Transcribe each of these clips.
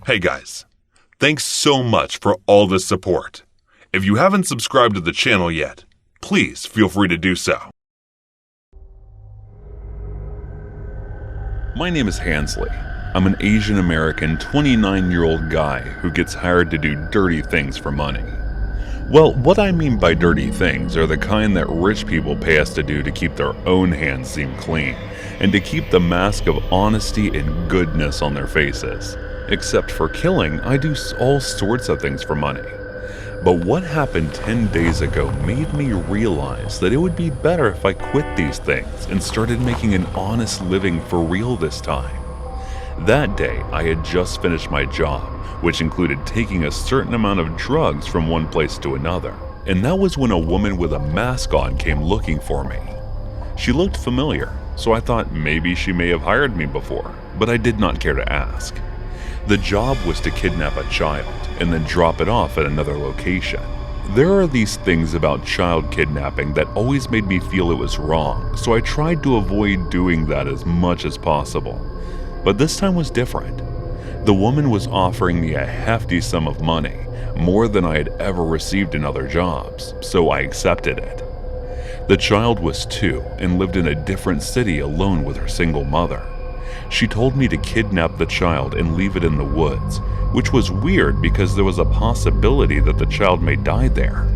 Hey guys, thanks so much for all the support. If you haven't subscribed to the channel yet, please feel free to do so. My name is Hansley. I'm an Asian American 29-year-old guy who gets hired to do dirty things for money. Well, what I mean by dirty things are the kind that rich people pay us to do to keep their own hands seem clean and to keep the mask of honesty and goodness on their faces. Except for killing, I do all sorts of things for money. But what happened 10 days ago made me realize that it would be better if I quit these things and started making an honest living for real this time. That day, I had just finished my job, which included taking a certain amount of drugs from one place to another. And that was when a woman with a mask on came looking for me. She looked familiar, so I thought maybe she may have hired me before, but I did not care to ask. The job was to kidnap a child and then drop it off at another location. There are these things about child kidnapping that always made me feel it was wrong, so I tried to avoid doing that as much as possible. But this time was different. The woman was offering me a hefty sum of money, more than I had ever received in other jobs, so I accepted it. The child was 2 and lived in a different city alone with her single mother. She told me to kidnap the child and leave it in the woods, which was weird because there was a possibility that the child may die there.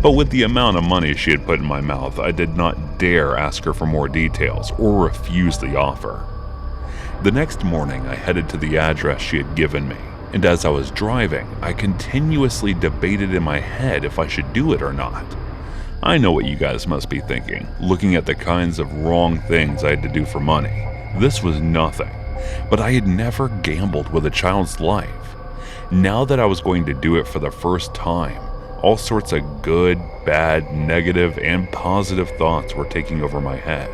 But with the amount of money she had put in my mouth, I did not dare ask her for more details or refuse the offer. The next morning, I headed to the address she had given me, and as I was driving, I continuously debated in my head if I should do it or not. I know what you guys must be thinking, looking at the kinds of wrong things I had to do for money. This was nothing, but I had never gambled with a child's life. Now that I was going to do it for the first time, all sorts of good, bad, negative, and positive thoughts were taking over my head.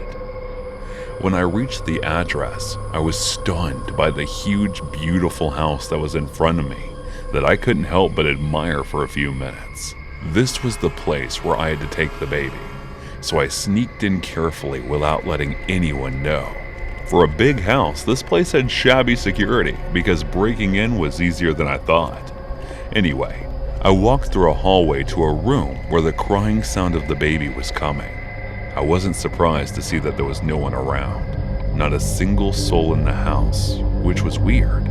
When I reached the address, I was stunned by the huge, beautiful house that was in front of me that I couldn't help but admire for a few minutes. This was the place where I had to take the baby, so I sneaked in carefully without letting anyone know. For a big house, this place had shabby security because breaking in was easier than I thought. Anyway, I walked through a hallway to a room where the crying sound of the baby was coming. I wasn't surprised to see that there was no one around, not a single soul in the house, which was weird.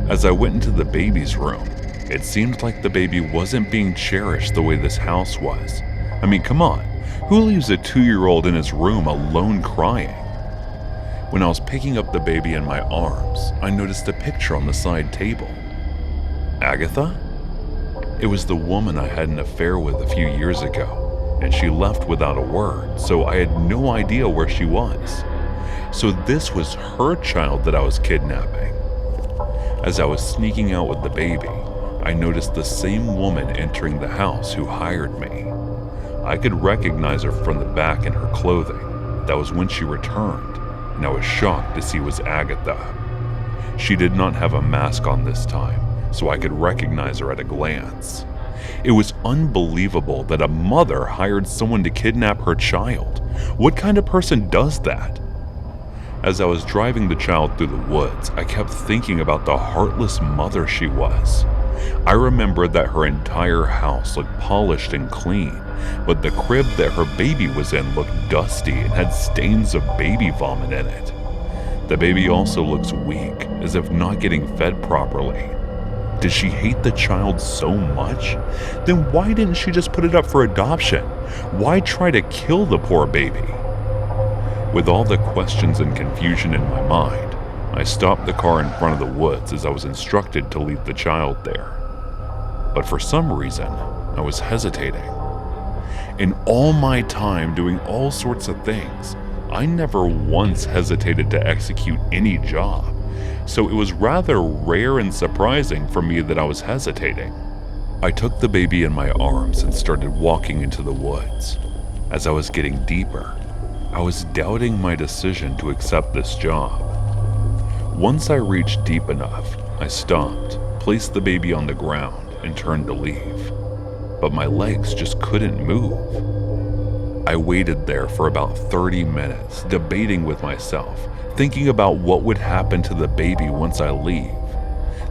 As I went into the baby's room, it seemed like the baby wasn't being cherished the way this house was. I mean, come on, who leaves a 2-year-old in his room alone crying? When I was picking up the baby in my arms, I noticed a picture on the side table. Agatha? It was the woman I had an affair with a few years ago, and she left without a word, so I had no idea where she was. So this was her child that I was kidnapping. As I was sneaking out with the baby, I noticed the same woman entering the house who hired me. I could recognize her from the back in her clothing. That was when she returned, and I was shocked to see it was Agatha. She did not have a mask on this time, so I could recognize her at a glance. It was unbelievable that a mother hired someone to kidnap her child. What kind of person does that? As I was driving the child through the woods, I kept thinking about the heartless mother she was. I remembered that her entire house looked polished and clean, but the crib that her baby was in looked dusty and had stains of baby vomit in it. The baby also looks weak, as if not getting fed properly. Did she hate the child so much? Then why didn't she just put it up for adoption? Why try to kill the poor baby? With all the questions and confusion in my mind, I stopped the car in front of the woods as I was instructed to leave the child there. But for some reason, I was hesitating. In all my time doing all sorts of things, I never once hesitated to execute any job, so it was rather rare and surprising for me that I was hesitating. I took the baby in my arms and started walking into the woods. As I was getting deeper, I was doubting my decision to accept this job. Once I reached deep enough, I stopped, placed the baby on the ground, and turned to leave. But my legs just couldn't move. I waited there for about 30 minutes, debating with myself, thinking about what would happen to the baby once I leave.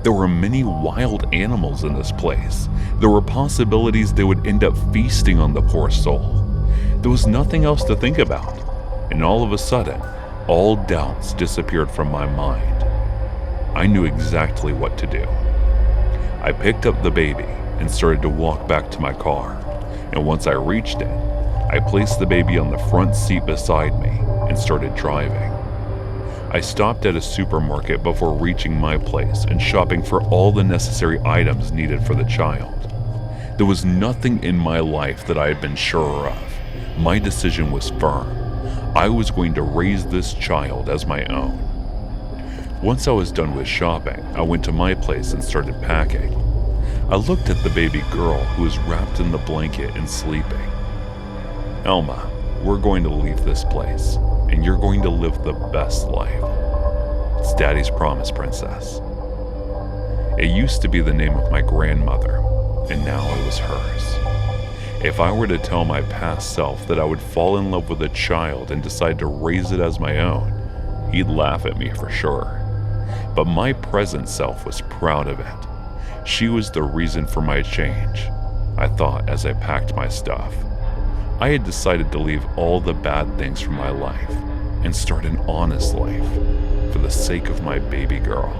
There were many wild animals in this place. There were possibilities they would end up feasting on the poor soul. There was nothing else to think about, and all of a sudden, all doubts disappeared from my mind. I knew exactly what to do. I picked up the baby and started to walk back to my car, and once I reached it, I placed the baby on the front seat beside me and started driving. I stopped at a supermarket before reaching my place and shopping for all the necessary items needed for the child. There was nothing in my life that I had been sure of. My decision was firm. I was going to raise this child as my own. Once I was done with shopping, I went to my place and started packing. I looked at the baby girl who was wrapped in the blanket and sleeping. Elma, we're going to leave this place, and you're going to live the best life. It's Daddy's promise, Princess. It used to be the name of my grandmother, and now it was hers. If I were to tell my past self that I would fall in love with a child and decide to raise it as my own, he'd laugh at me for sure. But my present self was proud of it. She was the reason for my change, I thought as I packed my stuff. I had decided to leave all the bad things from my life and start an honest life for the sake of my baby girl.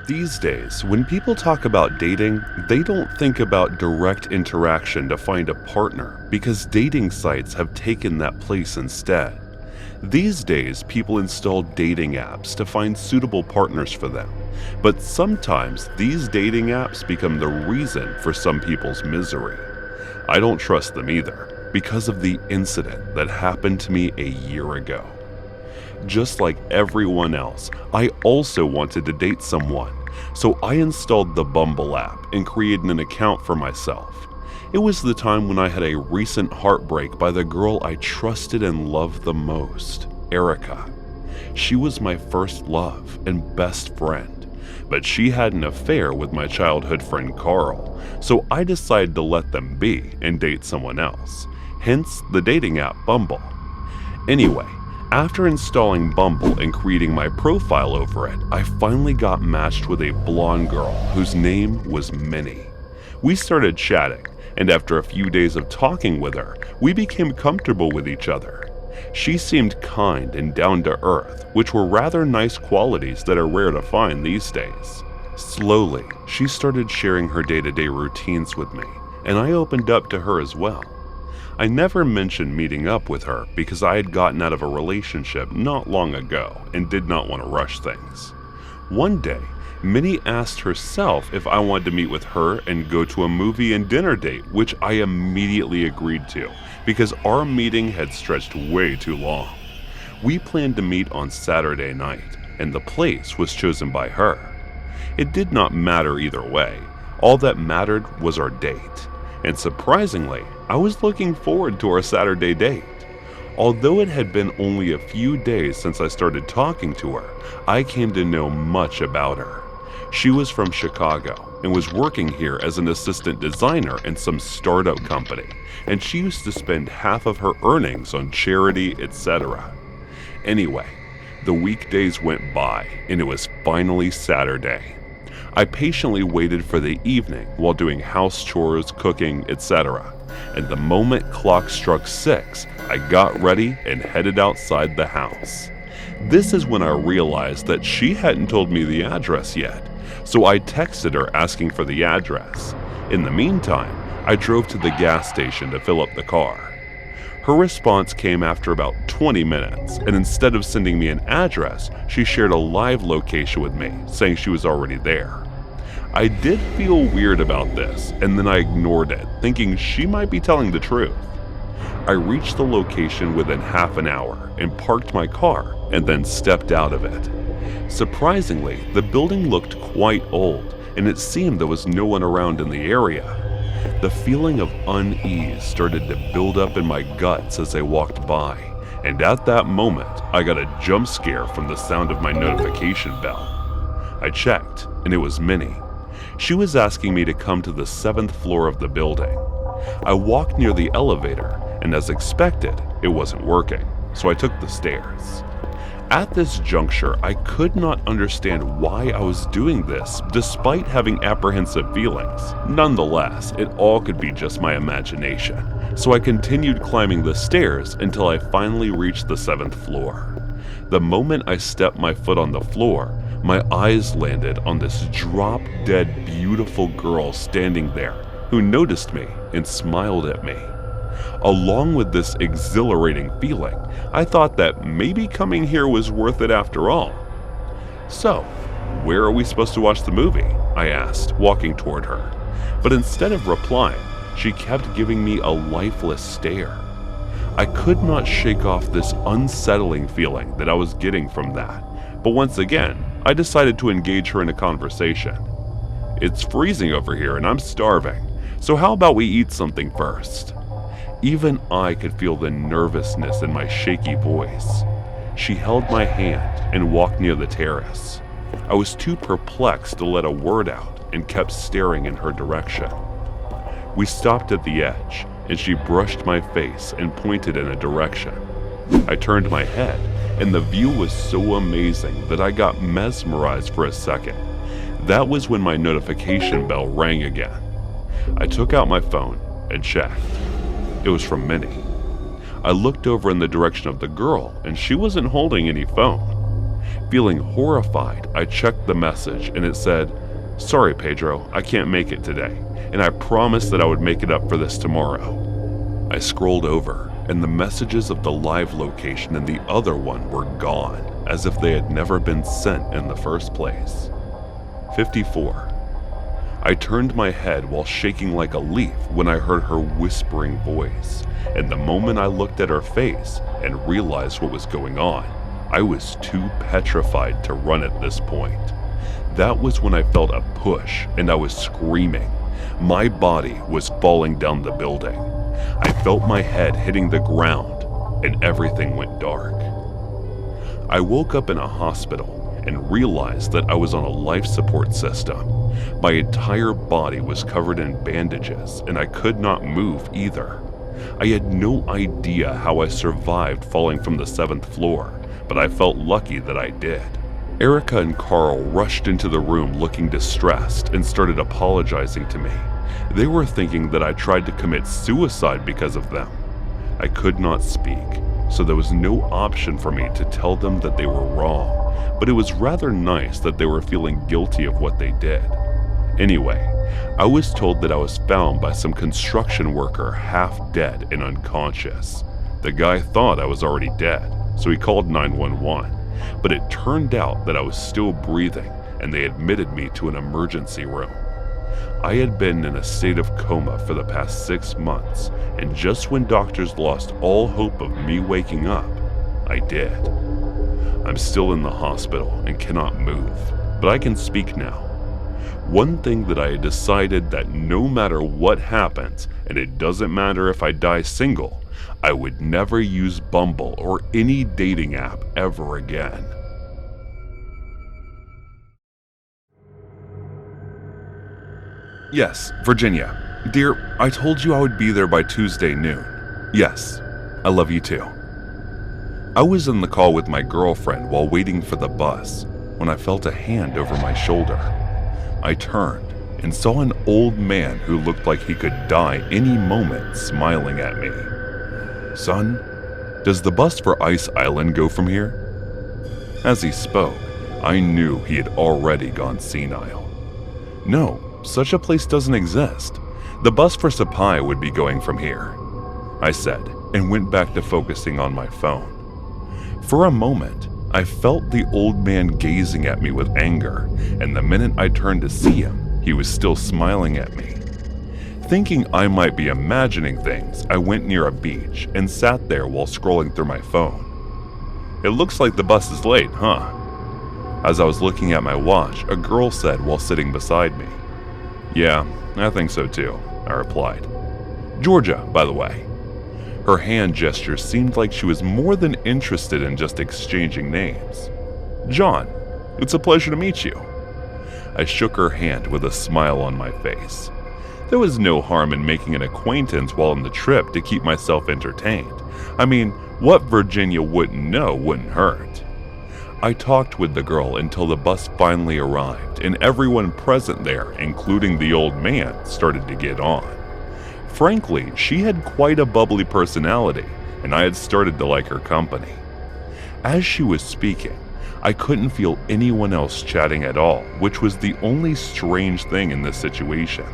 These days, when people talk about dating, they don't think about direct interaction to find a partner because dating sites have taken that place instead. These days, people install dating apps to find suitable partners for them, but sometimes these dating apps become the reason for some people's misery. I don't trust them either because of the incident that happened to me a year ago. Just like everyone else, I also wanted to date someone, so I installed the Bumble app and created an account for myself. It was the time when I had a recent heartbreak by the girl I trusted and loved the most, Erica. She was my first love and best friend, but she had an affair with my childhood friend Carl, so I decided to let them be and date someone else, hence the dating app Bumble. Anyway, after installing Bumble and creating my profile over it, I finally got matched with a blonde girl whose name was Minnie. We started chatting, and after a few days of talking with her, we became comfortable with each other. She seemed kind and down to earth, which were rather nice qualities that are rare to find these days. Slowly, she started sharing her day-to-day routines with me, and I opened up to her as well. I never mentioned meeting up with her because I had gotten out of a relationship not long ago and did not want to rush things. One day, Minnie asked herself if I wanted to meet with her and go to a movie and dinner date, which I immediately agreed to because our meeting had stretched way too long. We planned to meet on Saturday night, and the place was chosen by her. It did not matter either way. All that mattered was our date. And surprisingly, I was looking forward to our Saturday date. Although it had been only a few days since I started talking to her, I came to know much about her. She was from Chicago and was working here as an assistant designer in some startup company, and she used to spend half of her earnings on charity, etc. Anyway, the weekdays went by and it was finally Saturday. I patiently waited for the evening while doing house chores, cooking, etc. And the moment clock struck 6, I got ready and headed outside the house. This is when I realized that she hadn't told me the address yet, so I texted her asking for the address. In the meantime, I drove to the gas station to fill up the car. Her response came after about 20 minutes, and instead of sending me an address, she shared a live location with me, saying she was already there. I did feel weird about this, and then I ignored it, thinking she might be telling the truth. I reached the location within half an hour and parked my car, and then stepped out of it. Surprisingly, the building looked quite old, and it seemed there was no one around in the area. The feeling of unease started to build up in my guts as I walked by, and at that moment, I got a jump scare from the sound of my notification bell. I checked, and it was Minnie. She was asking me to come to the 7th floor of the building. I walked near the elevator, and as expected, it wasn't working, so I took the stairs. At this juncture, I could not understand why I was doing this, despite having apprehensive feelings. Nonetheless, it all could be just my imagination, so I continued climbing the stairs until I finally reached the 7th floor. The moment I stepped my foot on the floor, my eyes landed on this drop-dead beautiful girl standing there, who noticed me and smiled at me. Along with this exhilarating feeling, I thought that maybe coming here was worth it after all. "So, where are we supposed to watch the movie?" I asked, walking toward her. But instead of replying, she kept giving me a lifeless stare. I could not shake off this unsettling feeling that I was getting from that, but once again, I decided to engage her in a conversation. "It's freezing over here and I'm starving, so how about we eat something first?" Even I could feel the nervousness in my shaky voice. She held my hand and walked near the terrace. I was too perplexed to let a word out and kept staring in her direction. We stopped at the edge, and she brushed my face and pointed in a direction. I turned my head, and the view was so amazing that I got mesmerized for a second. That was when my notification bell rang again. I took out my phone and checked. It was from Minnie. I looked over in the direction of the girl, and she wasn't holding any phone. Feeling horrified, I checked the message, and it said, "Sorry, Pedro, I can't make it today, and I promised that I would make it up for this tomorrow." I scrolled over, and the messages of the live location and the other one were gone, as if they had never been sent in the first place. 54. I turned my head while shaking like a leaf when I heard her whispering voice, and the moment I looked at her face and realized what was going on, I was too petrified to run at this point. That was when I felt a push and I was screaming. My body was falling down the building. I felt my head hitting the ground and everything went dark. I woke up in a hospital and realized that I was on a life support system. My entire body was covered in bandages and I could not move either. I had no idea how I survived falling from the 7th floor, but I felt lucky that I did. Erica and Carl rushed into the room looking distressed and started apologizing to me. They were thinking that I tried to commit suicide because of them. I could not speak, so there was no option for me to tell them that they were wrong, but it was rather nice that they were feeling guilty of what they did. Anyway, I was told that I was found by some construction worker half dead and unconscious. The guy thought I was already dead, so he called 911, but it turned out that I was still breathing and they admitted me to an emergency room. I had been in a state of coma for the past 6 months, and just when doctors lost all hope of me waking up, I did. I'm still in the hospital and cannot move, but I can speak now. One thing that I had decided that no matter what happens, and it doesn't matter if I die single, I would never use Bumble or any dating app ever again. Yes, Virginia. Dear, I told you I would be there by Tuesday noon. Yes, I love you too. I was in the call with my girlfriend while waiting for the bus when I felt a hand over my shoulder. I turned and saw an old man who looked like he could die any moment smiling at me. "Son, does the bus for Ice Island go from here?" As he spoke, I knew he had already gone senile. "No, such a place doesn't exist. The bus for Sapai would be going from here," I said, and went back to focusing on my phone. For a moment, I felt the old man gazing at me with anger, and the minute I turned to see him, he was still smiling at me. Thinking I might be imagining things, I went near a beach and sat there while scrolling through my phone. "It looks like the bus is late, huh?" As I was looking at my watch, a girl said while sitting beside me. "Yeah, I think so too," I replied. "Georgia, by the way." Her hand gesture seemed like she was more than interested in just exchanging names. "John, it's a pleasure to meet you." I shook her hand with a smile on my face. There was no harm in making an acquaintance while on the trip to keep myself entertained. I mean, what Virginia wouldn't know wouldn't hurt. I talked with the girl until the bus finally arrived and everyone present there, including the old man, started to get on. Frankly, she had quite a bubbly personality, and I had started to like her company. As she was speaking, I couldn't feel anyone else chatting at all, which was the only strange thing in this situation.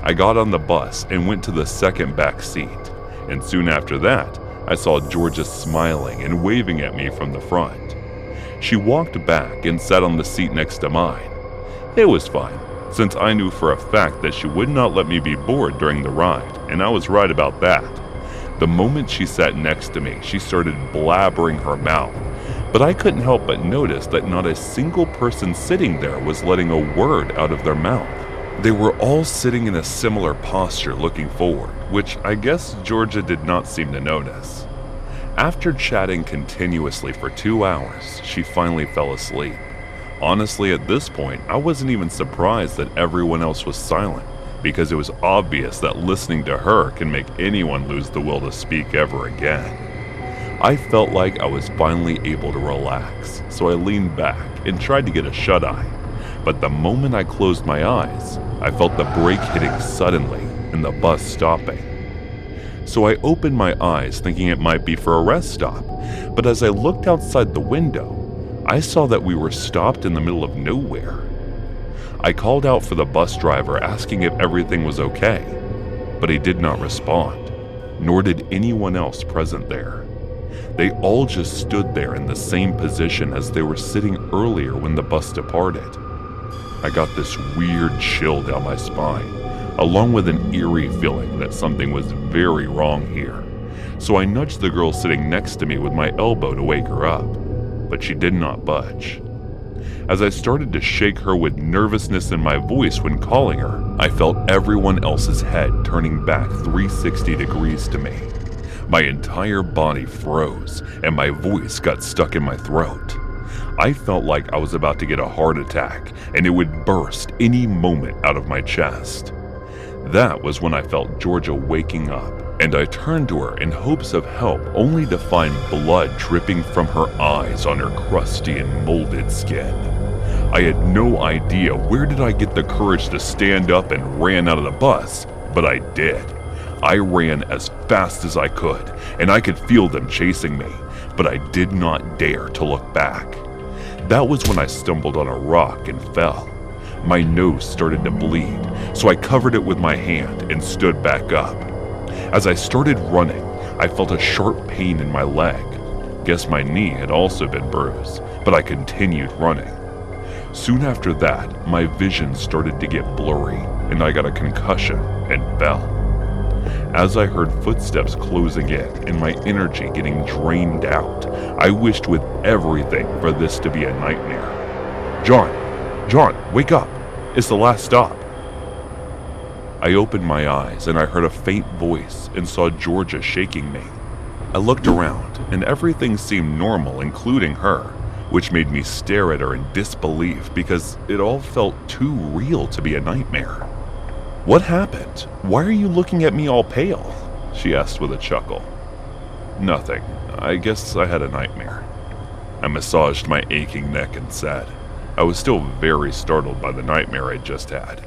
I got on the bus and went to the second back seat, and soon after that, I saw Georgia smiling and waving at me from the front. She walked back and sat on the seat next to mine. It was fine, since I knew for a fact that she would not let me be bored during the ride, and I was right about that. The moment she sat next to me, she started blabbering her mouth, but I couldn't help but notice that not a single person sitting there was letting a word out of their mouth. They were all sitting in a similar posture looking forward, which I guess Georgia did not seem to notice. After chatting continuously for 2 hours, she finally fell asleep. Honestly, at this point, I wasn't even surprised that everyone else was silent, because it was obvious that listening to her can make anyone lose the will to speak ever again. I felt like I was finally able to relax, so I leaned back and tried to get a shut-eye. But the moment I closed my eyes, I felt the brake hitting suddenly and the bus stopping. So I opened my eyes thinking it might be for a rest stop, but as I looked outside the window, I saw that we were stopped in the middle of nowhere. I called out for the bus driver asking if everything was okay, but he did not respond, nor did anyone else present there. They all just stood there in the same position as they were sitting earlier when the bus departed. I got this weird chill down my spine, along with an eerie feeling that something was very wrong here. So I nudged the girl sitting next to me with my elbow to wake her up, but she did not budge. As I started to shake her with nervousness in my voice when calling her, I felt everyone else's head turning back 360 degrees to me. My entire body froze and my voice got stuck in my throat. I felt like I was about to get a heart attack and it would burst any moment out of my chest. That was when I felt Georgia waking up, and I turned to her in hopes of help, only to find blood dripping from her eyes on her crusty and molded skin. I had no idea where did I get the courage to stand up and ran out of the bus, but I did. I ran as fast as I could, and I could feel them chasing me, but I did not dare to look back. That was when I stumbled on a rock and fell. My nose started to bleed, so I covered it with my hand and stood back up. As I started running, I felt a sharp pain in my leg. Guess my knee had also been bruised, but I continued running. Soon after that, my vision started to get blurry, and I got a concussion and fell. As I heard footsteps closing in and my energy getting drained out, I wished with everything for this to be a nightmare. John, wake up! It's the last stop. I opened my eyes and I heard a faint voice and saw Georgia shaking me. I looked around and everything seemed normal, including her, which made me stare at her in disbelief because it all felt too real to be a nightmare. "What happened? Why are you looking at me all pale?" she asked with a chuckle. "Nothing. I guess I had a nightmare." I massaged my aching neck and said, I was still very startled by the nightmare I'd just had.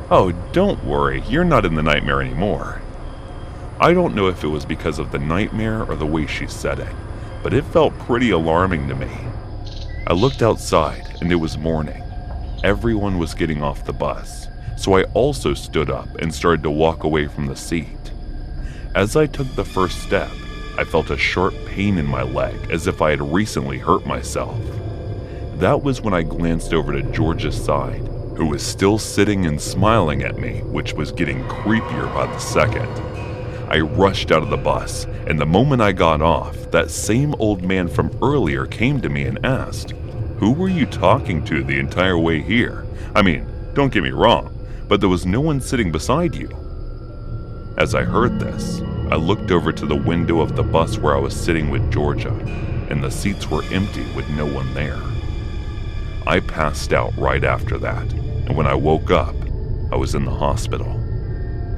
"Oh, don't worry, you're not in the nightmare anymore." I don't know if it was because of the nightmare or the way she said it, but it felt pretty alarming to me. I looked outside and it was morning. Everyone was getting off the bus, so I also stood up and started to walk away from the seat. As I took the first step, I felt a sharp pain in my leg as if I had recently hurt myself. That was when I glanced over to Georgia's side, who was still sitting and smiling at me, which was getting creepier by the second. I rushed out of the bus, and the moment I got off, that same old man from earlier came to me and asked, "Who were you talking to the entire way here? I mean, don't get me wrong, but there was no one sitting beside you." As I heard this, I looked over to the window of the bus where I was sitting with Georgia, and the seats were empty with no one there. I passed out right after that, and when I woke up, I was in the hospital.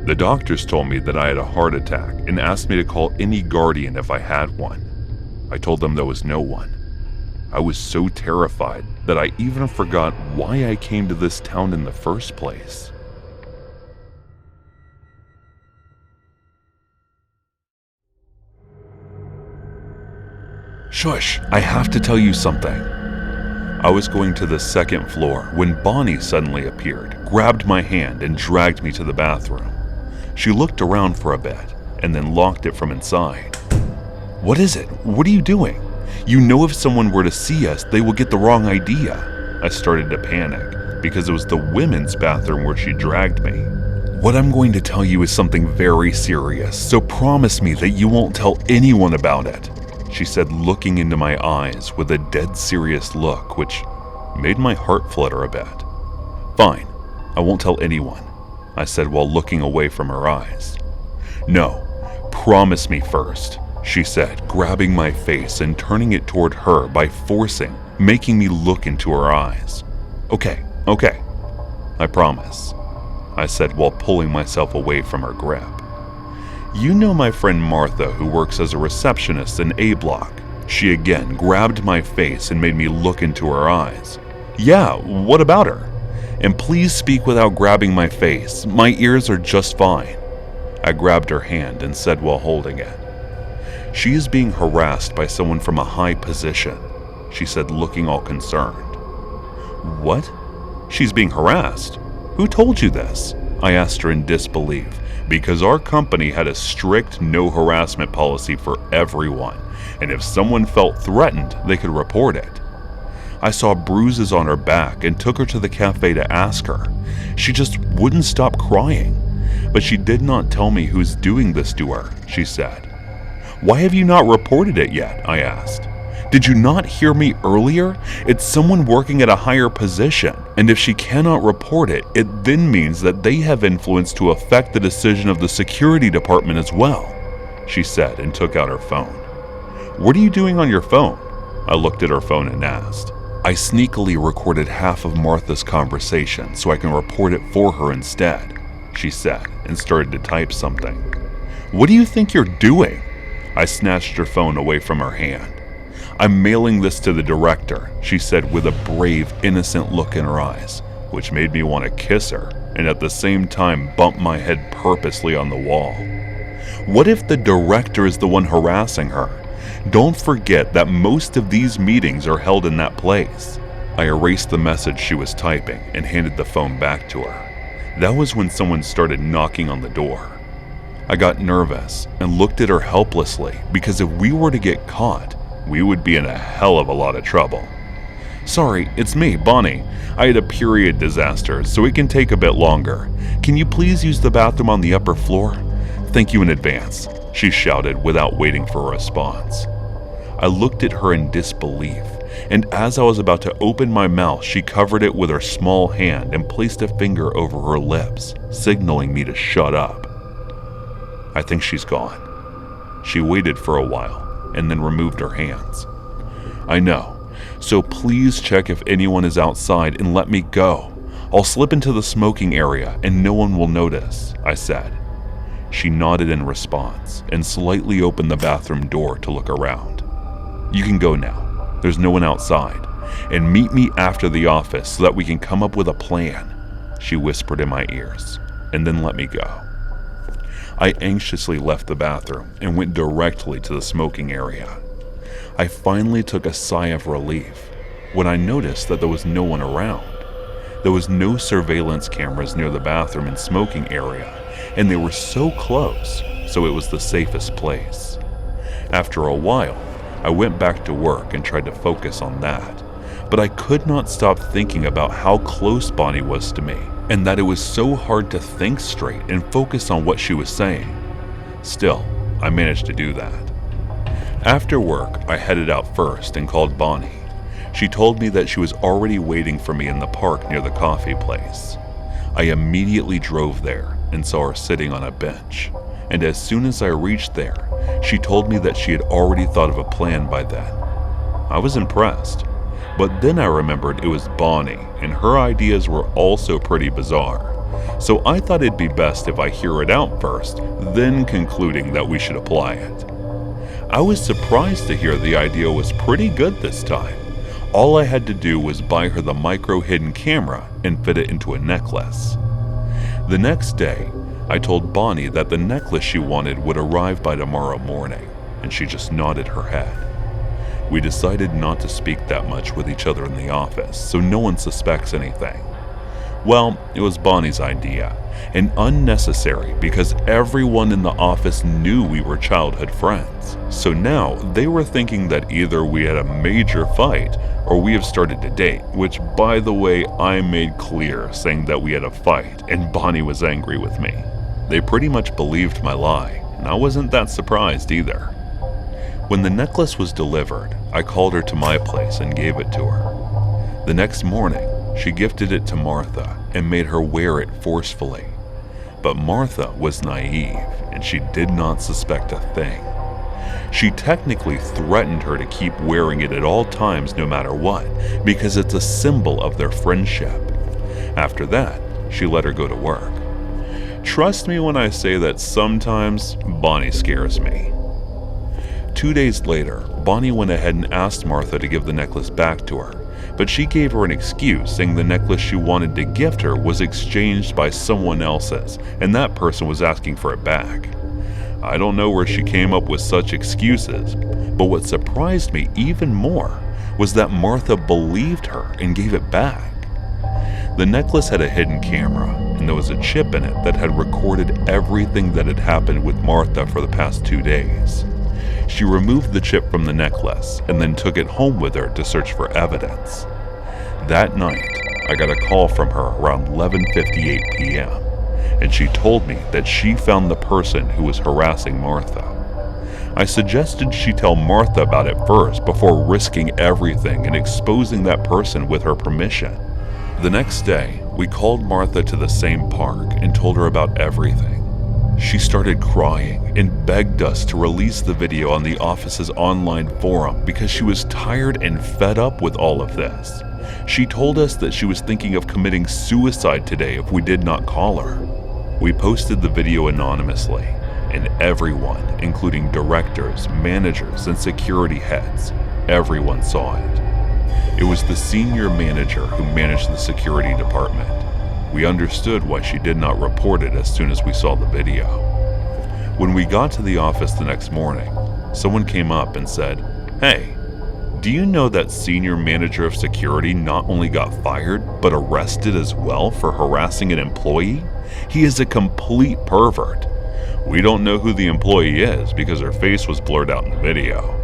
The doctors told me that I had a heart attack and asked me to call any guardian if I had one. I told them there was no one. I was so terrified that I even forgot why I came to this town in the first place. Shush, I have to tell you something. I was going to the second floor when Bonnie suddenly appeared, grabbed my hand, and dragged me to the bathroom. She looked around for a bit and then locked it from inside. What is it? What are you doing? You know if someone were to see us, they will get the wrong idea. I started to panic because it was the women's bathroom where she dragged me. What I'm going to tell you is something very serious, so promise me that you won't tell anyone about it, she said, looking into my eyes with a dead serious look, which made my heart flutter a bit. Fine, I won't tell anyone, I said while looking away from her eyes. No, promise me first, she said, grabbing my face and turning it toward her by making me look into her eyes. Okay, I promise, I said while pulling myself away from her grip. You know my friend Martha, who works as a receptionist in A block. She again grabbed my face and made me look into her eyes. Yeah, what about her? And please speak without grabbing my face. My ears are just fine. I grabbed her hand and said while holding it. She is being harassed by someone from a high position, she said, looking all concerned. What? She's being harassed? Who told you this? I asked her in disbelief, because our company had a strict no harassment policy for everyone, and if someone felt threatened, they could report it. I saw bruises on her back and took her to the cafe to ask her. She just wouldn't stop crying, but she did not tell me who's doing this to her, she said. Why have you not reported it yet? I asked. Did you not hear me earlier? It's someone working at a higher position, and if she cannot report it, it then means that they have influence to affect the decision of the security department as well, she said and took out her phone. What are you doing on your phone? I looked at her phone and asked. I sneakily recorded half of Martha's conversation so I can report it for her instead, she said and started to type something. What do you think you're doing? I snatched her phone away from her hand. I'm mailing this to the director, she said with a brave, innocent look in her eyes, which made me want to kiss her and at the same time bump my head purposely on the wall. What if the director is the one harassing her? Don't forget that most of these meetings are held in that place. I erased the message she was typing and handed the phone back to her. That was when someone started knocking on the door. I got nervous and looked at her helplessly because if we were to get caught, we would be in a hell of a lot of trouble. Sorry, it's me, Bonnie. I had a period disaster, so it can take a bit longer. Can you please use the bathroom on the upper floor? Thank you in advance, she shouted without waiting for a response. I looked at her in disbelief, and as I was about to open my mouth, she covered it with her small hand and placed a finger over her lips, signaling me to shut up. I think she's gone. She waited for a while and then removed her hands. I know, so please check if anyone is outside and let me go. I'll slip into the smoking area and no one will notice, I said. She nodded in response and slightly opened the bathroom door to look around. You can go now. There's no one outside. And meet me after the office so that we can come up with a plan, she whispered in my ears, and then let me go. I anxiously left the bathroom and went directly to the smoking area. I finally took a sigh of relief when I noticed that there was no one around. There was no surveillance cameras near the bathroom and smoking area, and they were so close, so it was the safest place. After a while, I went back to work and tried to focus on that, but I could not stop thinking about how close Bonnie was to me, and that it was so hard to think straight and focus on what she was saying. Still, I managed to do that. After work, I headed out first and called Bonnie. She told me that she was already waiting for me in the park near the coffee place. I immediately drove there and saw her sitting on a bench, and as soon as I reached there, she told me that she had already thought of a plan by then. I was impressed. But then I remembered it was Bonnie, and her ideas were also pretty bizarre. so I thought it'd be best if I hear it out first, then concluding that we should apply it. I was surprised to hear the idea was pretty good this time. All I had to do was buy her the micro hidden camera and fit it into a necklace. The next day, I told Bonnie that the necklace she wanted would arrive by tomorrow morning, and she just nodded her head. We decided not to speak that much with each other in the office, so no one suspects anything. Well, it was Bonnie's idea, and unnecessary because everyone in the office knew we were childhood friends. So now they were thinking that either we had a major fight or we have started to date, which, by the way, I made clear, saying that we had a fight, and Bonnie was angry with me. They pretty much believed my lie, and I wasn't that surprised either. When the necklace was delivered, I called her to my place and gave it to her. The next morning, she gifted it to Martha and made her wear it forcefully. But Martha was naive, and she did not suspect a thing. She technically threatened her to keep wearing it at all times no matter what, because it's a symbol of their friendship. After that, she let her go to work. Trust me when I say that sometimes Bonnie scares me. 2 days later, Bonnie went ahead and asked Martha to give the necklace back to her, but she gave her an excuse, saying the necklace she wanted to gift her was exchanged by someone else's, and that person was asking for it back. I don't know where she came up with such excuses, but what surprised me even more was that Martha believed her and gave it back. The necklace had a hidden camera, and there was a chip in it that had recorded everything that had happened with Martha for the past 2 days. She removed the chip from the necklace and then took it home with her to search for evidence. That night, I got a call from her around 11:58 p.m., and she told me that she found the person who was harassing Martha. I suggested she tell Martha about it first before risking everything and exposing that person with her permission. The next day, we called Martha to the same park and told her about everything. She started crying and begged us to release the video on the office's online forum because she was tired and fed up with all of this. She told us that she was thinking of committing suicide today if we did not call her. We posted the video anonymously, and everyone, including directors, managers, and security heads, everyone saw it. It was the senior manager who managed the security department. We understood why she did not report it as soon as we saw the video. When we got to the office the next morning, someone came up and said, "Hey, do you know that senior manager of security not only got fired, but arrested as well for harassing an employee? He is a complete pervert. We don't know who the employee is because her face was blurred out in the video."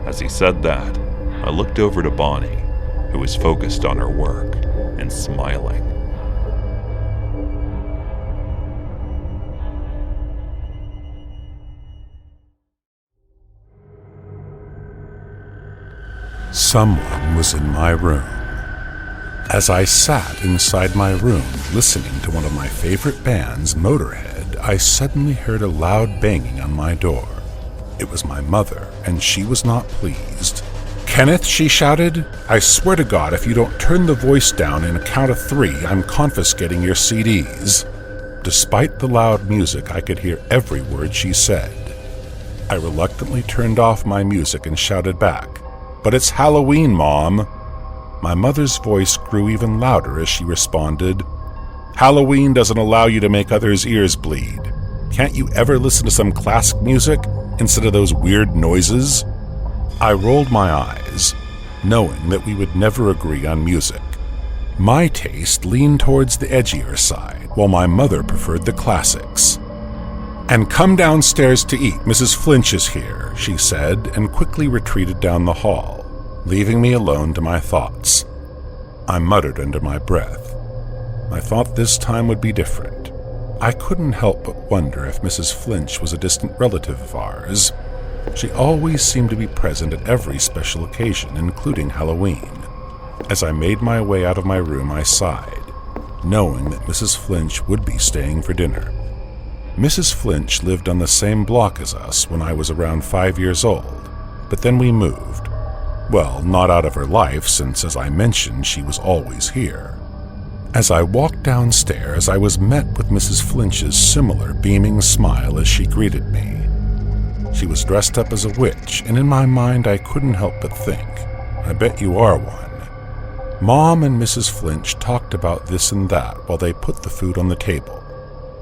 As he said that, I looked over to Bonnie, who was focused on her work and smiling. Someone was in my room. As I sat inside my room listening to one of my favorite bands, Motorhead, I suddenly heard a loud banging on my door. It was my mother, and she was not pleased. "Kenneth," she shouted, "I swear to God, if you don't turn the voice down in a count of 3, I'm confiscating your CDs. Despite the loud music, I could hear every word she said. I reluctantly turned off my music and shouted back, "But it's Halloween, Mom." My mother's voice grew even louder as she responded, "Halloween doesn't allow you to make others' ears bleed. Can't you ever listen to some classic music instead of those weird noises?" I rolled my eyes, knowing that we would never agree on music. My taste leaned towards the edgier side, while my mother preferred the classics. "And come downstairs to eat, Mrs. Flinch is here," she said, and quickly retreated down the hall, leaving me alone to my thoughts. I muttered under my breath. I thought this time would be different. I couldn't help but wonder if Mrs. Flinch was a distant relative of ours. She always seemed to be present at every special occasion, including Halloween. As I made my way out of my room, I sighed, knowing that Mrs. Flinch would be staying for dinner. Mrs. Flinch lived on the same block as us when I was around 5 years old, but then we moved. Well, not out of her life, since, as I mentioned, she was always here. As I walked downstairs, I was met with Mrs. Flinch's similar beaming smile as she greeted me. She was dressed up as a witch, and in my mind I couldn't help but think, I bet you are one. Mom and Mrs. Flinch talked about this and that while they put the food on the table.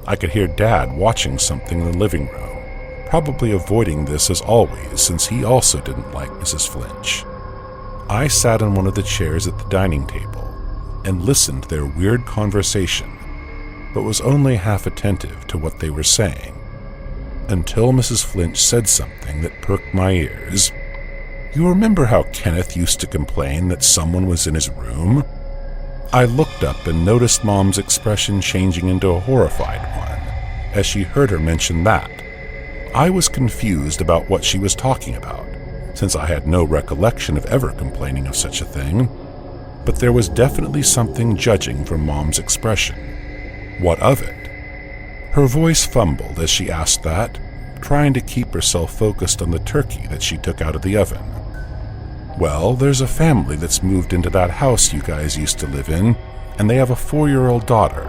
I could hear Dad watching something in the living room, probably avoiding this as always since he also didn't like Mrs. Flinch. I sat in one of the chairs at the dining table and listened to their weird conversation, but was only half attentive to what they were saying, until Mrs. Flinch said something that perked my ears. "You remember how Kenneth used to complain that someone was in his room?" I looked up and noticed Mom's expression changing into a horrified one as she heard her mention that. I was confused about what she was talking about, since I had no recollection of ever complaining of such a thing, but there was definitely something judging from Mom's expression. What of it? Her voice fumbled as she asked that, trying to keep herself focused on the turkey that she took out of the oven. "Well, there's a family that's moved into that house you guys used to live in, and they have a 4-year-old daughter.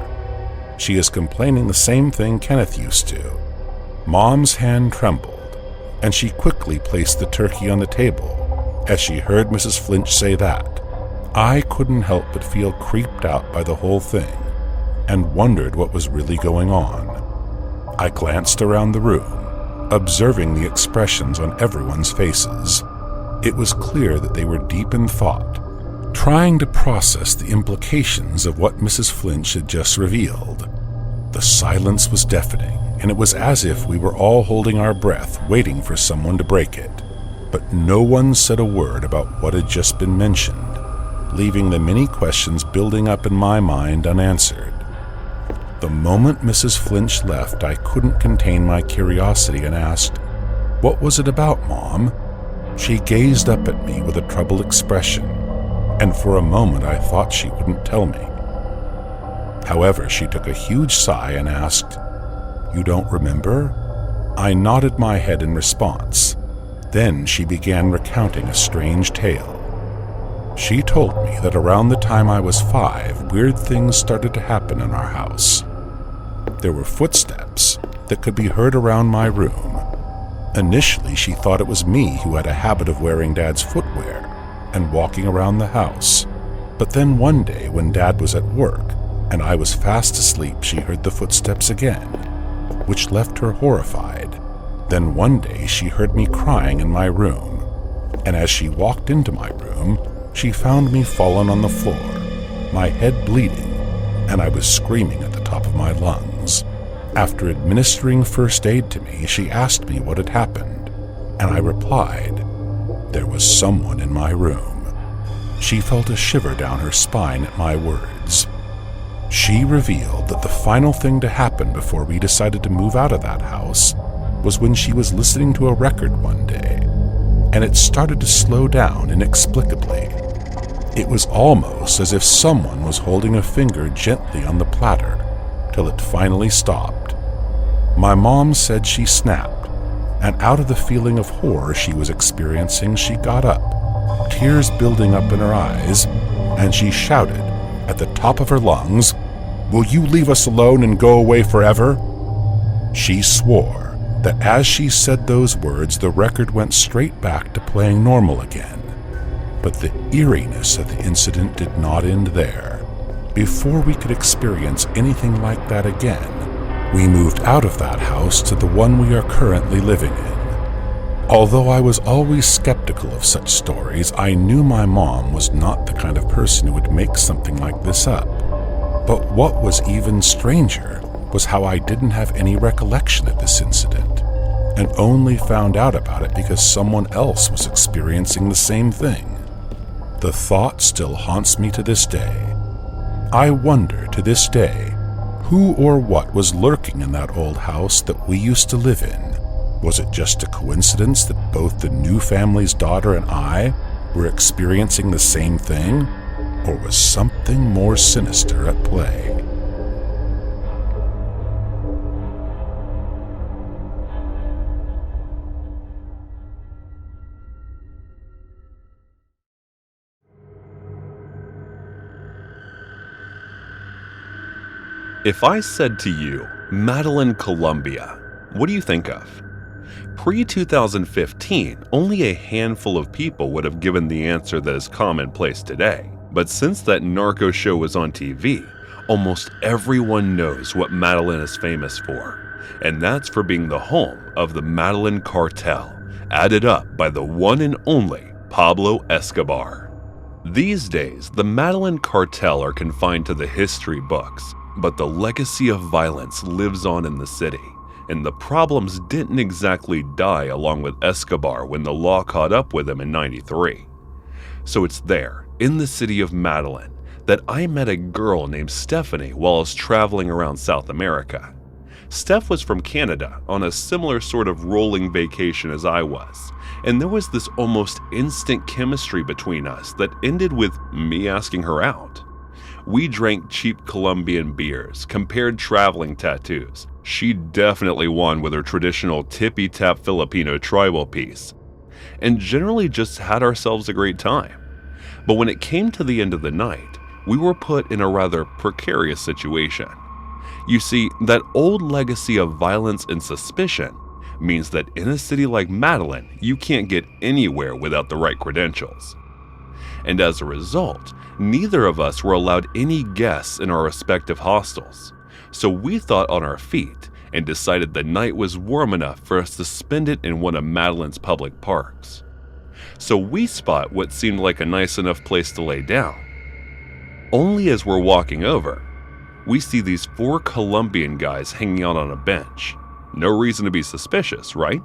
She is complaining the same thing Kenneth used to." Mom's hand trembled, and she quickly placed the turkey on the table as she heard Mrs. Flinch say that. I couldn't help but feel creeped out by the whole thing and wondered what was really going on. I glanced around the room, observing the expressions on everyone's faces. It was clear that they were deep in thought, trying to process the implications of what Mrs. Flinch had just revealed. The silence was deafening, and it was as if we were all holding our breath, waiting for someone to break it. But no one said a word about what had just been mentioned, leaving the many questions building up in my mind unanswered. The moment Mrs. Flinch left, I couldn't contain my curiosity and asked, "What was it about, Mom?" She gazed up at me with a troubled expression, and for a moment I thought she wouldn't tell me. However, she took a huge sigh and asked, "You don't remember?" I nodded my head in response. Then she began recounting a strange tale. She told me that around the time I was 5, weird things started to happen in our house. There were footsteps that could be heard around my room. Initially, she thought it was me who had a habit of wearing Dad's footwear and walking around the house. But then one day when Dad was at work and I was fast asleep, she heard the footsteps again, which left her horrified. Then one day she heard me crying in my room, and as she walked into my room, she found me fallen on the floor, my head bleeding, and I was screaming at the top of my lungs. After administering first aid to me, she asked me what had happened, and I replied, "There was someone in my room." She felt a shiver down her spine at my words. She revealed that the final thing to happen before we decided to move out of that house was when she was listening to a record one day, and it started to slow down inexplicably. It was almost as if someone was holding a finger gently on the platter till it finally stopped. My mom said she snapped, and out of the feeling of horror she was experiencing, she got up, tears building up in her eyes, and she shouted at the top of her lungs, "Will you leave us alone and go away forever?" She swore that as she said those words, the record went straight back to playing normal again. But the eeriness of the incident did not end there. Before we could experience anything like that again, we moved out of that house to the one we are currently living in. Although I was always skeptical of such stories, I knew my mom was not the kind of person who would make something like this up. But what was even stranger was how I didn't have any recollection of this incident, and only found out about it because someone else was experiencing the same thing. The thought still haunts me to this day. I wonder to this day who or what was lurking in that old house that we used to live in. Was it just a coincidence that both the new family's daughter and I were experiencing the same thing, or was something more sinister at play? If I said to you, Madeline, Colombia, what do you think of? Pre-2015, only a handful of people would have given the answer that is commonplace today. But since that narco show was on TV, almost everyone knows what Madeline is famous for. And that's for being the home of the Madeline cartel, added up by the one and only Pablo Escobar. These days, the Madeline cartel are confined to the history books, but the legacy of violence lives on in the city. And the problems didn't exactly die along with Escobar when the law caught up with him in '93. So it's there, in the city of Madeline, that I met a girl named Stephanie while I was traveling around South America. Steph was from Canada on a similar sort of rolling vacation as I was, and there was this almost instant chemistry between us that ended with me asking her out. We drank cheap Colombian beers, compared traveling tattoos. She definitely won with her traditional tippy-tap Filipino tribal piece, and generally just had ourselves a great time. But when it came to the end of the night, we were put in a rather precarious situation. You see, that old legacy of violence and suspicion means that in a city like Madeline, you can't get anywhere without the right credentials. And as a result, neither of us were allowed any guests in our respective hostels. So we thought on our feet and decided the night was warm enough for us to spend it in one of Madeline's public parks. So we spot what seemed like a nice enough place to lay down. Only as we're walking over, we see these 4 Colombian guys hanging out on a bench. No reason to be suspicious, right?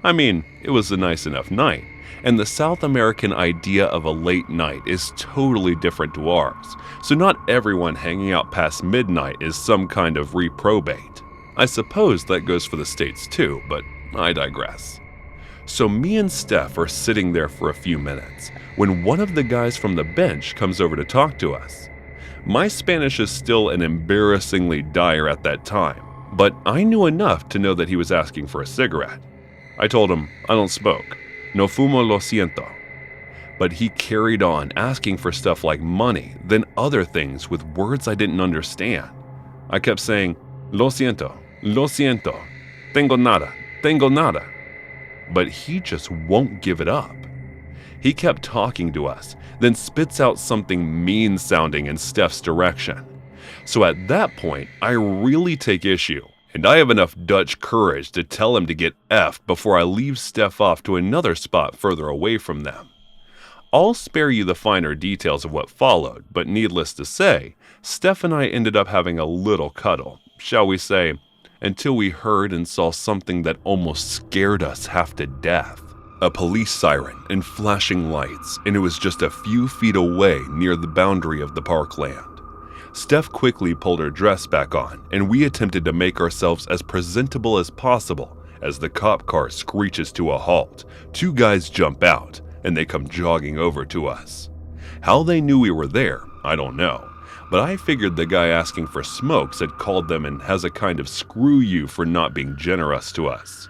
I mean, it was a nice enough night, and the South American idea of a late night is totally different to ours, so not everyone hanging out past midnight is some kind of reprobate. I suppose that goes for the States too, but I digress. So me and Steph are sitting there for a few minutes when one of the guys from the bench comes over to talk to us. My Spanish is still an embarrassingly dire at that time, but I knew enough to know that he was asking for a cigarette. I told him, I don't smoke. No fumo, lo siento. But he carried on asking for stuff like money, then other things with words I didn't understand. I kept saying, lo siento, tengo nada. But he just won't give it up. He kept talking to us, then spits out something mean-sounding in Steph's direction. So at that point, I really take issue, and I have enough Dutch courage to tell him to get F before I leave Steph off to another spot further away from them. I'll spare you the finer details of what followed, but needless to say, Steph and I ended up having a little cuddle, shall we say, until we heard and saw something that almost scared us half to death. A police siren and flashing lights, and it was just a few feet away near the boundary of the parkland. Steph quickly pulled her dress back on, and we attempted to make ourselves as presentable as possible as the cop car screeches to a halt. 2 guys jump out, and they come jogging over to us. How they knew we were there, I don't know, but I figured the guy asking for smokes had called them and has a kind of screw you for not being generous to us.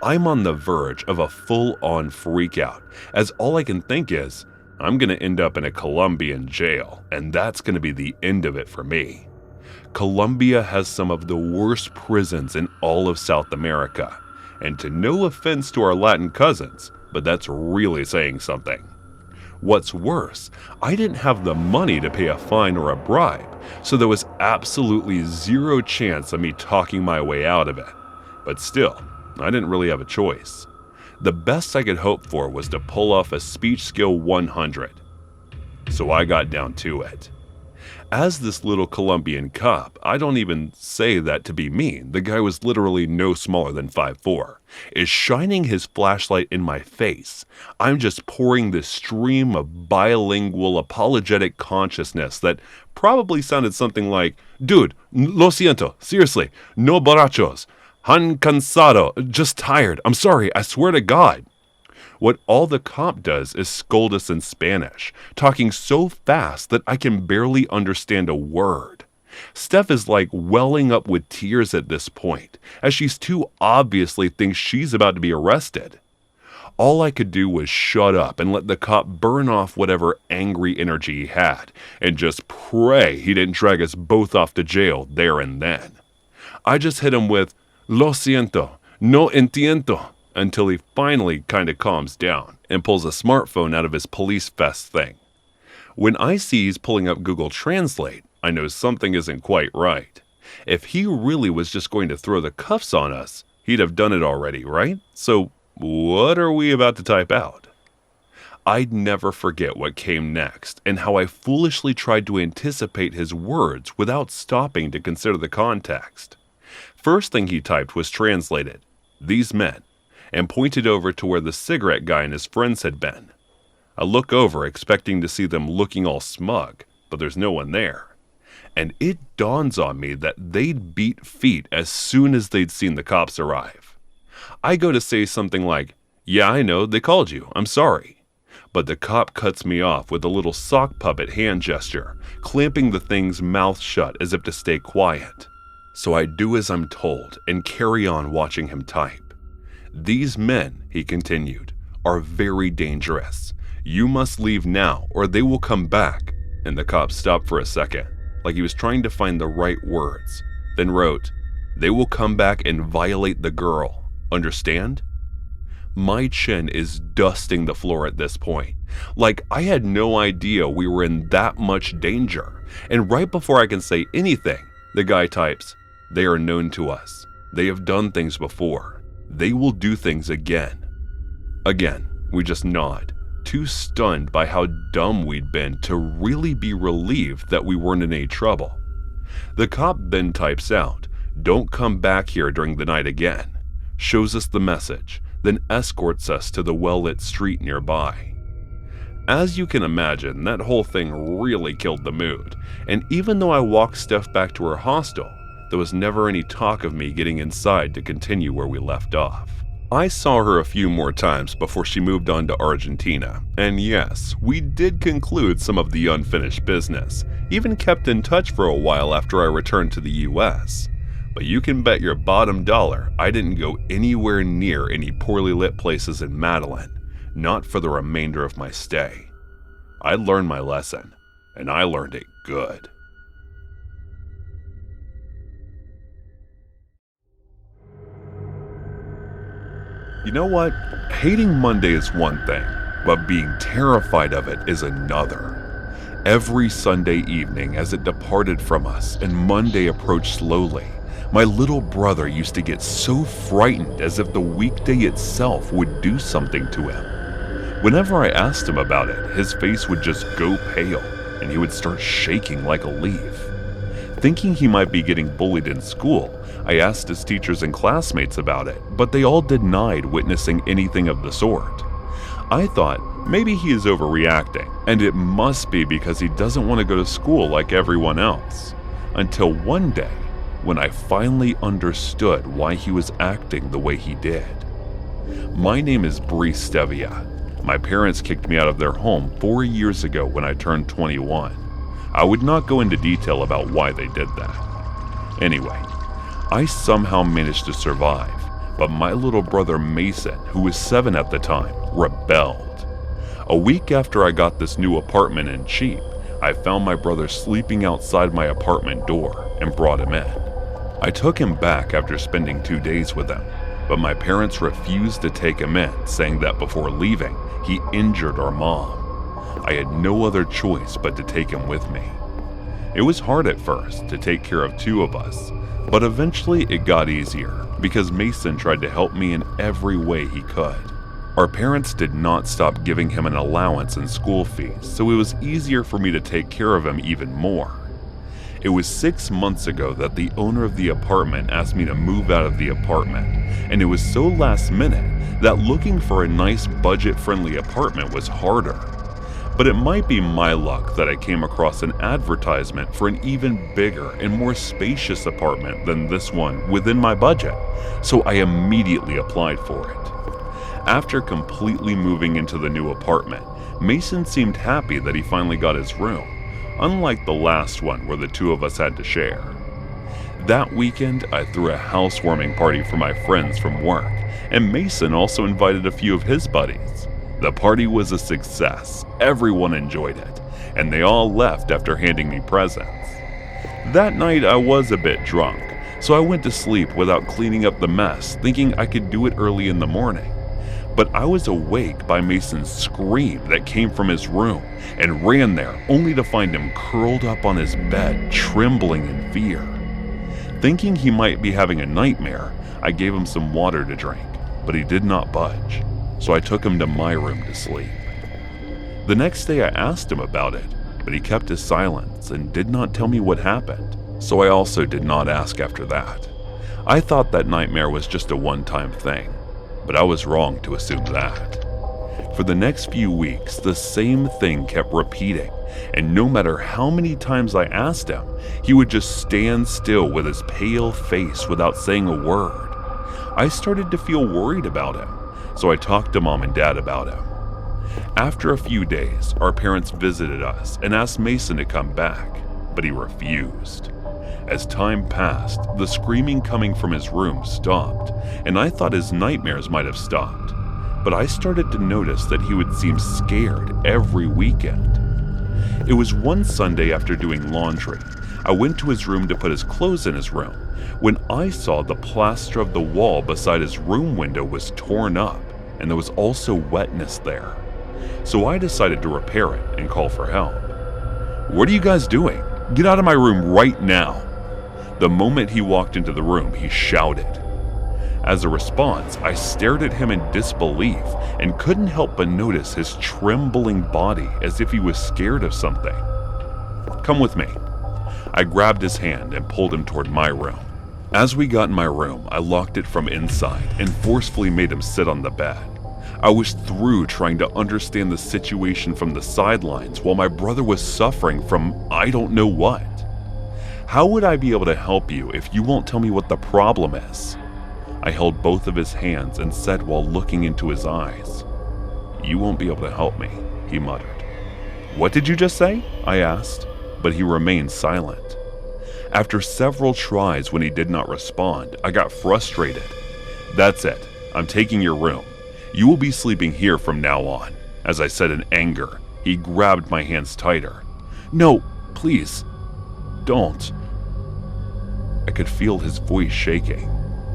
I'm on the verge of a full-on freakout, as all I can think is, I'm going to end up in a Colombian jail, and that's going to be the end of it for me. Colombia has some of the worst prisons in all of South America, and to no offense to our Latin cousins, but that's really saying something. What's worse, I didn't have the money to pay a fine or a bribe, so there was absolutely zero chance of me talking my way out of it. But still, I didn't really have a choice. The best I could hope for was to pull off a speech skill 100. So I got down to it. As this little Colombian cop, I don't even say that to be mean, the guy was literally no smaller than 5'4", is shining his flashlight in my face. I'm just pouring this stream of bilingual apologetic consciousness that probably sounded something like, dude, lo siento, seriously, no borrachos. Han cansado, just tired, I'm sorry, I swear to God. What all the cop does is scold us in Spanish, talking so fast that I can barely understand a word. Steph is like welling up with tears at this point, as she's too obviously thinks she's about to be arrested. All I could do was shut up and let the cop burn off whatever angry energy he had, and just pray he didn't drag us both off to jail there and then. I just hit him with, "Lo siento, no entiendo," until he finally kinda calms down and pulls a smartphone out of his police vest thing. When I see he's pulling up Google Translate, I know something isn't quite right. If he really was just going to throw the cuffs on us, he'd have done it already, right? So what are we about to type out? I'd never forget what came next and how I foolishly tried to anticipate his words without stopping to consider the context. First thing he typed was translated, "These men," and pointed over to where the cigarette guy and his friends had been. I look over expecting to see them looking all smug, but there's no one there. And it dawns on me that they'd beat feet as soon as they'd seen the cops arrive. I go to say something like, "Yeah, I know, they called you, I'm sorry." But the cop cuts me off with a little sock puppet hand gesture, clamping the thing's mouth shut as if to stay quiet. So I do as I'm told and carry on watching him type. "These men," he continued, "are very dangerous. You must leave now or they will come back." And the cop stopped for a second, like he was trying to find the right words, then wrote, "They will come back and violate the girl. Understand?" My chin is dusting the floor at this point. Like I had no idea we were in that much danger. And right before I can say anything, the guy types, "They are known to us. They have done things before. They will do things again." Again, we just nod, too stunned by how dumb we'd been to really be relieved that we weren't in any trouble. The cop then types out, "Don't come back here during the night again," shows us the message, then escorts us to the well-lit street nearby. As you can imagine, that whole thing really killed the mood, and even though I walked Steph back to her hostel, there was never any talk of me getting inside to continue where we left off. I saw her a few more times before she moved on to Argentina, and yes, we did conclude some of the unfinished business, even kept in touch for a while after I returned to the US. But you can bet your bottom dollar I didn't go anywhere near any poorly lit places in Madeline, not for the remainder of my stay. I learned my lesson, and I learned it good. You know what? Hating Monday is one thing, but being terrified of it is another. Every Sunday evening as it departed from us and Monday approached slowly, my little brother used to get so frightened as if the weekday itself would do something to him. Whenever I asked him about it, his face would just go pale and he would start shaking like a leaf. Thinking he might be getting bullied in school, I asked his teachers and classmates about it, but they all denied witnessing anything of the sort. I thought maybe he is overreacting, and it must be because he doesn't want to go to school like everyone else. Until one day, when I finally understood why he was acting the way he did. My name is Brice Stevia. My parents kicked me out of their home 4 years ago when I turned 21. I would not go into detail about why they did that. Anyway, I somehow managed to survive, but my little brother Mason, who was 7 at the time, rebelled. A week after I got this new apartment in Cheap, I found my brother sleeping outside my apartment door and brought him in. I took him back after spending 2 days with him, but my parents refused to take him in, saying that before leaving, he injured our mom. I had no other choice but to take him with me. It was hard at first to take care of 2 of us, but eventually it got easier because Mason tried to help me in every way he could. Our parents did not stop giving him an allowance in school fees, so it was easier for me to take care of him even more. It was 6 months ago that the owner of the apartment asked me to move out of the apartment, and it was so last minute that looking for a nice budget-friendly apartment was harder. But it might be my luck that I came across an advertisement for an even bigger and more spacious apartment than this one within my budget, so I immediately applied for it. After completely moving into the new apartment, Mason seemed happy that he finally got his room, unlike the last one where the 2 of us had to share. That weekend, I threw a housewarming party for my friends from work, and Mason also invited a few of his buddies. The party was a success, everyone enjoyed it, and they all left after handing me presents. That night I was a bit drunk, so I went to sleep without cleaning up the mess, thinking I could do it early in the morning. But I was awake by Mason's scream that came from his room and ran there only to find him curled up on his bed, trembling in fear. Thinking he might be having a nightmare, I gave him some water to drink, but he did not budge, so I took him to my room to sleep. The next day I asked him about it, but he kept his silence and did not tell me what happened, so I also did not ask after that. I thought that nightmare was just a one-time thing, but I was wrong to assume that. For the next few weeks, the same thing kept repeating, and no matter how many times I asked him, he would just stand still with his pale face without saying a word. I started to feel worried about him, so I talked to Mom and Dad about him. After a few days, our parents visited us and asked Mason to come back, but he refused. As time passed, the screaming coming from his room stopped, and I thought his nightmares might have stopped. But I started to notice that he would seem scared every weekend. It was one Sunday after doing laundry. I went to his room to put his clothes in his room when I saw the plaster of the wall beside his room window was torn up, and there was also wetness there. So I decided to repair it and call for help. "What are you guys doing? Get out of my room right now." The moment he walked into the room, he shouted. As a response, I stared at him in disbelief and couldn't help but notice his trembling body as if he was scared of something. "Come with me." I grabbed his hand and pulled him toward my room. As we got in my room, I locked it from inside and forcefully made him sit on the bed. I was through trying to understand the situation from the sidelines while my brother was suffering from I don't know what. "How would I be able to help you if you won't tell me what the problem is?" I held both of his hands and said while looking into his eyes. "You won't be able to help me," he muttered. "What did you just say?" I asked, but he remained silent. After several tries when he did not respond, I got frustrated. "That's it. I'm taking your room. You will be sleeping here from now on." As I said in anger, he grabbed my hands tighter. "No, please, don't." I could feel his voice shaking.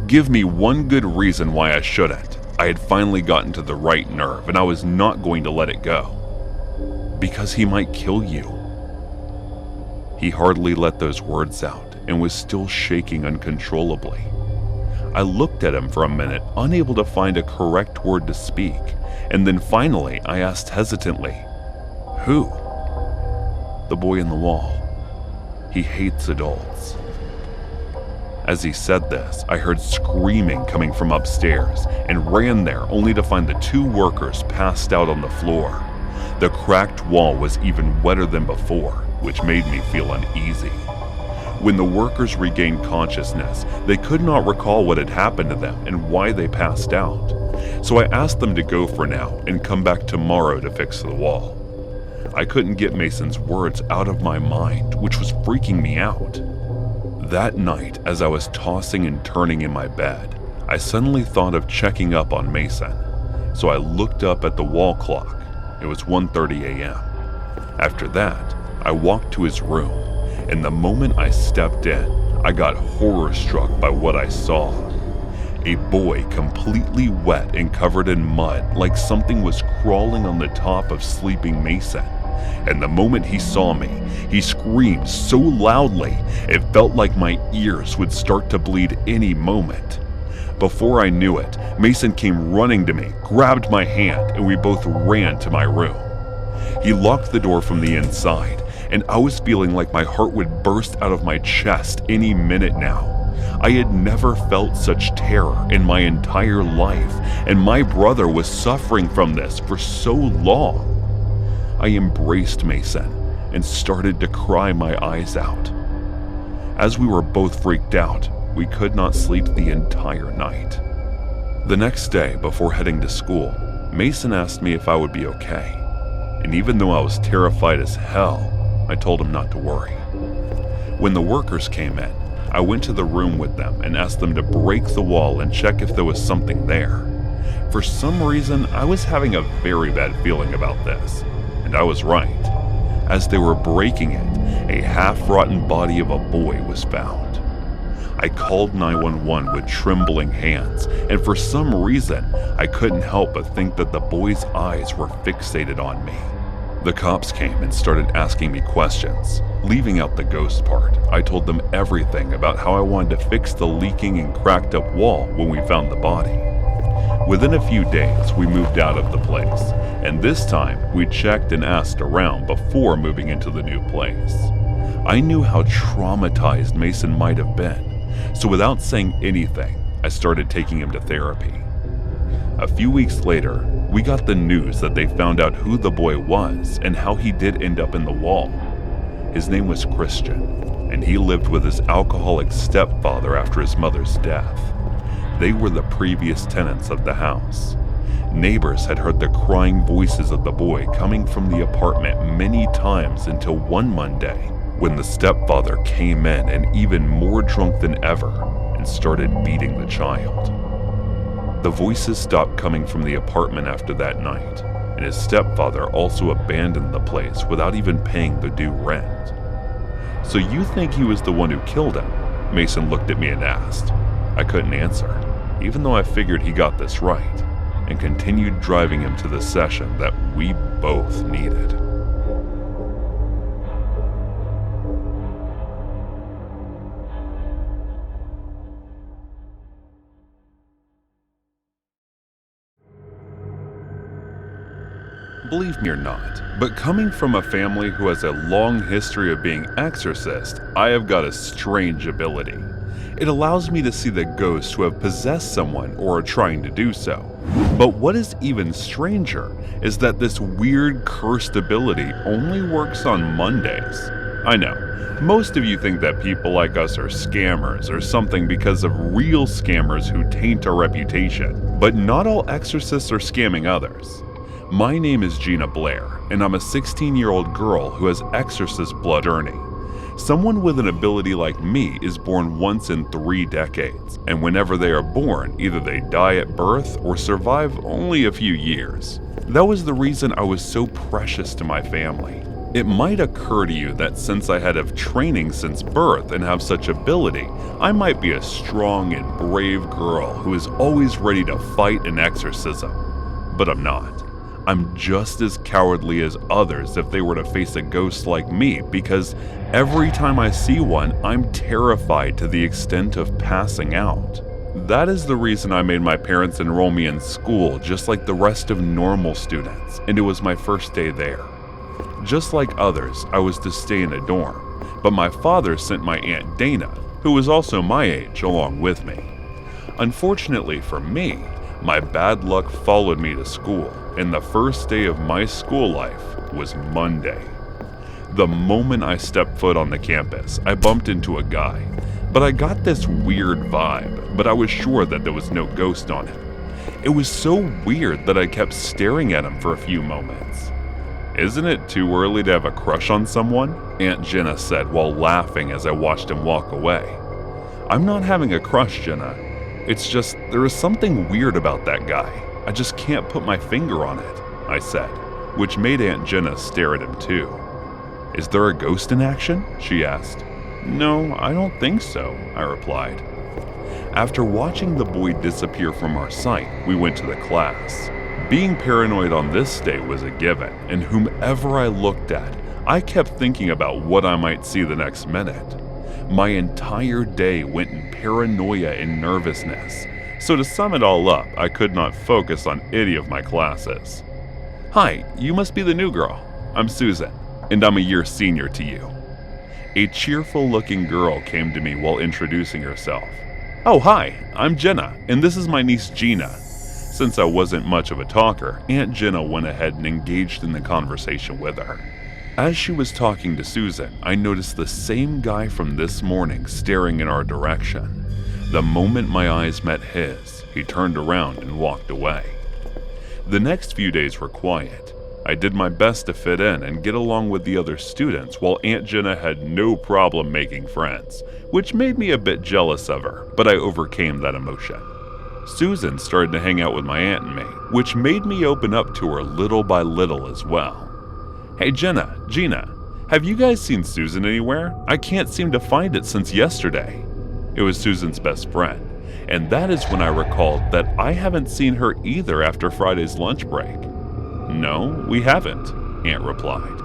Give me one good reason why I shouldn't. I had finally gotten to the right nerve, and I was not going to let it go. "Because he might kill you." He hardly let those words out and was still shaking uncontrollably. I looked at him for a minute, unable to find a correct word to speak, and then finally I asked hesitantly, "Who?" "The boy in the wall. He hates adults." As he said this, I heard screaming coming from upstairs and ran there only to find the two workers passed out on the floor. The cracked wall was even wetter than before, which made me feel uneasy. When the workers regained consciousness, they could not recall what had happened to them and why they passed out. So I asked them to go for now and come back tomorrow to fix the wall. I couldn't get Mason's words out of my mind, which was freaking me out. That night, as I was tossing and turning in my bed, I suddenly thought of checking up on Mason. So I looked up at the wall clock. It was 1:30 a.m. After that, I walked to his room, and the moment I stepped in, I got horror-struck by what I saw. A boy completely wet and covered in mud, like something was crawling on the top of sleeping Mason. And the moment he saw me, he screamed so loudly, it felt like my ears would start to bleed any moment. Before I knew it, Mason came running to me, grabbed my hand, and we both ran to my room. He locked the door from the inside, and I was feeling like my heart would burst out of my chest any minute now. I had never felt such terror in my entire life, and my brother was suffering from this for so long. I embraced Mason and started to cry my eyes out. As we were both freaked out, we could not sleep the entire night. The next day, before heading to school, Mason asked me if I would be okay. And even though I was terrified as hell, I told him not to worry. When the workers came in, I went to the room with them and asked them to break the wall and check if there was something there. For some reason, I was having a very bad feeling about this, and I was right. As they were breaking it, a half-rotten body of a boy was found. I called 911 with trembling hands, and for some reason, I couldn't help but think that the boy's eyes were fixated on me. The cops came and started asking me questions. Leaving out the ghost part, I told them everything about how I wanted to fix the leaking and cracked up wall when we found the body. Within a few days, we moved out of the place, and this time we checked and asked around before moving into the new place. I knew how traumatized Mason might have been, so without saying anything, I started taking him to therapy. A few weeks later, we got the news that they found out who the boy was and how he did end up in the wall. His name was Christian, and he lived with his alcoholic stepfather after his mother's death. They were the previous tenants of the house. Neighbors had heard the crying voices of the boy coming from the apartment many times until one Monday, when the stepfather came in and even more drunk than ever and started beating the child. The voices stopped coming from the apartment after that night, and his stepfather also abandoned the place without even paying the due rent. "So you think he was the one who killed him?" Mason looked at me and asked. I couldn't answer, even though I figured he got this right, and continued driving him to the session that we both needed. Believe me or not, but coming from a family who has a long history of being exorcist, I have got a strange ability. It allows me to see the ghosts who have possessed someone or are trying to do so. But what is even stranger is that this weird cursed ability only works on Mondays. I know, most of you think that people like us are scammers or something because of real scammers who taint our reputation, but not all exorcists are scamming others. My name is Gina Blair, and I'm a 16-year-old girl who has exorcist blood earning. Someone with an ability like me is born once in 3 decades, and whenever they are born, either they die at birth or survive only a few years. That was the reason I was so precious to my family. It might occur to you that since I had training since birth and have such ability, I might be a strong and brave girl who is always ready to fight an exorcism. But I'm not. I'm just as cowardly as others if they were to face a ghost like me, because every time I see one, I'm terrified to the extent of passing out. That is the reason I made my parents enroll me in school just like the rest of normal students, and it was my first day there. Just like others, I was to stay in a dorm, but my father sent my Aunt Dana, who was also my age, along with me. Unfortunately for me, my bad luck followed me to school, and the first day of my school life was Monday. The moment I stepped foot on the campus, I bumped into a guy, but I got this weird vibe, but I was sure that there was no ghost on him. It was so weird that I kept staring at him for a few moments. "Isn't it too early to have a crush on someone?" Aunt Jenna said while laughing as I watched him walk away. "I'm not having a crush, Jenna. It's just, there is something weird about that guy. I just can't put my finger on it," I said, which made Aunt Jenna stare at him too. "Is there a ghost in action?" she asked. "No, I don't think so," I replied. After watching the boy disappear from our sight, we went to the class. Being paranoid on this day was a given, and whomever I looked at, I kept thinking about what I might see the next minute. My entire day went in paranoia and nervousness, so to sum it all up, I could not focus on any of my classes. "Hi, you must be the new girl. I'm Susan, and I'm a year senior to you." A cheerful-looking girl came to me while introducing herself. "Oh, hi, I'm Jenna, and this is my niece Gina." Since I wasn't much of a talker, Aunt Jenna went ahead and engaged in the conversation with her. As she was talking to Susan, I noticed the same guy from this morning staring in our direction. The moment my eyes met his, he turned around and walked away. The next few days were quiet. I did my best to fit in and get along with the other students, while Aunt Jenna had no problem making friends, which made me a bit jealous of her, but I overcame that emotion. Susan started to hang out with my aunt and me, which made me open up to her little by little as well. "Hey Gina, have you guys seen Susan anywhere? I can't seem to find it since yesterday." It was Susan's best friend, and that is when I recalled that I haven't seen her either after Friday's lunch break. "No, we haven't," Aunt replied.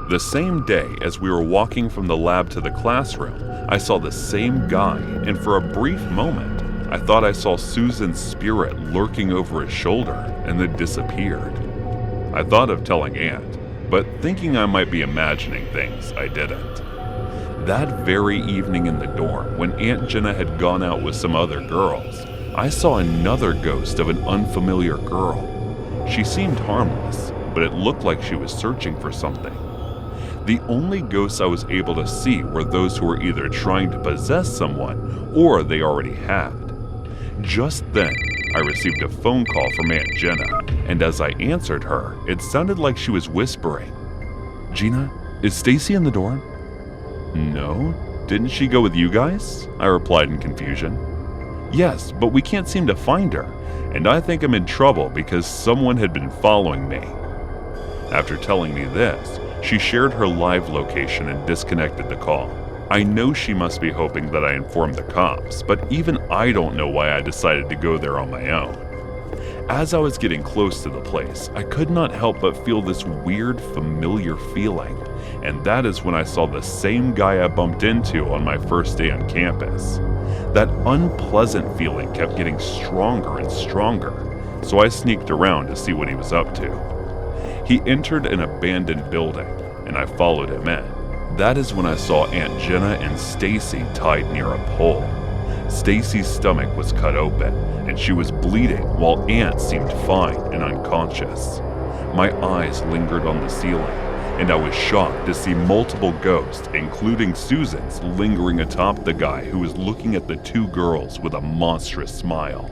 The same day as we were walking from the lab to the classroom, I saw the same guy, and for a brief moment, I thought I saw Susan's spirit lurking over his shoulder and then disappeared. I thought of telling Aunt, but thinking I might be imagining things, I didn't. That very evening in the dorm, when Aunt Jenna had gone out with some other girls, I saw another ghost of an unfamiliar girl. She seemed harmless, but it looked like she was searching for something. The only ghosts I was able to see were those who were either trying to possess someone or they already had. Just then, I received a phone call from Aunt Jenna, and as I answered her, it sounded like she was whispering, "Gina, is Stacy in the dorm?" "No, didn't she go with you guys?" I replied in confusion. "Yes, but we can't seem to find her, and I think I'm in trouble because someone had been following me." After telling me this, she shared her live location and disconnected the call. I know she must be hoping that I inform the cops, but even I don't know why I decided to go there on my own. As I was getting close to the place, I could not help but feel this weird, familiar feeling, and that is when I saw the same guy I bumped into on my first day on campus. That unpleasant feeling kept getting stronger and stronger, so I sneaked around to see what he was up to. He entered an abandoned building, and I followed him in. That is when I saw Aunt Jenna and Stacy tied near a pole. Stacy's stomach was cut open, and she was bleeding while Aunt seemed fine and unconscious. My eyes lingered on the ceiling, and I was shocked to see multiple ghosts, including Susan's, lingering atop the guy who was looking at the two girls with a monstrous smile.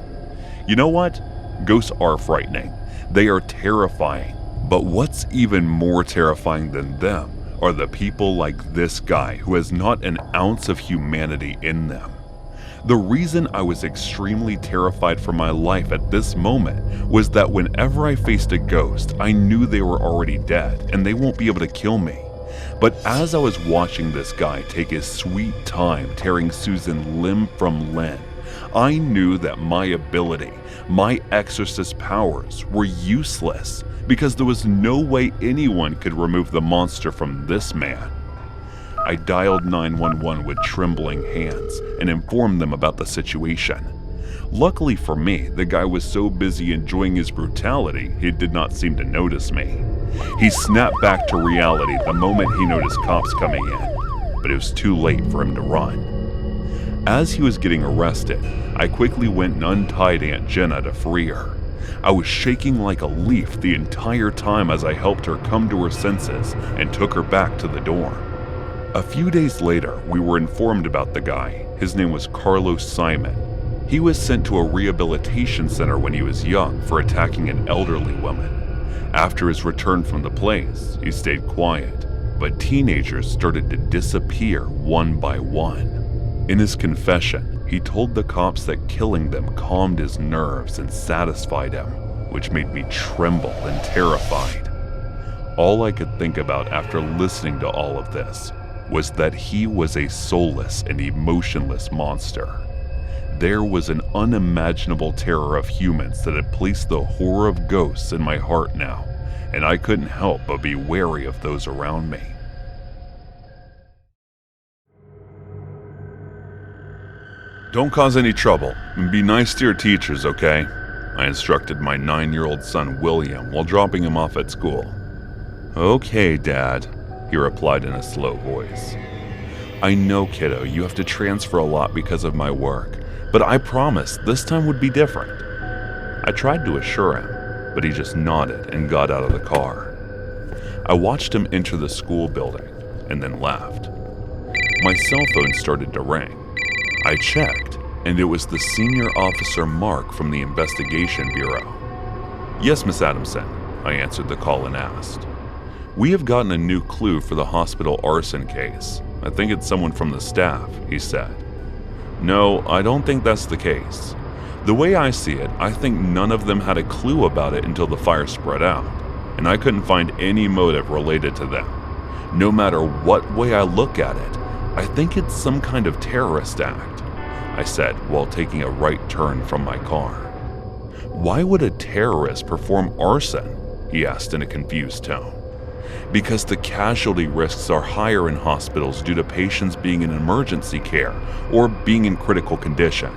You know what? Ghosts are frightening. They are terrifying. But what's even more terrifying than them are the people like this guy who has not an ounce of humanity in them. The reason I was extremely terrified for my life at this moment was that whenever I faced a ghost, I knew they were already dead and they won't be able to kill me. But as I was watching this guy take his sweet time tearing Susan limb from limb, I knew that my ability, my exorcist powers, were useless because there was no way anyone could remove the monster from this man. I dialed 911 with trembling hands and informed them about the situation. Luckily for me, the guy was so busy enjoying his brutality, he did not seem to notice me. He snapped back to reality the moment he noticed cops coming in, but it was too late for him to run. As he was getting arrested, I quickly went and untied Aunt Jenna to free her. I was shaking like a leaf the entire time as I helped her come to her senses and took her back to the dorm. A few days later, we were informed about the guy. His name was Carlos Simon. He was sent to a rehabilitation center when he was young for attacking an elderly woman. After his return from the place, he stayed quiet, but teenagers started to disappear one by one. In his confession, he told the cops that killing them calmed his nerves and satisfied him, which made me tremble and terrified. All I could think about after listening to all of this was that he was a soulless and emotionless monster. There was an unimaginable terror of humans that had placed the horror of ghosts in my heart now, and I couldn't help but be wary of those around me. "Don't cause any trouble, and be nice to your teachers, okay?" I instructed my 9-year-old son William while dropping him off at school. "Okay, Dad," he replied in a slow voice. "I know, kiddo, you have to transfer a lot because of my work, but I promised this time would be different." I tried to assure him, but he just nodded and got out of the car. I watched him enter the school building and then left. My cell phone started to ring. I checked, and it was the senior officer Mark from the Investigation Bureau. "Yes, Miss Adamson. I answered the call and asked. "We have gotten a new clue for the hospital arson case. I think it's someone from the staff," he said. "No, I don't think that's the case. The way I see it, I think none of them had a clue about it until the fire spread out, and I couldn't find any motive related to them. No matter what way I look at it, I think it's some kind of terrorist act," I said while taking a right turn from my car. "Why would a terrorist perform arson?" he asked in a confused tone. "Because the casualty risks are higher in hospitals due to patients being in emergency care or being in critical condition,"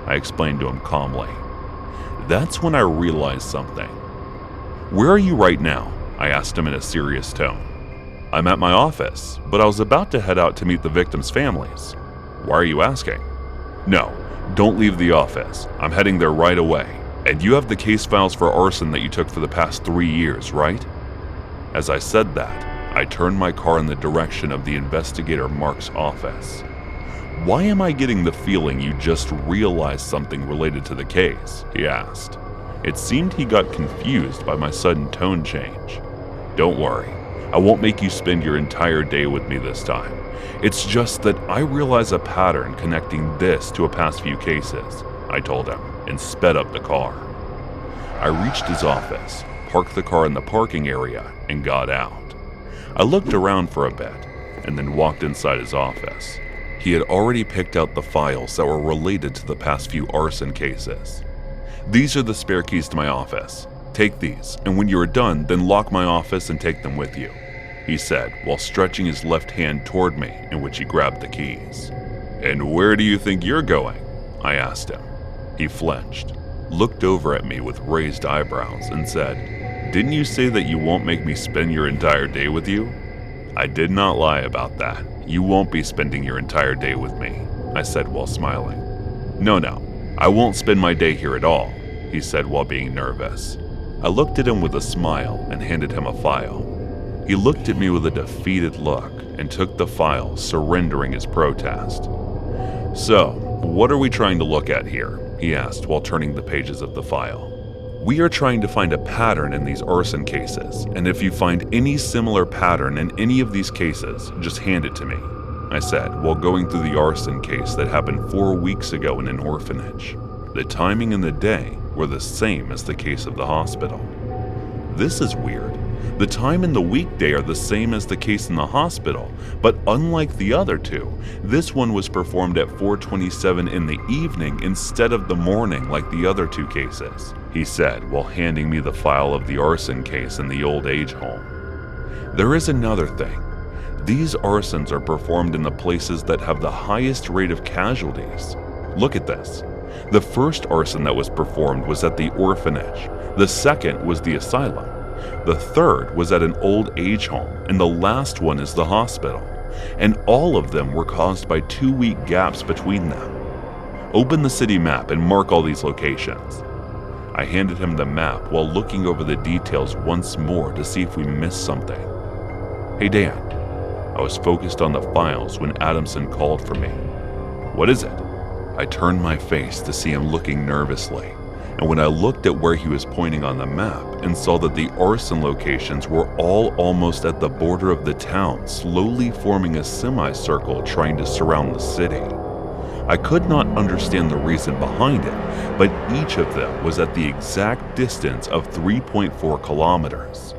I explained to him calmly. That's when I realized something. "Where are you right now?" I asked him in a serious tone. "I'm at my office, but I was about to head out to meet the victims' families." "Why are you asking?" "No, don't leave the office. I'm heading there right away. And you have the case files for arson that you took for the past 3 years, right?" As I said that, I turned my car in the direction of the investigator Mark's office. "Why am I getting the feeling you just realized something related to the case?" he asked. It seemed he got confused by my sudden tone change. "Don't worry, I won't make you spend your entire day with me this time. It's just that I realize a pattern connecting this to a past few cases," I told him, and sped up the car. I reached his office, parked the car in the parking area, and got out. I looked around for a bit, and then walked inside his office. He had already picked out the files that were related to the past few arson cases. "These are the spare keys to my office. Take these, and when you are done, then lock my office and take them with you," he said while stretching his left hand toward me, in which he grabbed the keys. "And where do you think you're going?" I asked him. He flinched, looked over at me with raised eyebrows, and said, "Didn't you say that you won't make me spend your entire day with you?" "I did not lie about that. You won't be spending your entire day with me," I said while smiling. No, I won't spend my day here at all," he said while being nervous. I looked at him with a smile and handed him a file. He looked at me with a defeated look and took the file, surrendering his protest. "So, what are we trying to look at here?" he asked while turning the pages of the file. "We are trying to find a pattern in these arson cases, and if you find any similar pattern in any of these cases, just hand it to me," I said while going through the arson case that happened 4 weeks ago in an orphanage. The timing and the day were the same as the case of the hospital. This is weird. The time and the weekday are the same as the case in the hospital, but unlike the other two, this one was performed at 4:27 in the evening instead of the morning like the other two cases, he said while handing me the file of the arson case in the old age home. "There is another thing. These arsons are performed in the places that have the highest rate of casualties. Look at this. The first arson that was performed was at the orphanage. The second was the asylum. The third was at an old age home, and the last one is the hospital. And all of them were caused by 2-week gaps between them. Open the city map and mark all these locations." I handed him the map while looking over the details once more to see if we missed something. "Hey Dan." I was focused on the files when Adamson called for me. "What is it?" I turned my face to see him looking nervously, and when I looked at where he was pointing on the map and saw that the arson locations were all almost at the border of the town, slowly forming a semicircle trying to surround the city. I could not understand the reason behind it, but each of them was at the exact distance of 3.4 kilometers.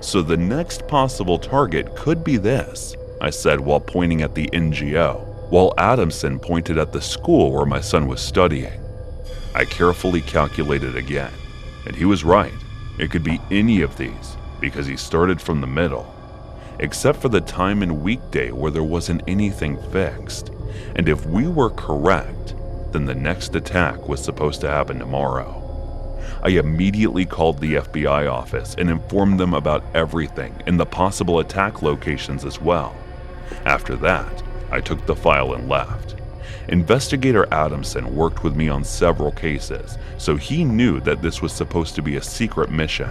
"So the next possible target could be this," I said while pointing at the NGO, while Adamson pointed at the school where my son was studying. I carefully calculated again, and he was right. It could be any of these, because he started from the middle. Except for the time and weekday where there wasn't anything fixed. And if we were correct, then the next attack was supposed to happen tomorrow. I immediately called the FBI office and informed them about everything and the possible attack locations as well. After that, I took the file and left. Investigator Adamson worked with me on several cases, so he knew that this was supposed to be a secret mission.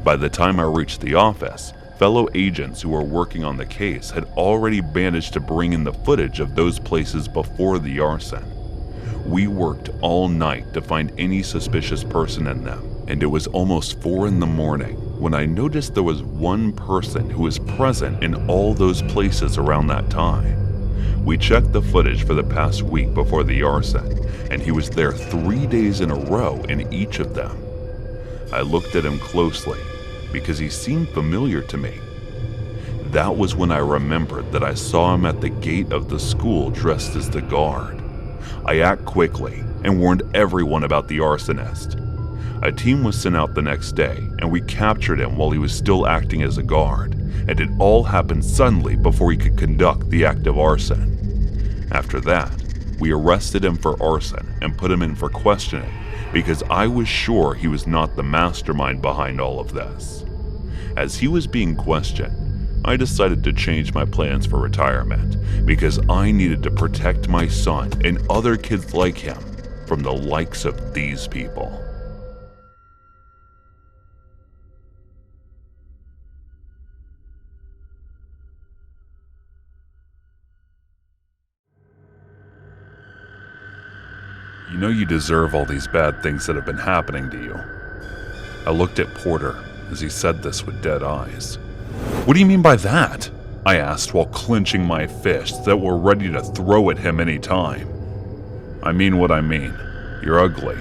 By the time I reached the office, fellow agents who were working on the case had already managed to bring in the footage of those places before the arson. We worked all night to find any suspicious person in them, and it was almost 4 in the morning when I noticed there was one person who was present in all those places around that time. We checked the footage for the past week before the arson, and he was there 3 days in a row in each of them. I looked at him closely because he seemed familiar to me. That was when I remembered that I saw him at the gate of the school dressed as the guard. I acted quickly and warned everyone about the arsonist. A team was sent out the next day, and we captured him while he was still acting as a guard, and it all happened suddenly before he could conduct the act of arson. After that, we arrested him for arson and put him in for questioning because I was sure he was not the mastermind behind all of this. As he was being questioned, I decided to change my plans for retirement because I needed to protect my son and other kids like him from the likes of these people. You know you deserve all these bad things that have been happening to you. I looked at Porter as he said this with dead eyes. What do you mean by that? I asked while clenching my fists that were ready to throw at him any time. I mean what I mean. You're ugly,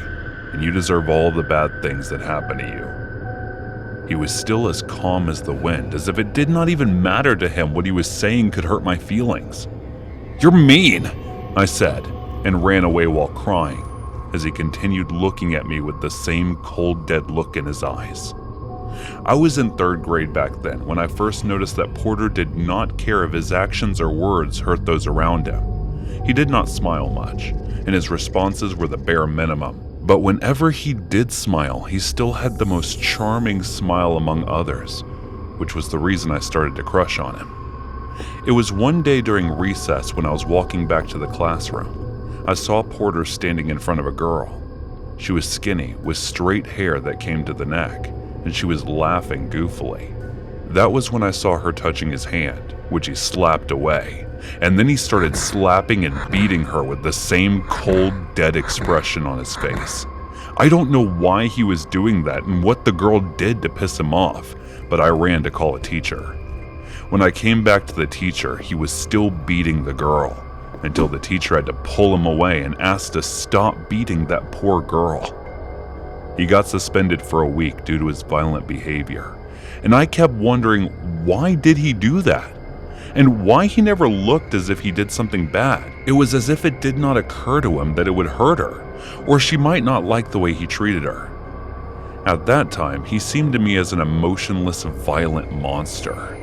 and you deserve all the bad things that happen to you. He was still as calm as the wind, as if it did not even matter to him what he was saying could hurt my feelings. You're mean, I said, and ran away while crying, as he continued looking at me with the same cold, dead look in his eyes. I was in 3rd grade back then when I first noticed that Porter did not care if his actions or words hurt those around him. He did not smile much, and his responses were the bare minimum. But whenever he did smile, he still had the most charming smile among others, which was the reason I started to crush on him. It was one day during recess when I was walking back to the classroom. I saw Porter standing in front of a girl. She was skinny, with straight hair that came to the neck, and she was laughing goofily. That was when I saw her touching his hand, which he slapped away, and then he started slapping and beating her with the same cold, dead expression on his face. I don't know why he was doing that and what the girl did to piss him off, but I ran to call a teacher. When I came back to the teacher, he was still beating the girl, until the teacher had to pull him away and asked to stop beating that poor girl. He got suspended for a week due to his violent behavior, and I kept wondering why did he do that, and why he never looked as if he did something bad. It was as if it did not occur to him that it would hurt her, or she might not like the way he treated her. At that time, he seemed to me as an emotionless, violent monster.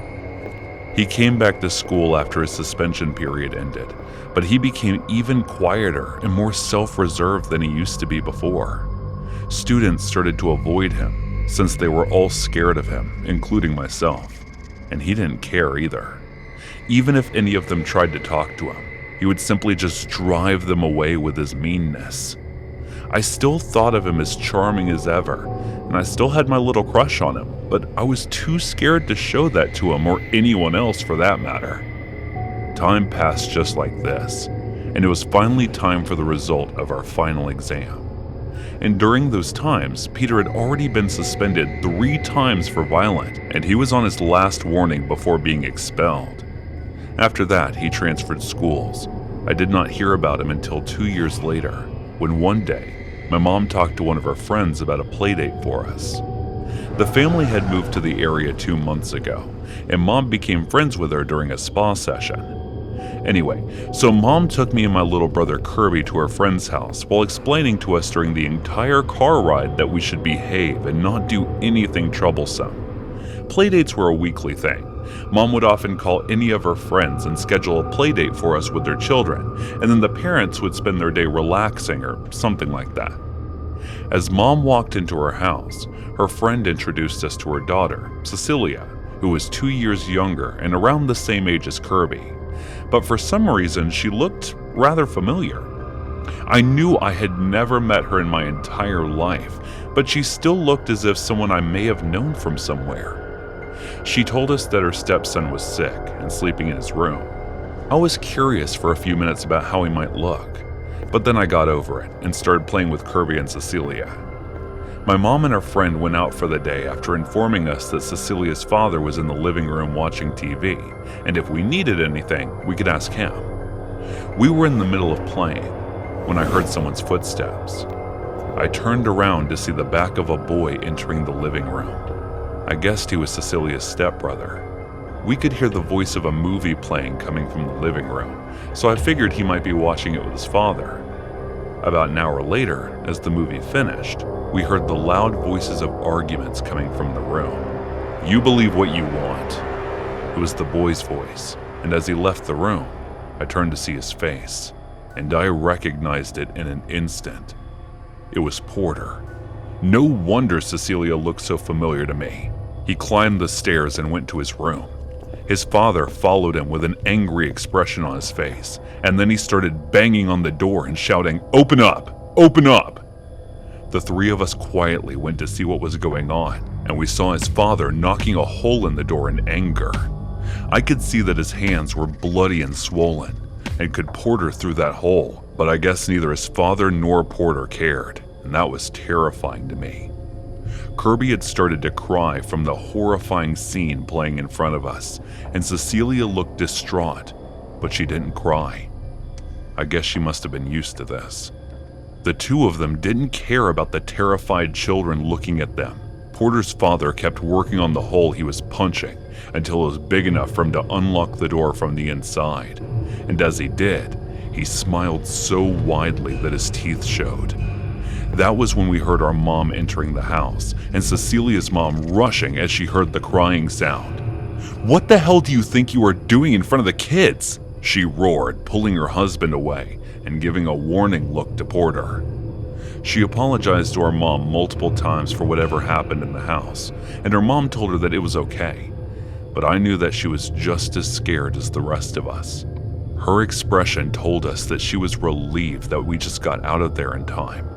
He came back to school after his suspension period ended, but he became even quieter and more self-reserved than he used to be before. Students started to avoid him since they were all scared of him, including myself, and he didn't care either. Even if any of them tried to talk to him, he would simply just drive them away with his meanness. I still thought of him as charming as ever, and I still had my little crush on him, but I was too scared to show that to him or anyone else for that matter. Time passed just like this, and it was finally time for the result of our final exam. And during those times, Peter had already been suspended 3 times for violence, and he was on his last warning before being expelled. After that, he transferred schools. I did not hear about him until 2 years later, when one day, my mom talked to one of her friends about a playdate for us. The family had moved to the area 2 months ago, and Mom became friends with her during a spa session. Anyway, so Mom took me and my little brother Kirby to her friend's house while explaining to us during the entire car ride that we should behave and not do anything troublesome. Playdates were a weekly thing. Mom would often call any of her friends and schedule a playdate for us with their children, and then the parents would spend their day relaxing or something like that. As Mom walked into her house, her friend introduced us to her daughter, Cecilia, who was 2 years younger and around the same age as Kirby. But for some reason, she looked rather familiar. I knew I had never met her in my entire life, but she still looked as if someone I may have known from somewhere. She told us that her stepson was sick and sleeping in his room. I was curious for a few minutes about how he might look, but then I got over it and started playing with Kirby and Cecilia. My mom and her friend went out for the day after informing us that Cecilia's father was in the living room watching TV, and if we needed anything, we could ask him. We were in the middle of playing when I heard someone's footsteps. I turned around to see the back of a boy entering the living room. I guessed he was Cecilia's stepbrother. We could hear the voice of a movie playing coming from the living room, so I figured he might be watching it with his father. About an hour later, as the movie finished, we heard the loud voices of arguments coming from the room. "You believe what you want." It was the boy's voice, and as he left the room, I turned to see his face, and I recognized it in an instant. It was Porter. No wonder Cecilia looked so familiar to me. He climbed the stairs and went to his room. His father followed him with an angry expression on his face, and then he started banging on the door and shouting, "Open up! Open up!" The three of us quietly went to see what was going on, and we saw his father knocking a hole in the door in anger. I could see that his hands were bloody and swollen, and could Porter through that hole, but I guess neither his father nor Porter cared, and that was terrifying to me. Kirby had started to cry from the horrifying scene playing in front of us, and Cecilia looked distraught, but she didn't cry. I guess she must have been used to this. The two of them didn't care about the terrified children looking at them. Porter's father kept working on the hole he was punching until it was big enough for him to unlock the door from the inside, and as he did, he smiled so widely that his teeth showed. That was when we heard our mom entering the house, and Cecilia's mom rushing as she heard the crying sound. "What the hell do you think you are doing in front of the kids?" she roared, pulling her husband away and giving a warning look to Porter. She apologized to our mom multiple times for whatever happened in the house, and her mom told her that it was okay, but I knew that she was just as scared as the rest of us. Her expression told us that she was relieved that we just got out of there in time.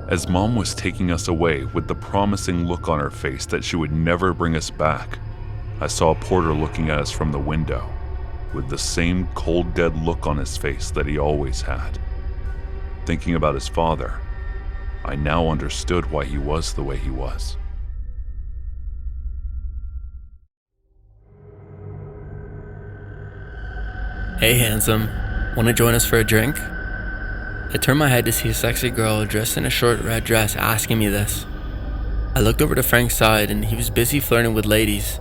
As Mom was taking us away with the promising look on her face that she would never bring us back, I saw Porter looking at us from the window with the same cold, dead look on his face that he always had. Thinking about his father, I now understood why he was the way he was. "Hey handsome, wanna join us for a drink?" I turned my head to see a sexy girl dressed in a short red dress asking me this. I looked over to Frank's side and he was busy flirting with ladies.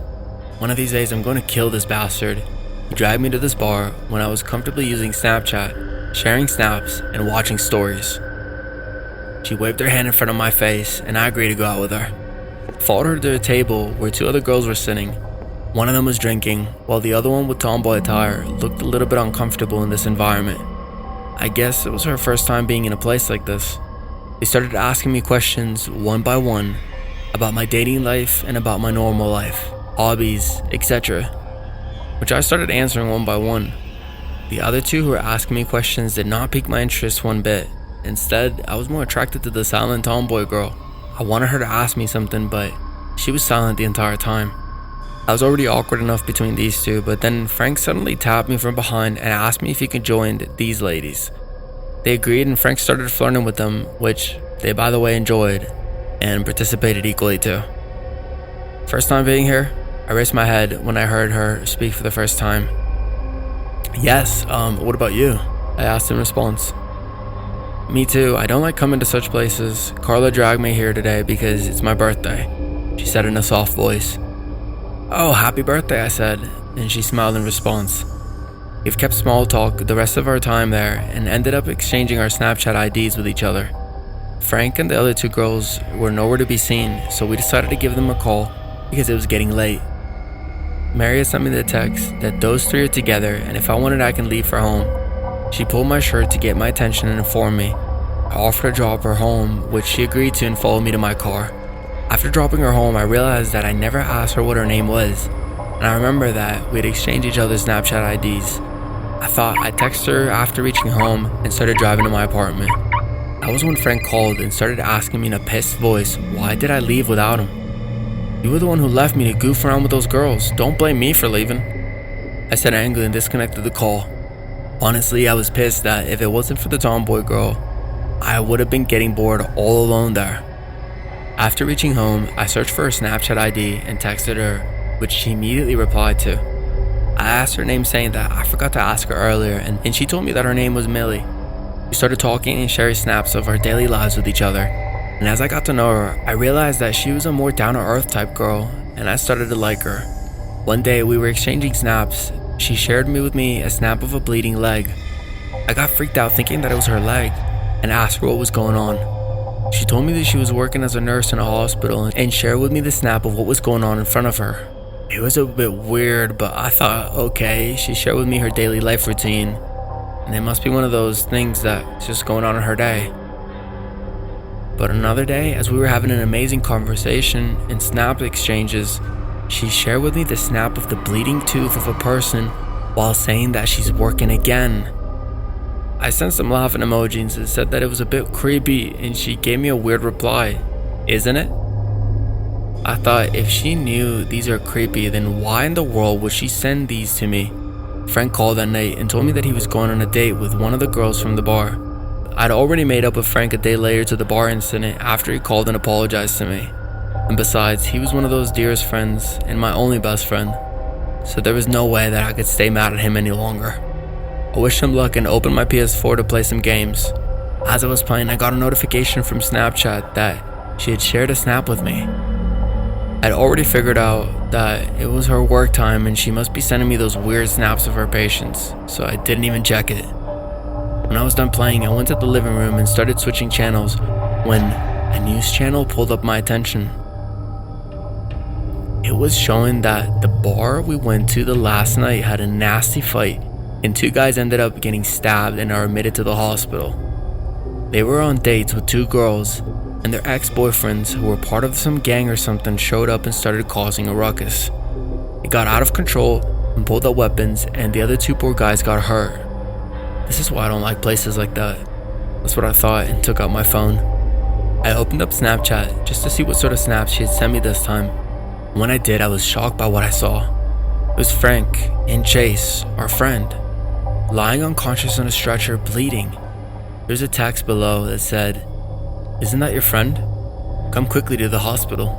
One of these days I'm going to kill this bastard. He dragged me to this bar when I was comfortably using Snapchat, sharing snaps and watching stories. She waved her hand in front of my face and I agreed to go out with her. Followed her to a table where two other girls were sitting. One of them was drinking, while the other one with tomboy attire looked a little bit uncomfortable in this environment. I guess it was her first time being in a place like this. They started asking me questions one by one about my dating life and about my normal life, hobbies, etc., which I started answering one by one. The other two who were asking me questions did not pique my interest one bit. Instead, I was more attracted to the silent tomboy girl. I wanted her to ask me something, but she was silent the entire time. I was already awkward enough between these two, but then Frank suddenly tapped me from behind and asked me if he could join these ladies. They agreed and Frank started flirting with them, which they by the way enjoyed and participated equally too. First time being here, I raised my head when I heard her speak for the first time. "Yes, what about you?" I asked in response. "Me too, I don't like coming to such places. Carla dragged me here today because it's my birthday," she said in a soft voice. "Oh, happy birthday," I said, and she smiled in response. We've kept small talk the rest of our time there and ended up exchanging our Snapchat IDs with each other. Frank and the other two girls were nowhere to be seen, so we decided to give them a call because it was getting late. Maria sent me the text that those three are together and if I wanted I can leave for home. She pulled my shirt to get my attention and informed me. I offered to drop her home, which she agreed to and followed me to my car. After dropping her home, I realized that I never asked her what her name was, and I remember that we'd exchanged each other's Snapchat IDs. I thought I'd text her after reaching home and started driving to my apartment. That was when Frank called and started asking me in a pissed voice, why did I leave without him? "You were the one who left me to goof around with those girls. Don't blame me for leaving," I said angrily and disconnected the call. Honestly, I was pissed that if it wasn't for the tomboy girl, I would have been getting bored all alone there. After reaching home, I searched for her Snapchat ID and texted her, which she immediately replied to. I asked her name, saying that I forgot to ask her earlier, and she told me that her name was Millie. We started talking and sharing snaps of our daily lives with each other, and as I got to know her, I realized that she was a more down-to-earth type girl, and I started to like her. One day, we were exchanging snaps. She shared with me a snap of a bleeding leg. I got freaked out thinking that it was her leg, and asked her what was going on. She told me that she was working as a nurse in a hospital and shared with me the snap of what was going on in front of her. It was a bit weird, but I thought, okay, she shared with me her daily life routine, and it must be one of those things that's just going on in her day. But another day, as we were having an amazing conversation and snap exchanges, she shared with me the snap of the bleeding tooth of a person while saying that she's working again. I sent some laughing emojis and said that it was a bit creepy, and she gave me a weird reply, "Isn't it?" I thought, if she knew these are creepy, then why in the world would she send these to me? Frank called that night and told me that he was going on a date with one of the girls from the bar. I'd already made up with Frank a day later to the bar incident after he called and apologized to me. And besides, he was one of those dearest friends and my only best friend, so there was no way that I could stay mad at him any longer. I wished him luck and opened my PS4 to play some games. As I was playing, I got a notification from Snapchat that she had shared a snap with me. I'd already figured out that it was her work time and she must be sending me those weird snaps of her patients, so I didn't even check it. When I was done playing, I went to the living room and started switching channels when a news channel pulled up my attention. It was showing that the bar we went to the last night had a nasty fight and 2 guys ended up getting stabbed and are admitted to the hospital. They were on dates with 2 girls, and their ex-boyfriends, who were part of some gang or something, showed up and started causing a ruckus. It got out of control and pulled out weapons, and the other 2 poor guys got hurt. This is why I don't like places like that. That's what I thought, and took out my phone. I opened up Snapchat just to see what sort of snaps she had sent me this time. When I did, I was shocked by what I saw. It was Frank and Chase, our friend, lying unconscious on a stretcher, bleeding. There's a text below that said, "Isn't that your friend? Come quickly to the hospital."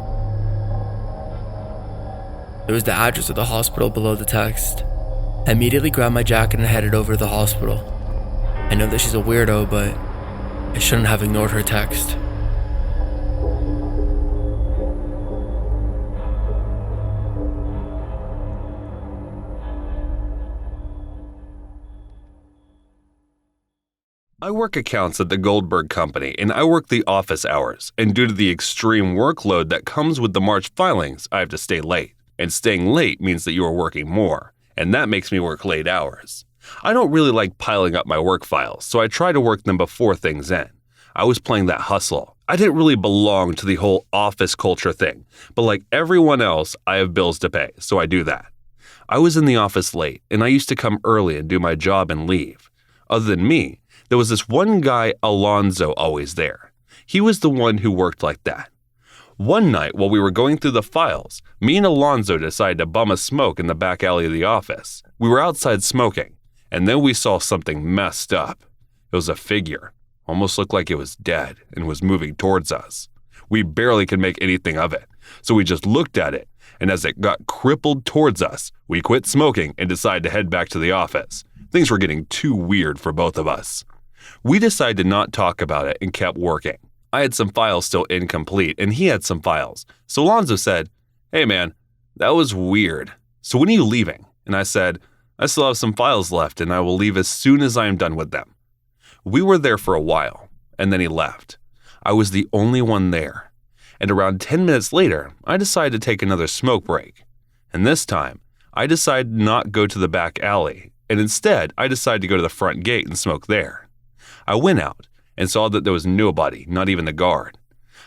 There was the address of the hospital below the text. I immediately grabbed my jacket and headed over to the hospital. I know that she's a weirdo, but I shouldn't have ignored her text. I work accounts at the Goldberg Company, and I work the office hours, and due to the extreme workload that comes with the March filings, I have to stay late. And staying late means that you are working more, and that makes me work late hours. I don't really like piling up my work files, so I try to work them before things end. I was playing that hustle. I didn't really belong to the whole office culture thing, but like everyone else, I have bills to pay, so I do that. I was in the office late, and I used to come early and do my job and leave. Other than me, there was this one guy, Alonzo, always there. He was the one who worked like that. One night, while we were going through the files, me and Alonzo decided to bum a smoke in the back alley of the office. We were outside smoking, and then we saw something messed up. It was a figure, almost looked like it was dead, and was moving towards us. We barely could make anything of it, so we just looked at it, and as it got crippled towards us, we quit smoking and decided to head back to the office. Things were getting too weird for both of us. We decided to not talk about it and kept working. I had some files still incomplete, and he had some files. So Alonzo said, "Hey man, that was weird. So when are you leaving?" And I said, "I still have some files left, and I will leave as soon as I am done with them." We were there for a while, and then he left. I was the only one there. And around 10 minutes later, I decided to take another smoke break. And this time, I decided not to go to the back alley, and instead, I decided to go to the front gate and smoke there. I went out and saw that there was nobody, not even the guard.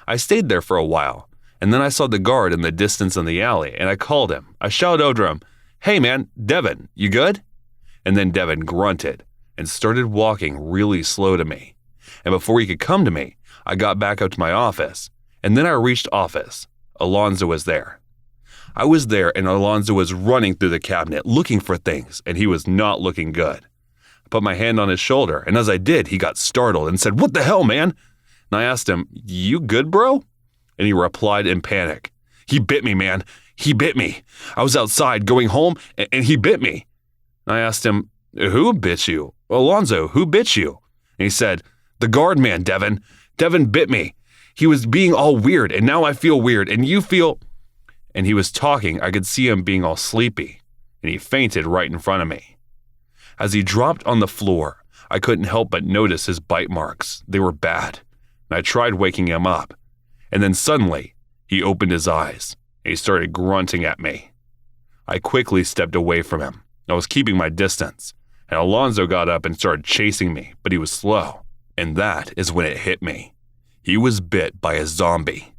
I stayed there for a while, and then I saw the guard in the distance in the alley, and I called him. I shouted over to him, "Hey man, Devin, you good?" And then Devin grunted and started walking really slow to me. And before he could come to me, I got back up to my office, and then I reached office. Alonzo was there. I was there, and Alonzo was running through the cabinet looking for things, and he was not looking good. I put my hand on his shoulder, and as I did, he got startled and said, "What the hell, man?" And I asked him, "You good, bro?" and he replied in panic, "He bit me, man. He bit me. I was outside going home, and he bit me." I asked him, "Who bit you? Alonzo, who bit you?" And he said, "The guard man, Devin. Devin bit me. He was being all weird, and now I feel weird, and you feel..." And he was talking. I could see him being all sleepy, and he fainted right in front of me. As he dropped on the floor, I couldn't help but notice his bite marks. They were bad, and I tried waking him up. And then suddenly, he opened his eyes, and he started grunting at me. I quickly stepped away from him. I was keeping my distance, and Alonzo got up and started chasing me, but he was slow. And that is when it hit me. He was bit by a zombie.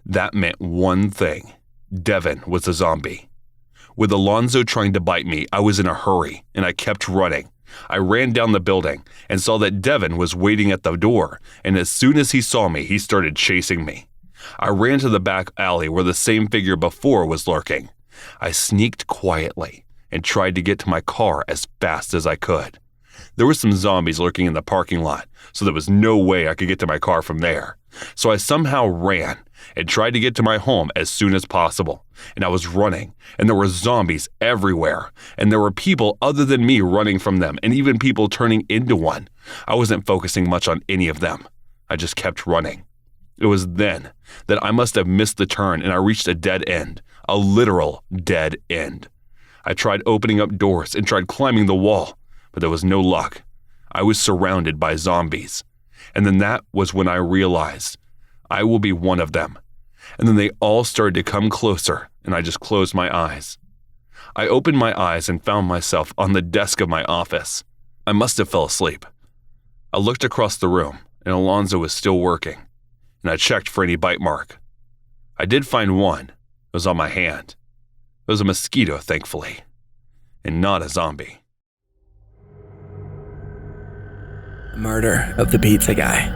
That meant one thing. Devin was a zombie. With Alonzo trying to bite me, I was in a hurry, and I kept running. I ran down the building and saw that Devin was waiting at the door, and as soon as he saw me, he started chasing me. I ran to the back alley where the same figure before was lurking. I sneaked quietly and tried to get to my car as fast as I could. There were some zombies lurking in the parking lot, so there was no way I could get to my car from there. So I somehow ran and tried to get to my home as soon as possible. And I was running, and there were zombies everywhere, and there were people other than me running from them, and even people turning into one. I wasn't focusing much on any of them. I just kept running. It was then that I must have missed the turn, and I reached a dead end, a literal dead end. I tried opening up doors and tried climbing the wall, but there was no luck. I was surrounded by zombies. And then that was when I realized I will be one of them. And then they all started to come closer, and I just closed my eyes. I opened my eyes and found myself on the desk of my office. I must have fell asleep. I looked across the room, and Alonzo was still working, and I checked for any bite mark. I did find one. It was on my hand. It was a mosquito, thankfully, and not a zombie. Murder of the pizza guy.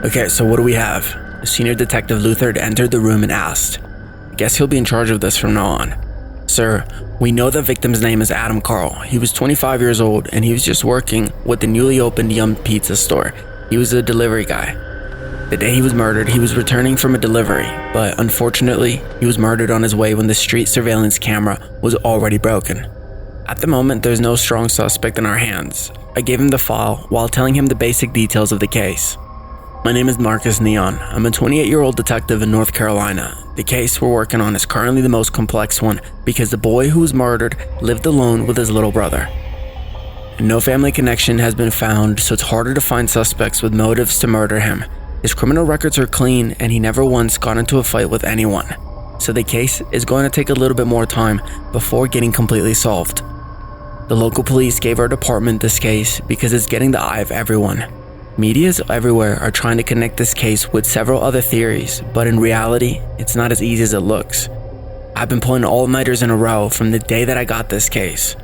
Okay, so what do we have? Senior Detective Luther entered the room and asked, "I guess he'll be in charge of this from now on. Sir, we know the victim's name is Adam Carl. He was 25 years old and he was just working with the newly opened Yum Pizza store. He was a delivery guy. The day he was murdered, he was returning from a delivery, but unfortunately, he was murdered on his way when the street surveillance camera was already broken. At the moment, there's no strong suspect in our hands. I gave him the file while telling him the basic details of the case. My name is Marcus Neon. I'm a 28-year-old detective in North Carolina. The case we're working on is currently the most complex one because the boy who was murdered lived alone with his little brother. No family connection has been found, so it's harder to find suspects with motives to murder him. His criminal records are clean and he never once got into a fight with anyone. So the case is going to take a little bit more time before getting completely solved. The local police gave our department this case because it's getting the eye of everyone. Medias everywhere are trying to connect this case with several other theories, but in reality, it's not as easy as it looks. I've been pulling all-nighters in a row from the day that I got this case.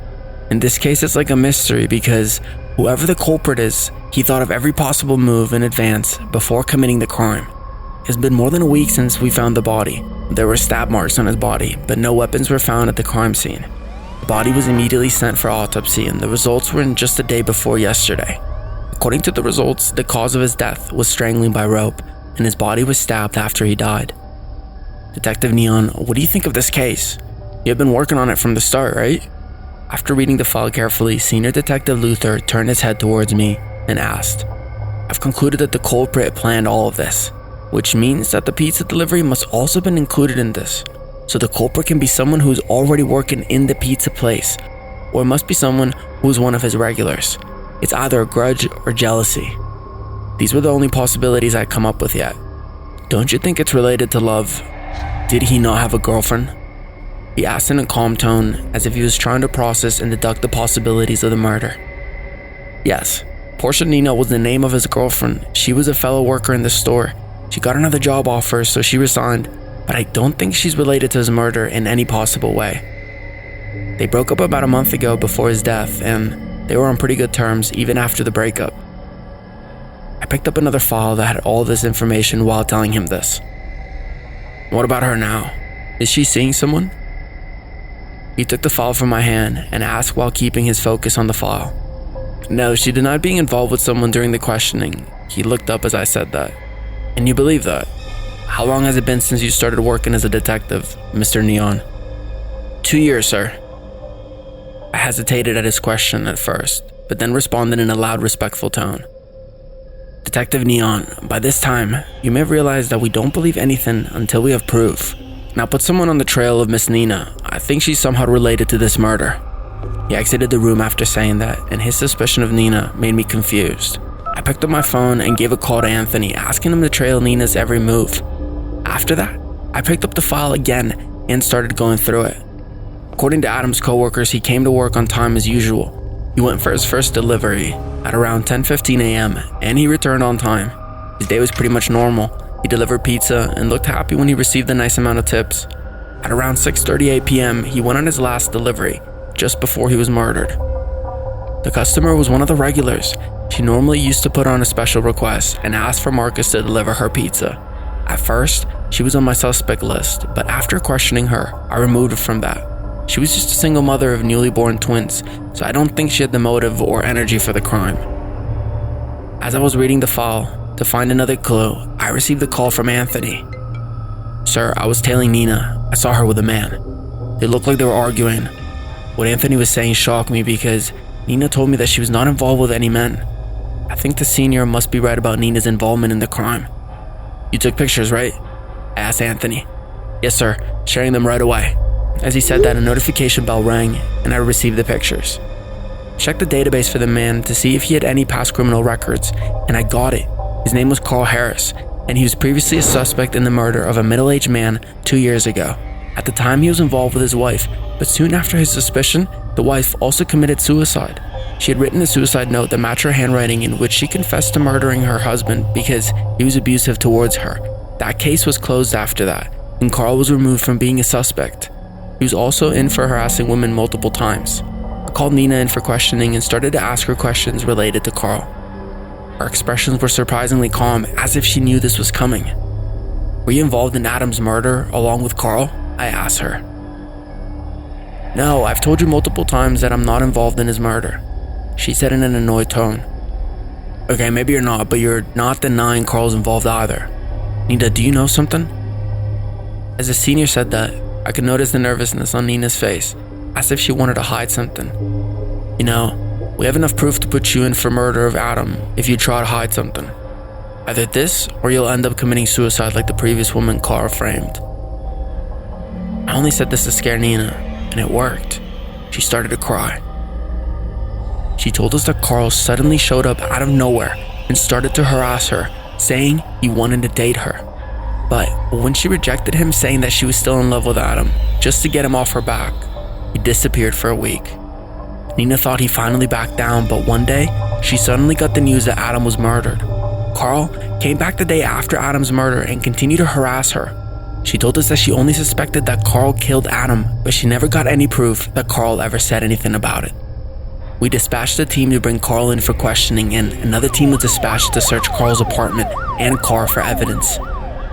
In this case, it's like a mystery because whoever the culprit is, he thought of every possible move in advance before committing the crime. It's been more than a week since we found the body. There were stab marks on his body, but no weapons were found at the crime scene. The body was immediately sent for autopsy and the results were in just the day before yesterday. According to the results, the cause of his death was strangling by rope and his body was stabbed after he died. Detective Neon, what do you think of this case? You have been working on it from the start, right? After reading the file carefully, Senior Detective Luther turned his head towards me and asked, I've concluded that the culprit planned all of this, which means that the pizza delivery must also have been included in this. So the culprit can be someone who's already working in the pizza place, or it must be someone who's one of his regulars. It's either a grudge or jealousy. These were the only possibilities I'd come up with yet. Don't you think it's related to love? Did he not have a girlfriend? He asked in a calm tone, as if he was trying to process and deduct the possibilities of the murder. Yes, Portia Nina was the name of his girlfriend. She was a fellow worker in the store. She got another job offer, so she resigned, but I don't think she's related to his murder in any possible way. They broke up about a month ago before his death, and they were on pretty good terms even after the breakup. I picked up another file that had all this information while telling him this. What about her now? Is she seeing someone? He took the file from my hand and asked while keeping his focus on the file. No, she denied being involved with someone during the questioning. He looked up as I said that. And you believe that? How long has it been since you started working as a detective, Mr. Neon? 2 years, sir. I hesitated at his question at first, but then responded in a loud, respectful tone. Detective Neon, by this time, you may have realized that we don't believe anything until we have proof. Now put someone on the trail of Miss Nina. I think she's somehow related to this murder. He exited the room after saying that, and his suspicion of Nina made me confused. I picked up my phone and gave a call to Anthony, asking him to trail Nina's every move. After that, I picked up the file again and started going through it. According to Adam's coworkers, he came to work on time as usual. He went for his first delivery at around 10:15 a.m. and he returned on time. His day was pretty much normal. He delivered pizza and looked happy when he received a nice amount of tips. At around 6:38 p.m., he went on his last delivery, just before he was murdered. The customer was one of the regulars. She normally used to put on a special request and ask for Marcus to deliver her pizza. At first, she was on my suspect list, but after questioning her, I removed her from that. She was just a single mother of newly born twins, so I don't think she had the motive or energy for the crime. As I was reading the file to find another clue, I received a call from Anthony. Sir, I was tailing Nina. I saw her with a man. They looked like they were arguing. What Anthony was saying shocked me because Nina told me that she was not involved with any men. I think the senior must be right about Nina's involvement in the crime. You took pictures, right? I asked Anthony. Yes, sir. Sharing them right away. As he said that, a notification bell rang and I received the pictures. Checked the database for the man to see if he had any past criminal records, and I got it. His name was Carl Harris, and he was previously a suspect in the murder of a middle-aged man 2 years ago. At the time, he was involved with his wife, but soon after his suspicion, the wife also committed suicide. She had written a suicide note that matched her handwriting in which she confessed to murdering her husband because he was abusive towards her. That case was closed after that, and Carl was removed from being a suspect. He was also in for harassing women multiple times. I called Nina in for questioning and started to ask her questions related to Carl. Her expressions were surprisingly calm, as if she knew this was coming. Were you involved in Adam's murder along with Carl? I asked her. No, I've told you multiple times that I'm not involved in his murder, she said in an annoyed tone. Okay, maybe you're not, but you're not denying Carl's involved either. Nina, do you know something? As the senior said that, I could notice the nervousness on Nina's face, as if she wanted to hide something. You know, we have enough proof to put you in for murder of Adam if you try to hide something. Either this, or you'll end up committing suicide like the previous woman Carl framed. I only said this to scare Nina, and it worked. She started to cry. She told us that Carl suddenly showed up out of nowhere and started to harass her, saying he wanted to date her. But when she rejected him, saying that she was still in love with Adam, just to get him off her back, he disappeared for a week. Nina thought he finally backed down, but one day, she suddenly got the news that Adam was murdered. Carl came back the day after Adam's murder and continued to harass her. She told us that she only suspected that Carl killed Adam, but she never got any proof that Carl ever said anything about it. We dispatched a team to bring Carl in for questioning, and another team was dispatched to search Carl's apartment and car for evidence.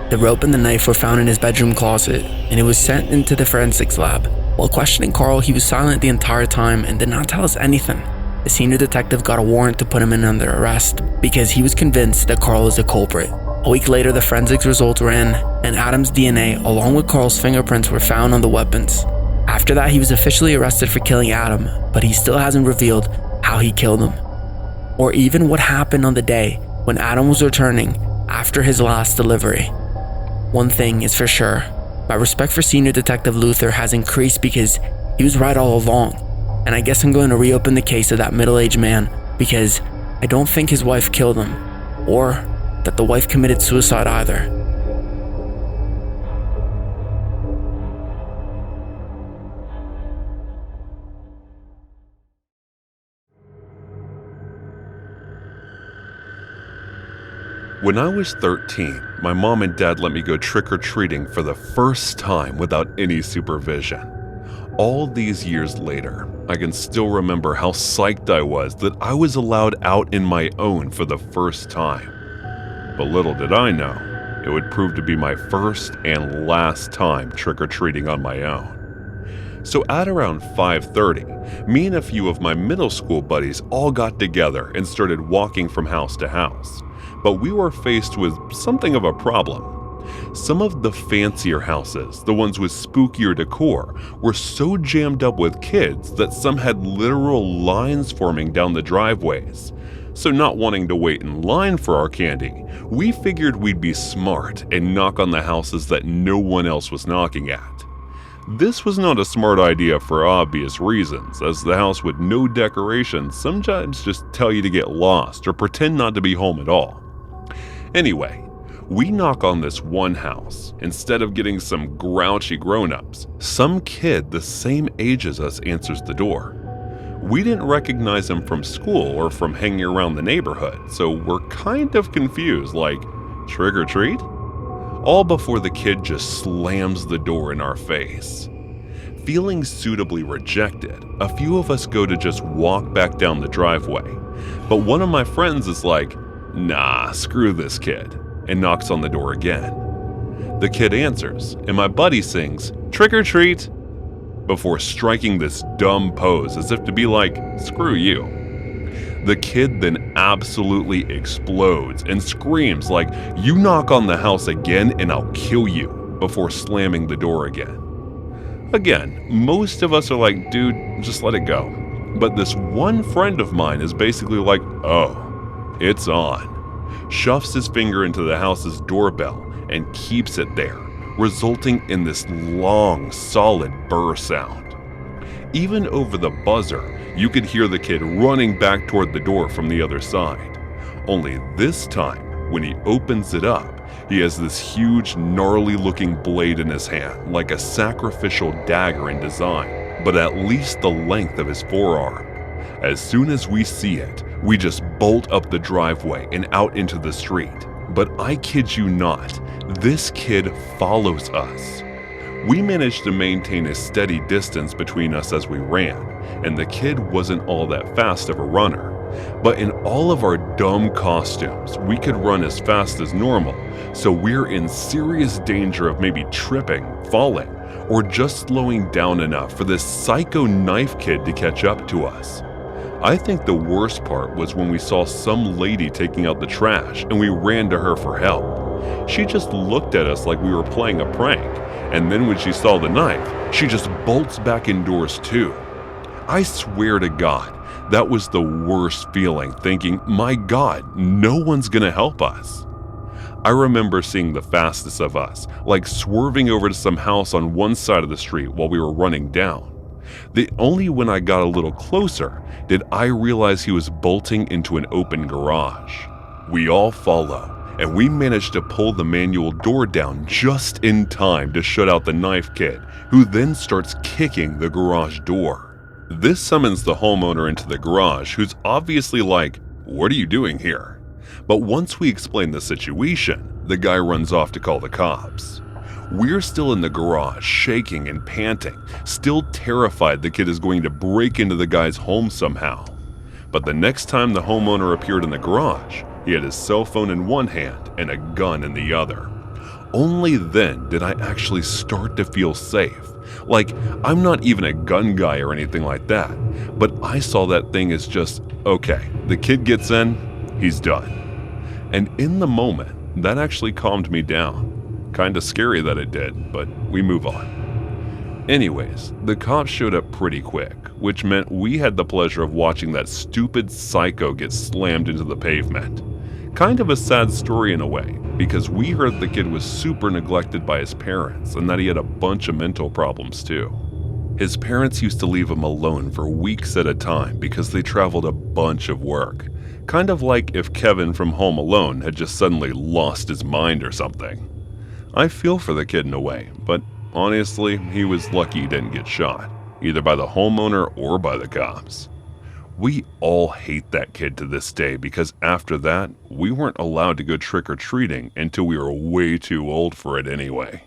The rope and the knife were found in his bedroom closet, and it was sent into the forensics lab. While questioning Carl, he was silent the entire time and did not tell us anything. The senior detective got a warrant to put him in under arrest because he was convinced that Carl is the culprit. A week later, the forensics results were in, and Adam's DNA along with Carl's fingerprints were found on the weapons. After that, he was officially arrested for killing Adam, but he still hasn't revealed how he killed him, or even what happened on the day when Adam was returning after his last delivery. One thing is for sure, my respect for Senior Detective Luther has increased because he was right all along, and I guess I'm going to reopen the case of that middle-aged man because I don't think his wife killed him, or that the wife committed suicide either. When I was 13, my mom and dad let me go trick-or-treating for the first time without any supervision. All these years later, I can still remember how psyched I was that I was allowed out in my own for the first time. But little did I know, it would prove to be my first and last time trick-or-treating on my own. So at around 5:30, me and a few of my middle school buddies all got together and started walking from house to house. But we were faced with something of a problem. Some of the fancier houses, the ones with spookier decor, were so jammed up with kids that some had literal lines forming down the driveways. So not wanting to wait in line for our candy, we figured we'd be smart and knock on the houses that no one else was knocking at. This was not a smart idea for obvious reasons, as the house with no decorations sometimes just tell you to get lost or pretend not to be home at all. Anyway, we knock on this one house. Instead of getting some grouchy grown-ups, some kid the same age as us answers the door. We didn't recognize him from school or from hanging around the neighborhood, so we're kind of confused, like, trick or treat? All before the kid just slams the door in our face. Feeling suitably rejected, a few of us go to just walk back down the driveway, but one of my friends is like, "Nah, screw this kid," and knocks on the door again. The kid answers, and my buddy sings, "Trick or treat," before striking this dumb pose as if to be like, "Screw you." The kid then absolutely explodes and screams like, "You knock on the house again and I'll kill you," before slamming the door again. Again, most of us are like, "Dude, just let it go." But this one friend of mine is basically like, "Oh, it's on." Shoves his finger into the house's doorbell and keeps it there, resulting in this long, solid burr sound. Even over the buzzer, you could hear the kid running back toward the door from the other side. Only this time, when he opens it up, he has this huge, gnarly-looking blade in his hand, like a sacrificial dagger in design, but at least the length of his forearm. As soon as we see it, we just bolt up the driveway and out into the street. But I kid you not, this kid follows us. We managed to maintain a steady distance between us as we ran, and the kid wasn't all that fast of a runner. But in all of our dumb costumes, we could run as fast as normal, so we're in serious danger of maybe tripping, falling, or just slowing down enough for this psycho knife kid to catch up to us. I think the worst part was when we saw some lady taking out the trash and we ran to her for help. She just looked at us like we were playing a prank, and then when she saw the knife, she just bolts back indoors too. I swear to God, that was the worst feeling, thinking, my God, no one's gonna help us. I remember seeing the fastest of us, like swerving over to some house on one side of the street while we were running down. Only when I got a little closer did I realize he was bolting into an open garage. We all follow, and we managed to pull the manual door down just in time to shut out the knife kid, who then starts kicking the garage door. This summons the homeowner into the garage, who's obviously like, "What are you doing here?" But once we explain the situation, the guy runs off to call the cops. We're still in the garage, shaking and panting, still terrified the kid is going to break into the guy's home somehow. But the next time the homeowner appeared in the garage, he had his cell phone in one hand and a gun in the other. Only then did I actually start to feel safe. Like, I'm not even a gun guy or anything like that, but I saw that thing as just, okay, the kid gets in, he's done. And in the moment, that actually calmed me down. Kinda scary that it did, but we move on. Anyways, the cops showed up pretty quick, which meant we had the pleasure of watching that stupid psycho get slammed into the pavement. Kind of a sad story in a way, because we heard the kid was super neglected by his parents and that he had a bunch of mental problems too. His parents used to leave him alone for weeks at a time because they traveled a bunch of work. Kind of like if Kevin from Home Alone had just suddenly lost his mind or something. I feel for the kid in a way, but honestly, he was lucky he didn't get shot, either by the homeowner or by the cops. We all hate that kid to this day because after that, we weren't allowed to go trick-or-treating until we were way too old for it anyway.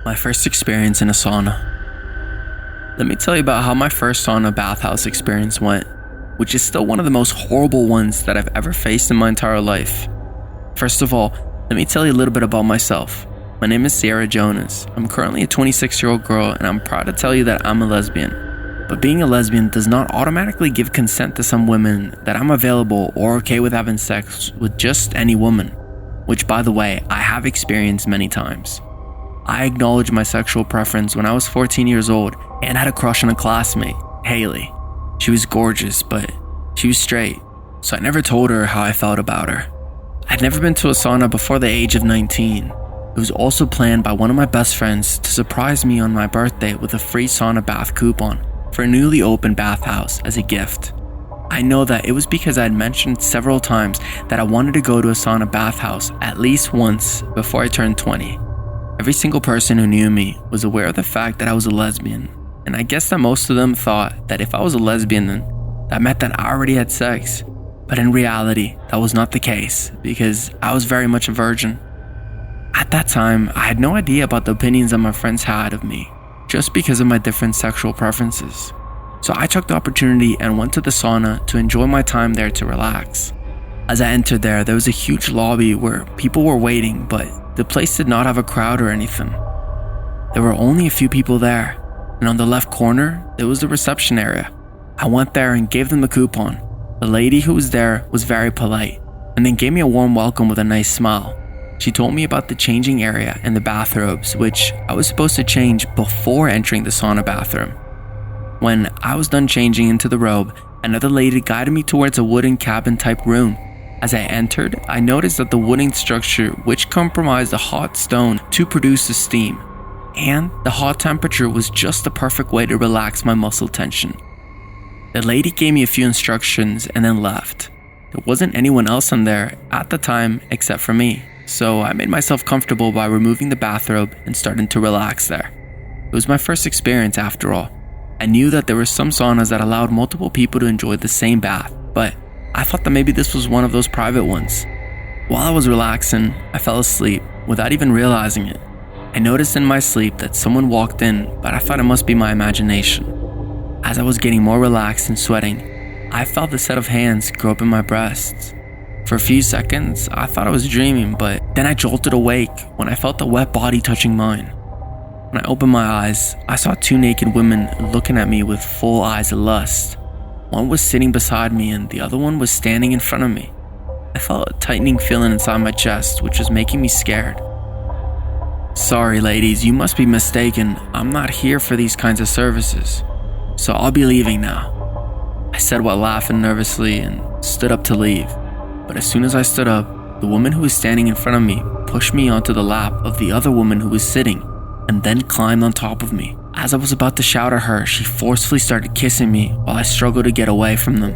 My first experience in a sauna. Let me tell you about how my first sauna bathhouse experience went, which is still one of the most horrible ones that I've ever faced in my entire life. First of all, let me tell you a little bit about myself. My name is Sierra Jonas. I'm currently a 26-year-old girl, and I'm proud to tell you that I'm a lesbian. but being a lesbian does not automatically give consent to some women that I'm available or okay with having sex with just any woman, which, by the way, I have experienced many times. I acknowledged my sexual preference when I was 14 years old and had a crush on a classmate, Haley. She was gorgeous, but she was straight, so I never told her how I felt about her. I'd never been to a sauna before the age of 19. It was also planned by one of my best friends to surprise me on my birthday with a free sauna bath coupon for a newly opened bathhouse as a gift. I know that it was because I had mentioned several times that I wanted to go to a sauna bathhouse at least once before I turned 20. Every single person who knew me was aware of the fact that I was a lesbian, and I guess that most of them thought that if I was a lesbian, then that meant that I already had sex. But in reality, that was not the case because I was very much a virgin. At that time, I had no idea about the opinions that my friends had of me, just because of my different sexual preferences. So I took the opportunity and went to the sauna to enjoy my time there to relax. As I entered there was a huge lobby where people were waiting, but the place did not have a crowd or anything. There were only a few people there, and on the left corner, there was the reception area. I went there and gave them the coupon. The lady who was there was very polite, and then gave me a warm welcome with a nice smile. She told me about the changing area and the bathrobes, which I was supposed to change before entering the sauna bathroom. When I was done changing into the robe, another lady guided me towards a wooden cabin type room. As I entered, I noticed that the wooden structure, which comprised a hot stone to produce the steam, and the hot temperature was just the perfect way to relax my muscle tension. The lady gave me a few instructions and then left. There wasn't anyone else in there at the time except for me, so I made myself comfortable by removing the bathrobe and starting to relax there. It was my first experience after all. I knew that there were some saunas that allowed multiple people to enjoy the same bath, but I thought that maybe this was one of those private ones. While I was relaxing, I fell asleep without even realizing it. I noticed in my sleep that someone walked in, but I thought it must be my imagination. As I was getting more relaxed and sweating, I felt a set of hands grow up in my breasts. For a few seconds, I thought I was dreaming, but then I jolted awake when I felt a wet body touching mine. When I opened my eyes, I saw two naked women looking at me with full eyes of lust. One was sitting beside me and the other one was standing in front of me. I felt a tightening feeling inside my chest, which was making me scared. "Sorry ladies, you must be mistaken. I'm not here for these kinds of services, so I'll be leaving now," I said while laughing nervously and stood up to leave. But as soon as I stood up, the woman who was standing in front of me pushed me onto the lap of the other woman who was sitting and then climbed on top of me. As I was about to shout at her, she forcefully started kissing me while I struggled to get away from them.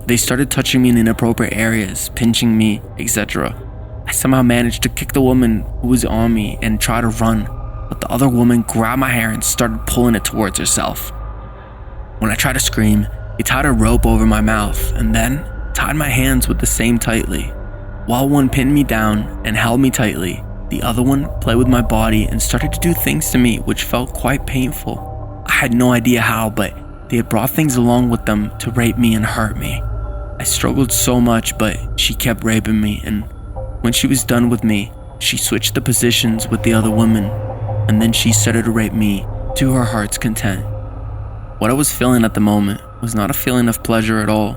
They started touching me in inappropriate areas, pinching me, etc. I somehow managed to kick the woman who was on me and try to run, but the other woman grabbed my hair and started pulling it towards herself. When I tried to scream, he tied a rope over my mouth and then tied my hands with the same tightly. While one pinned me down and held me tightly, the other one played with my body and started to do things to me which felt quite painful. I had no idea how, but they had brought things along with them to rape me and hurt me. I struggled so much, but she kept raping me, and when she was done with me, she switched the positions with the other woman, and then she started to rape me to her heart's content. What I was feeling at the moment was not a feeling of pleasure at all.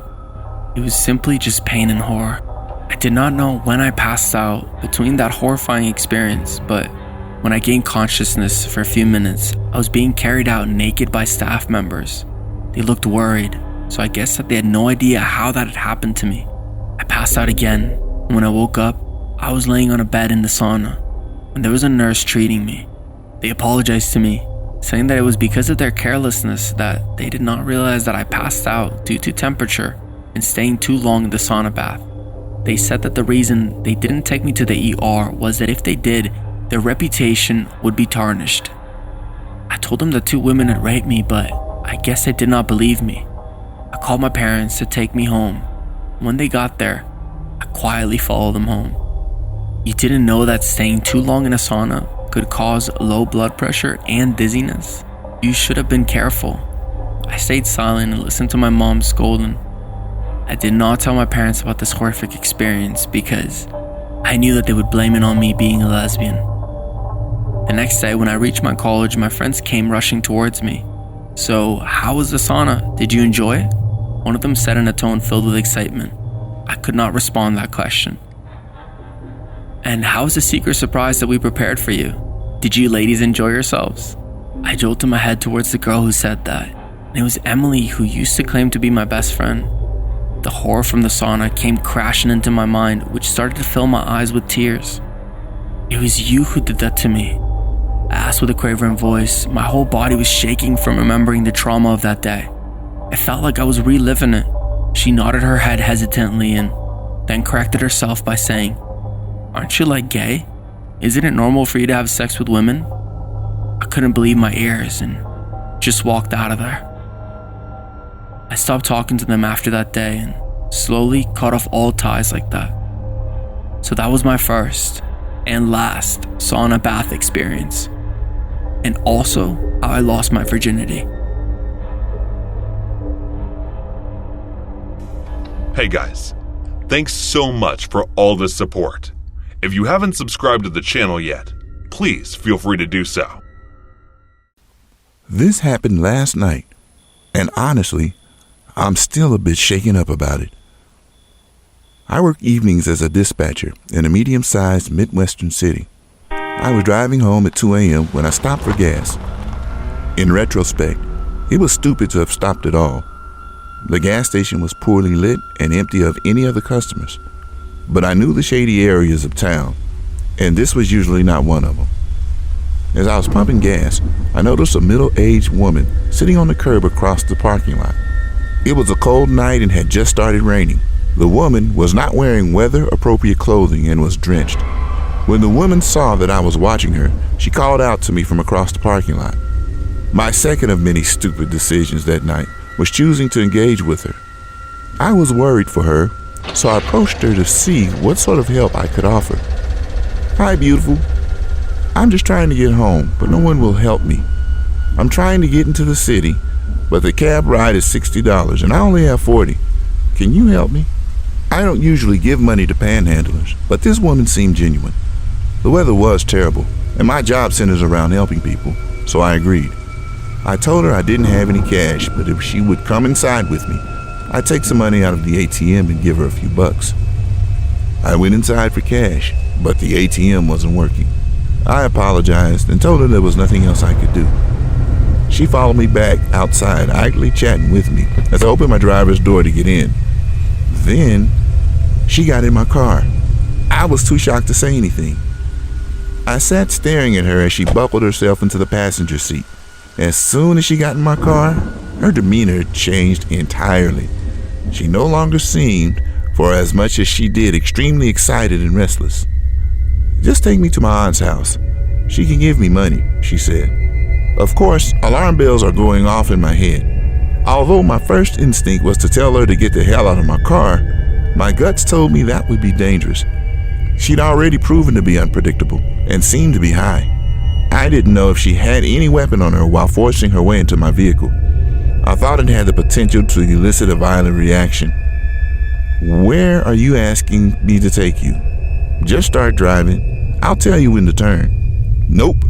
It was simply just pain and horror. I did not know when I passed out between that horrifying experience, but when I gained consciousness for a few minutes, I was being carried out naked by staff members. They looked worried, so I guess that they had no idea how that had happened to me. I passed out again, and when I woke up, I was laying on a bed in the sauna, and there was a nurse treating me. They apologized to me, saying that it was because of their carelessness that they did not realize that I passed out due to temperature and staying too long in the sauna bath. They said that the reason they didn't take me to the ER was that if they did, their reputation would be tarnished. I told them that two women had raped me, but I guess they did not believe me. I called my parents to take me home. When they got there, I quietly followed them home. You didn't know that staying too long in a sauna could cause low blood pressure and dizziness? You should have been careful. I stayed silent and listened to my mom scolding. I did not tell my parents about this horrific experience because I knew that they would blame it on me being a lesbian. The next day when I reached my college, my friends came rushing towards me. "So, how was the sauna? Did you enjoy it?" One of them said in a tone filled with excitement. I could not respond to that question. "And how's the secret surprise that we prepared for you? Did you ladies enjoy yourselves?" I jolted my head towards the girl who said that, and it was Emily, who used to claim to be my best friend. The horror from the sauna came crashing into my mind, which started to fill my eyes with tears. "It was you who did that to me," I asked with a quavering voice. My whole body was shaking from remembering the trauma of that day. I felt like I was reliving it. She nodded her head hesitantly and then corrected herself by saying, "Aren't you like gay? Isn't it normal for you to have sex with women?" I couldn't believe my ears and just walked out of there. I stopped talking to them after that day and slowly cut off all ties like that. So that was my first and last sauna bath experience, and also how I lost my virginity. Hey guys, thanks so much for all the support. If you haven't subscribed to the channel yet, please feel free to do so. This happened last night, and honestly, I'm still a bit shaken up about it. I work evenings as a dispatcher in a medium-sized Midwestern city. I was driving home at 2 a.m. when I stopped for gas. In retrospect, it was stupid to have stopped at all. The gas station was poorly lit and empty of any other customers, but I knew the shady areas of town, and this was usually not one of them. As I was pumping gas, I noticed a middle-aged woman sitting on the curb across the parking lot. It was a cold night and had just started raining. The woman was not wearing weather-appropriate clothing and was drenched. When the woman saw that I was watching her, she called out to me from across the parking lot. My second of many stupid decisions that night was choosing to engage with her. I was worried for her, so I approached her to see what sort of help I could offer. "Hi, beautiful. I'm just trying to get home, but no one will help me. I'm trying to get into the city, but the cab ride is $60 and I only have $40. Can you help me?" I don't usually give money to panhandlers, but this woman seemed genuine. The weather was terrible, and my job centers around helping people, so I agreed. I told her I didn't have any cash, but if she would come inside with me, I'd take some money out of the ATM and give her a few bucks. I went inside for cash, but the ATM wasn't working. I apologized and told her there was nothing else I could do. She followed me back outside, idly chatting with me as I opened my driver's door to get in. Then, she got in my car. I was too shocked to say anything. I sat staring at her as she buckled herself into the passenger seat. As soon as she got in my car, her demeanor changed entirely. She no longer seemed, for as much as she did, extremely excited and restless. "Just take me to my aunt's house. She can give me money," she said. Of course, alarm bells are going off in my head. Although my first instinct was to tell her to get the hell out of my car, my guts told me that would be dangerous. She'd already proven to be unpredictable and seemed to be high. I didn't know if she had any weapon on her while forcing her way into my vehicle. I thought it had the potential to elicit a violent reaction. "Where are you asking me to take you?" "Just start driving. I'll tell you when to turn." "Nope.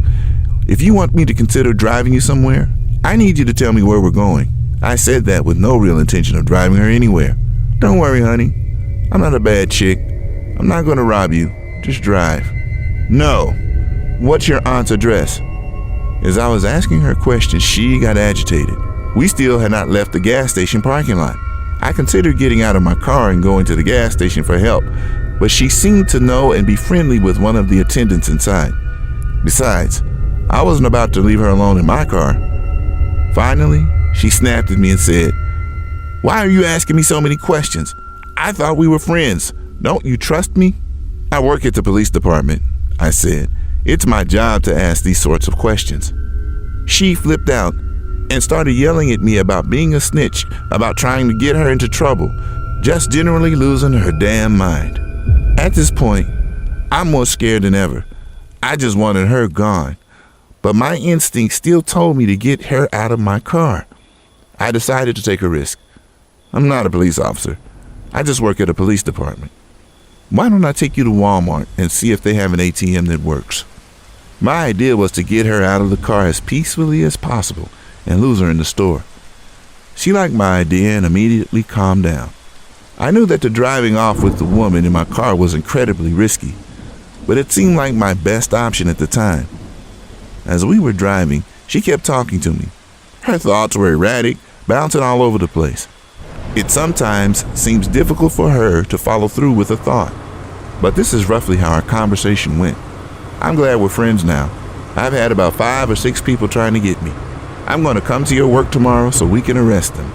If you want me to consider driving you somewhere, I need you to tell me where we're going." I said that with no real intention of driving her anywhere. "Don't worry, honey. I'm not a bad chick. I'm not going to rob you. Just drive." "No. What's your aunt's address?" As I was asking her questions, she got agitated. We still had not left the gas station parking lot. I considered getting out of my car and going to the gas station for help, but she seemed to know and be friendly with one of the attendants inside. Besides, I wasn't about to leave her alone in my car. Finally, she snapped at me and said, "Why are you asking me so many questions? I thought we were friends. Don't you trust me?" "I work at the police department," I said. "It's my job to ask these sorts of questions." She flipped out and started yelling at me about being a snitch, about trying to get her into trouble, just generally losing her damn mind. At this point, I'm more scared than ever. I just wanted her gone, but my instinct still told me to get her out of my car. I decided to take a risk. I'm not a police officer. I just work at a police department. Why don't I take you to Walmart and see if they have an ATM that works? My idea was to get her out of the car as peacefully as possible and lose her in the store. She liked my idea and immediately calmed down. I knew that the driving off with the woman in my car was incredibly risky, but it seemed like my best option at the time. As we were driving, she kept talking to me. Her thoughts were erratic, bouncing all over the place. It sometimes seems difficult for her to follow through with a thought, but this is roughly how our conversation went. I'm glad we're friends now. I've had about 5 or 6 people trying to get me. I'm going to come to your work tomorrow so we can arrest them.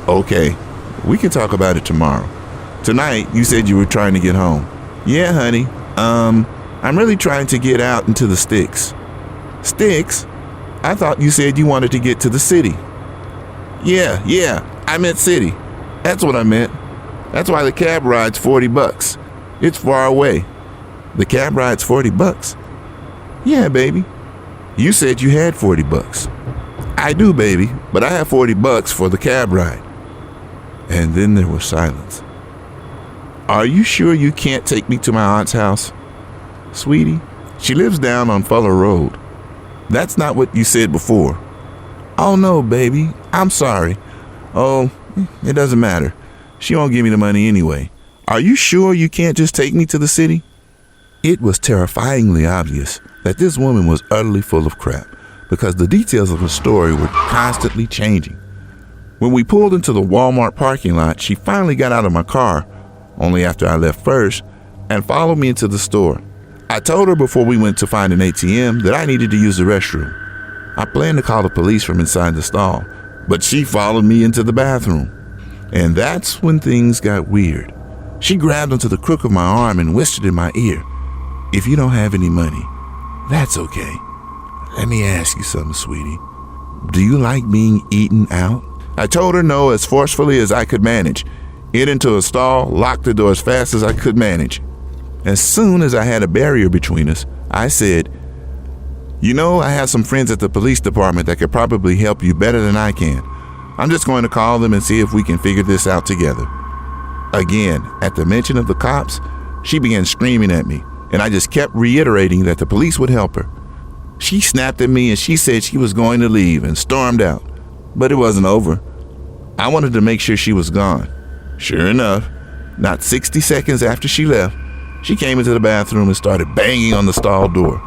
Okay, we can talk about it tomorrow. Tonight, you said you were trying to get home. Yeah, honey. I'm really trying to get out into the sticks. Sticks? I thought you said you wanted to get to the city. Yeah, I meant city. That's what I meant. That's why the cab ride's $40. It's far away. The cab ride's $40? Yeah, baby. You said you had $40. I do, baby, but I have $40 for the cab ride. And then there was silence. Are you sure you can't take me to my aunt's house? Sweetie, she lives down on Fuller Road. That's not what you said before. Oh no, baby, I'm sorry. Oh, it doesn't matter. She won't give me the money anyway. Are you sure you can't just take me to the city? It was terrifyingly obvious that this woman was utterly full of crap because the details of her story were constantly changing. When we pulled into the Walmart parking lot, she finally got out of my car, only after I left first, and followed me into the store. I told her before we went to find an ATM that I needed to use the restroom. I planned to call the police from inside the stall, but she followed me into the bathroom. And that's when things got weird. She grabbed onto the crook of my arm and whispered in my ear, "If you don't have any money, that's okay. Let me ask you something, sweetie. Do you like being eaten out?" I told her no as forcefully as I could manage. Get into a stall, locked the door as fast as I could manage. As soon as I had a barrier between us, I said, "You know, I have some friends at the police department that could probably help you better than I can. I'm just going to call them and see if we can figure this out together." Again, at the mention of the cops, she began screaming at me, and I just kept reiterating that the police would help her. She snapped at me and she said she was going to leave and stormed out, but it wasn't over. I wanted to make sure she was gone. Sure enough, not 60 seconds after she left, she came into the bathroom and started banging on the stall door.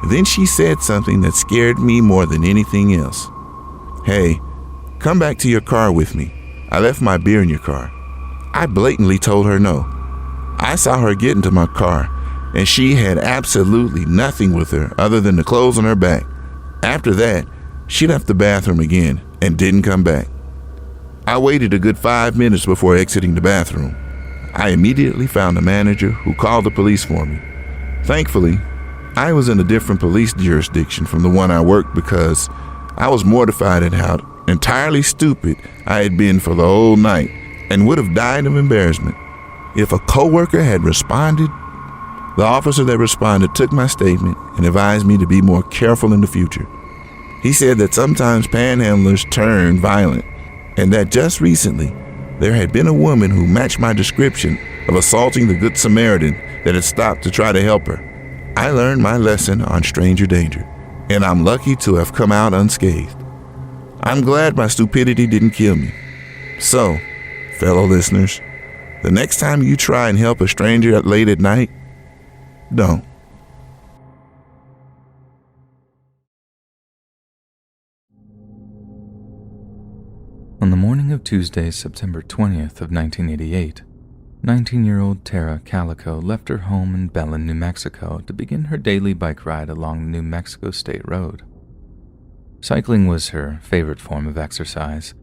Then she said something that scared me more than anything else. "Hey, come back to your car with me. I left my beer in your car." I blatantly told her no. I saw her get into my car, and she had absolutely nothing with her other than the clothes on her back. After that, she left the bathroom again and didn't come back. I waited a good 5 minutes before exiting the bathroom. I immediately found a manager who called the police for me. Thankfully, I was in a different police jurisdiction from the one I worked because I was mortified at how entirely stupid I had been for the whole night and would have died of embarrassment. If a coworker had responded, the officer that responded took my statement and advised me to be more careful in the future. He said that sometimes panhandlers turn violent, and that just recently there had been a woman who matched my description of assaulting the Good Samaritan that had stopped to try to help her. I learned my lesson on stranger danger, and I'm lucky to have come out unscathed. I'm glad my stupidity didn't kill me. So, fellow listeners, the next time you try and help a stranger late at night, don't. On the morning of Tuesday, September 20th of 1988, 19-year-old Tara Calico left her home in Belen, New Mexico to begin her daily bike ride along the New Mexico State Road. Cycling was her favorite form of exercise,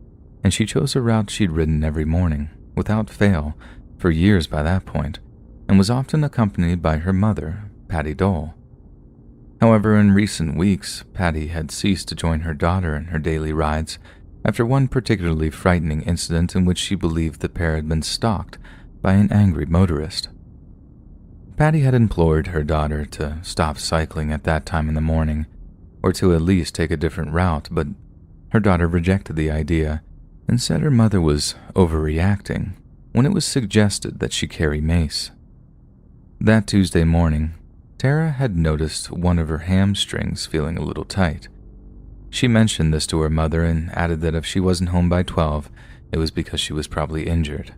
and she chose a route she'd ridden every morning, without fail, for years by that point, and was often accompanied by her mother, Patty Dole. However, in recent weeks, Patty had ceased to join her daughter in her daily rides after one particularly frightening incident in which she believed the pair had been stalked by an angry motorist. Patty had implored her daughter to stop cycling at that time in the morning, or to at least take a different route, but her daughter rejected the idea and said her mother was overreacting when it was suggested that she carry mace. That Tuesday morning, Tara had noticed one of her hamstrings feeling a little tight. She mentioned this to her mother and added that if she wasn't home by 12, it was because she was probably injured,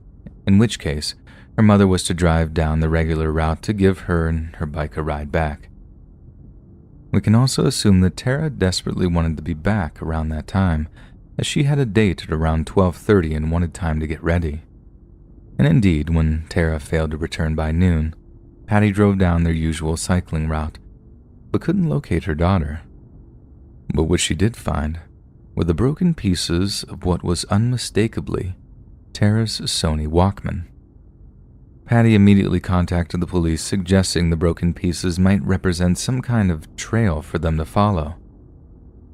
in which case her mother was to drive down the regular route to give her and her bike a ride back. We can also assume that Tara desperately wanted to be back around that time, as she had a date at around 12:30 and wanted time to get ready. And indeed, when Tara failed to return by noon, Patty drove down their usual cycling route, but couldn't locate her daughter. But what she did find were the broken pieces of what was unmistakably Tara's Sony Walkman. Patty immediately contacted the police, suggesting the broken pieces might represent some kind of trail for them to follow.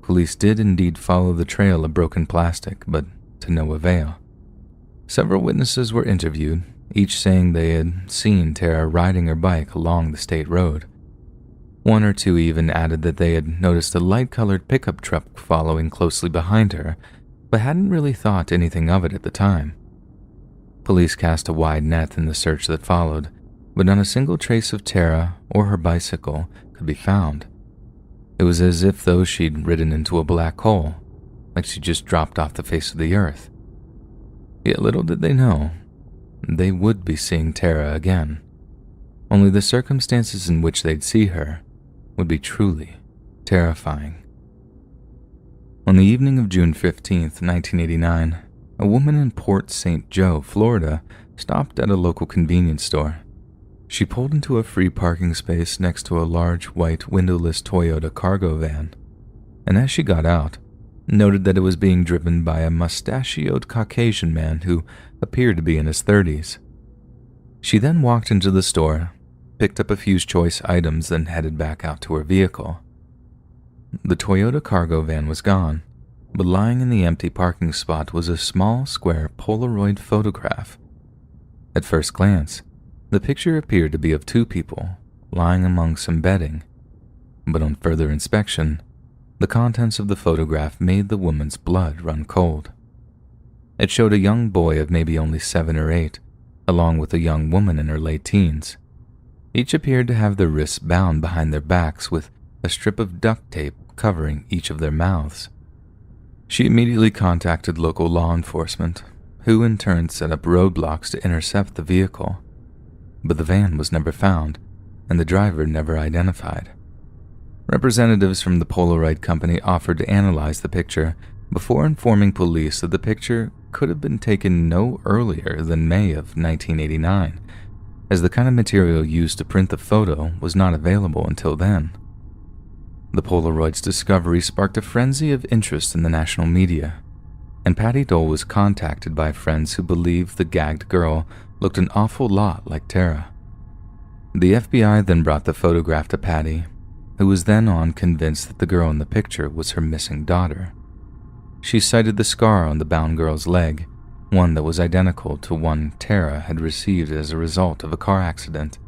Police did indeed follow the trail of broken plastic, but to no avail. Several witnesses were interviewed, each saying they had seen Tara riding her bike along the state road. One or two even added that they had noticed a light-colored pickup truck following closely behind her, but hadn't really thought anything of it at the time. Police cast a wide net in the search that followed, but not a single trace of Tara or her bicycle could be found. It was as if though she'd ridden into a black hole, like she just dropped off the face of the earth. Yet little did they know, they would be seeing Tara again. Only the circumstances in which they'd see her would be truly terrifying. On the evening of June 15th, 1989, a woman in Port St. Joe, Florida, stopped at a local convenience store. She pulled into a free parking space next to a large white windowless Toyota cargo van, and as she got out, noted that it was being driven by a mustachioed Caucasian man who appeared to be in his 30s. She then walked into the store, picked up a few choice items, and headed back out to her vehicle. The Toyota cargo van was gone, but lying in the empty parking spot was a small square Polaroid photograph. At first glance, the picture appeared to be of two people lying among some bedding, but on further inspection, the contents of the photograph made the woman's blood run cold. It showed a young boy of maybe only 7 or 8, along with a young woman in her late teens. Each appeared to have their wrists bound behind their backs with a strip of duct tape covering each of their mouths. She immediately contacted local law enforcement, who in turn set up roadblocks to intercept the vehicle. But the van was never found, and the driver never identified. Representatives from the Polaroid company offered to analyze the picture before informing police that the picture could have been taken no earlier than May of 1989, as the kind of material used to print the photo was not available until then. The Polaroid's discovery sparked a frenzy of interest in the national media, and Patty Dole was contacted by friends who believed the gagged girl looked an awful lot like Tara. The FBI then brought the photograph to Patty, who was then on convinced that the girl in the picture was her missing daughter. She cited the scar on the bound girl's leg, one that was identical to one Tara had received as a result of a car accident.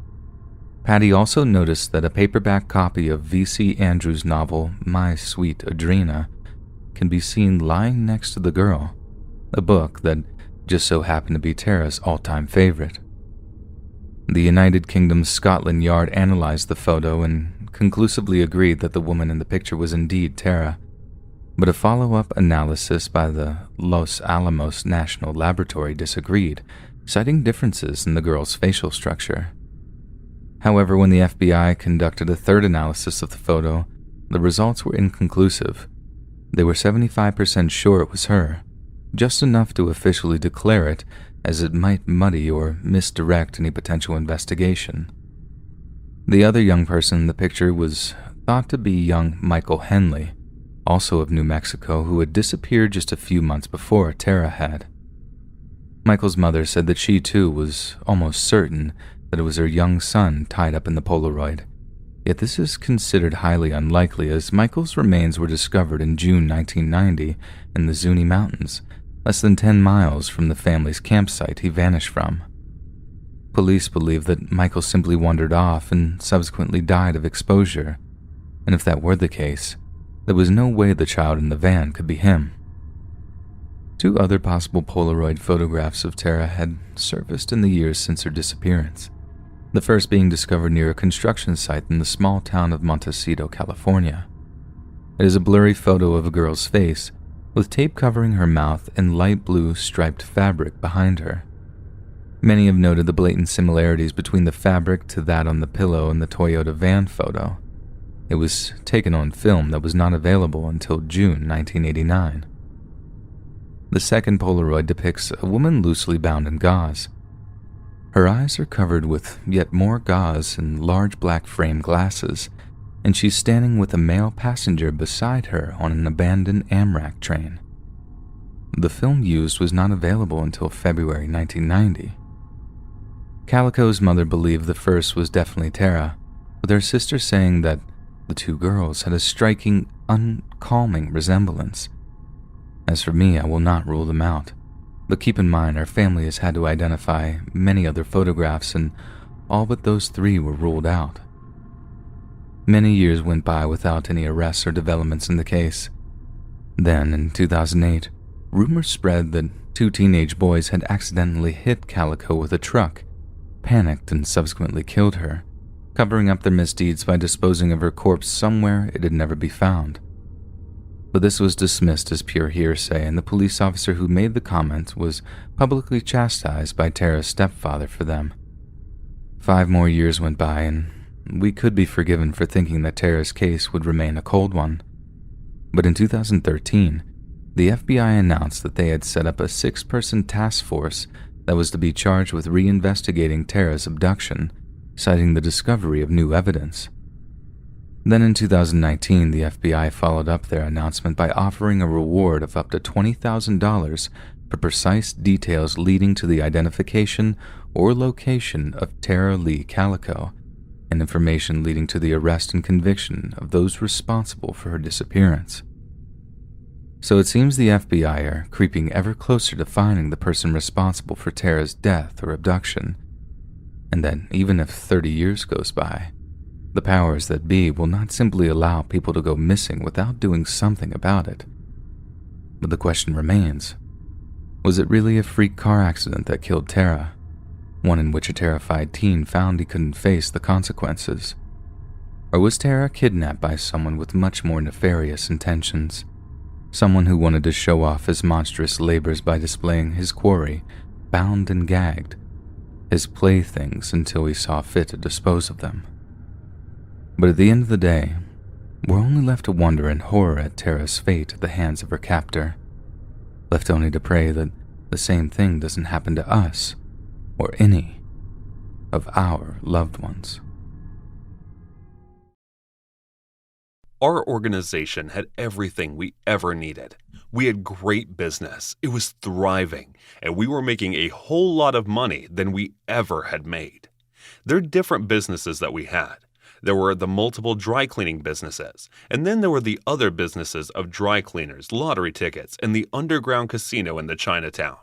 Patty also noticed that a paperback copy of V.C. Andrews' novel My Sweet Adrena can be seen lying next to the girl, a book that just so happened to be Tara's all-time favorite. The United Kingdom's Scotland Yard analyzed the photo and conclusively agreed that the woman in the picture was indeed Tara, but a follow-up analysis by the Los Alamos National Laboratory disagreed, citing differences in the girl's facial structure. However, when the FBI conducted a third analysis of the photo, the results were inconclusive. They were 75% sure it was her, just enough to officially declare it, as it might muddy or misdirect any potential investigation. The other young person in the picture was thought to be young Michael Henley, also of New Mexico, who had disappeared just a few months before Tara had. Michael's mother said that she too was almost certain that it was her young son tied up in the Polaroid, yet this is considered highly unlikely as Michael's remains were discovered in June 1990 in the Zuni Mountains, less than 10 miles from the family's campsite he vanished from. Police believe that Michael simply wandered off and subsequently died of exposure, and if that were the case, there was no way the child in the van could be him. 2 other possible Polaroid photographs of Tara had surfaced in the years since her disappearance, the first being discovered near a construction site in the small town of Montecito, California. It is a blurry photo of a girl's face, with tape covering her mouth and light blue striped fabric behind her. Many have noted the blatant similarities between the fabric to that on the pillow in the Toyota van photo. It was taken on film that was not available until June 1989. The second Polaroid depicts a woman loosely bound in gauze. Her eyes are covered with yet more gauze and large black frame glasses, and she's standing with a male passenger beside her on an abandoned Amtrak train. The film used was not available until February 1990. Calico's mother believed the first was definitely Tara, with her sister saying that the two girls had a striking, uncalming resemblance. As for me, I will not rule them out, but keep in mind our family has had to identify many other photographs, and all but those three were ruled out. Many years went by without any arrests or developments in the case. Then, in 2008, rumors spread that two teenage boys had accidentally hit Calico with a truck, panicked, and subsequently killed her, covering up their misdeeds by disposing of her corpse somewhere it'd never be found. But this was dismissed as pure hearsay, and the police officer who made the comment was publicly chastised by Tara's stepfather for them. 5 more years went by, and we could be forgiven for thinking that Tara's case would remain a cold one. But in 2013, the FBI announced that they had set up a 6-person task force that was to be charged with reinvestigating Tara's abduction, citing the discovery of new evidence. Then in 2019, the FBI followed up their announcement by offering a reward of up to $20,000 for precise details leading to the identification or location of Tara Lee Calico, and information leading to the arrest and conviction of those responsible for her disappearance. So it seems the FBI are creeping ever closer to finding the person responsible for Tara's death or abduction, and that even if 30 years goes by, the powers that be will not simply allow people to go missing without doing something about it. But the question remains, was it really a freak car accident that killed Tara? One in which a terrified teen found he couldn't face the consequences? Or was Tara kidnapped by someone with much more nefarious intentions? Someone who wanted to show off his monstrous labors by displaying his quarry, bound and gagged, his playthings until he saw fit to dispose of them. But at the end of the day, we're only left to wonder in horror at Tara's fate at the hands of her captor, left only to pray that the same thing doesn't happen to us or any of our loved ones. Our organization had everything we ever needed. We had great business, it was thriving, and we were making a whole lot of money than we ever had made. There are different businesses that we had. There were the multiple dry cleaning businesses, and then there were the other businesses of dry cleaners, lottery tickets, and the underground casino in the Chinatown.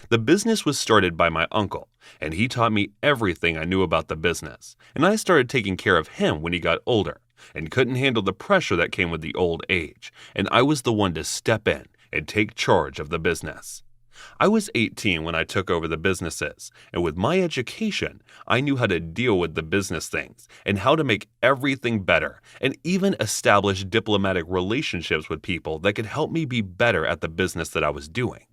The business was started by my uncle, and he taught me everything I knew about the business, and I started taking care of him when he got older and couldn't handle the pressure that came with the old age, and I was the one to step in and take charge of the business. I was 18 when I took over the businesses, and with my education, I knew how to deal with the business things and how to make everything better, and even establish diplomatic relationships with people that could help me be better at the business that I was doing.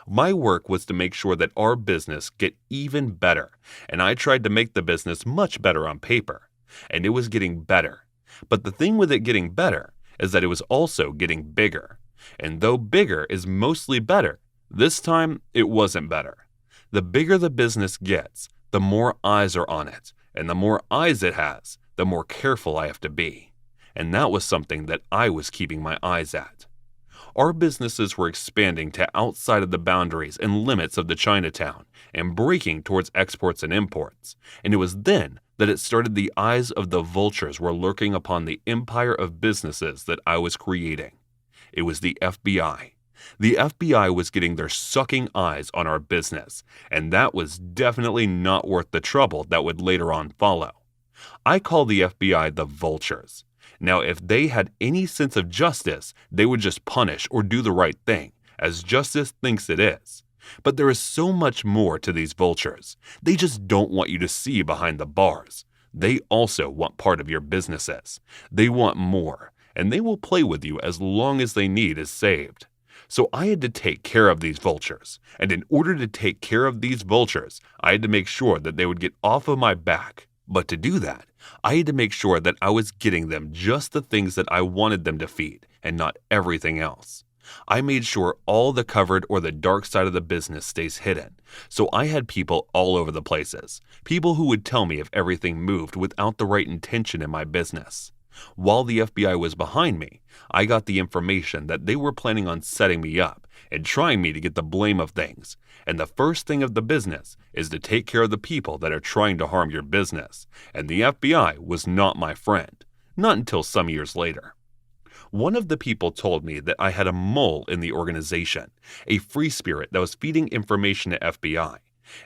My work was to make sure that our business get even better, and I tried to make the business much better on paper, and it was getting better. But the thing with it getting better is that it was also getting bigger, and though bigger is mostly better, this time it wasn't better. The bigger the business gets, the more eyes are on it, and the more eyes it has, the more careful I have to be. And that was something that I was keeping my eyes at. Our businesses were expanding to outside of the boundaries and limits of the Chinatown and breaking towards exports and imports. And it was then that it started the eyes of the vultures were lurking upon the empire of businesses that I was creating. It was the FBI. The FBI was getting their sucking eyes on our business, and that was definitely not worth the trouble that would later on follow. I call the FBI the vultures. Now, if they had any sense of justice, they would just punish or do the right thing, as justice thinks it is. But there is so much more to these vultures. They just don't want you to see behind the bars. They also want part of your businesses. They want more, and they will play with you as long as they need is saved. So I had to take care of these vultures, and in order to take care of these vultures, I had to make sure that they would get off of my back. But to do that, I had to make sure that I was getting them just the things that I wanted them to feed, and not everything else. I made sure all the covered or the dark side of the business stays hidden. So I had people all over the places, people who would tell me if everything moved without the right intention in my business. While the FBI was behind me, I got the information that they were planning on setting me up and trying me to get the blame of things. And the first thing of the business is to take care of the people that are trying to harm your business. And the FBI was not my friend, not until some years later. One of the people told me that I had a mole in the organization, a free spirit that was feeding information to FBI.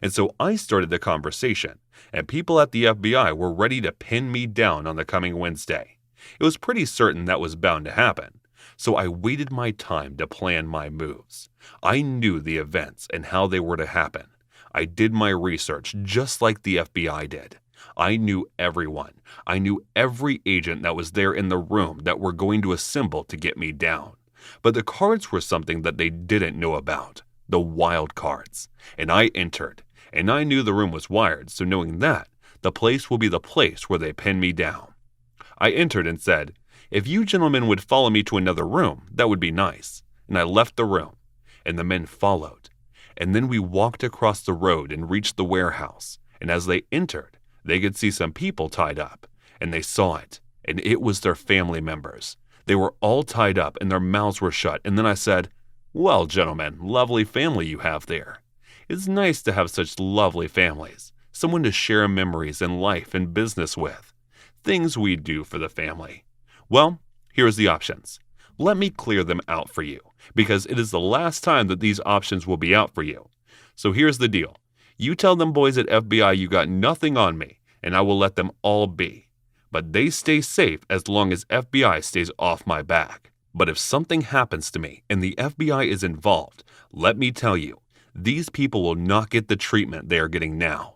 And so I started the conversation, and people at the FBI were ready to pin me down on the coming Wednesday. It was pretty certain that was bound to happen. So I waited my time to plan my moves. I knew the events and how they were to happen. I did my research just like the FBI did. I knew everyone. I knew every agent that was there in the room that were going to assemble to get me down. But the cards were something that they didn't know about, the wild cards. And I entered, and I knew the room was wired, so knowing that, the place will be the place where they pin me down. I entered and said, "If you gentlemen would follow me to another room, that would be nice." And I left the room, and the men followed. And then we walked across the road and reached the warehouse. And as they entered, they could see some people tied up, and they saw it, and it was their family members. They were all tied up, and their mouths were shut, and then I said, "Well, gentlemen, lovely family you have there. It's nice to have such lovely families, someone to share memories and life and business with. Things we do for the family. Well, here's the options. Let me clear them out for you, because it is the last time that these options will be out for you. So here's the deal. You tell them boys at FBI you got nothing on me, and I will let them all be. But they stay safe as long as FBI stays off my back. But if something happens to me and the FBI is involved, let me tell you, these people will not get the treatment they are getting now.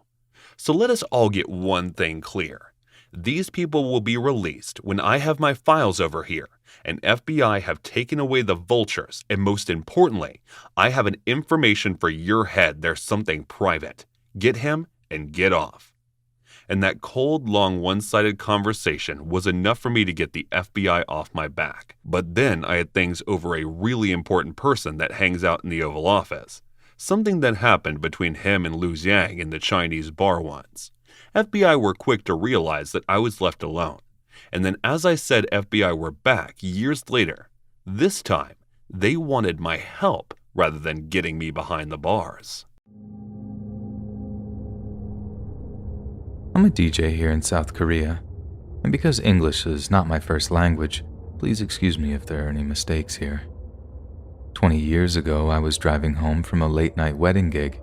So let us all get one thing clear. These people will be released when I have my files over here, and FBI have taken away the vultures, and most importantly, I have an information for your head. There's something private. Get him and get off." And that cold, long, one-sided conversation was enough for me to get the FBI off my back. But then I had things over a really important person that hangs out in the Oval Office. Something that happened between him and Lu Xiang in the Chinese bar once. FBI were quick to realize that I was left alone. And then as I said FBI were back years later, this time they wanted my help rather than getting me behind the bars. I'm a DJ here in South Korea, and because English is not my first language, please excuse me if there are any mistakes here. 20 years ago, I was driving home from a late-night wedding gig.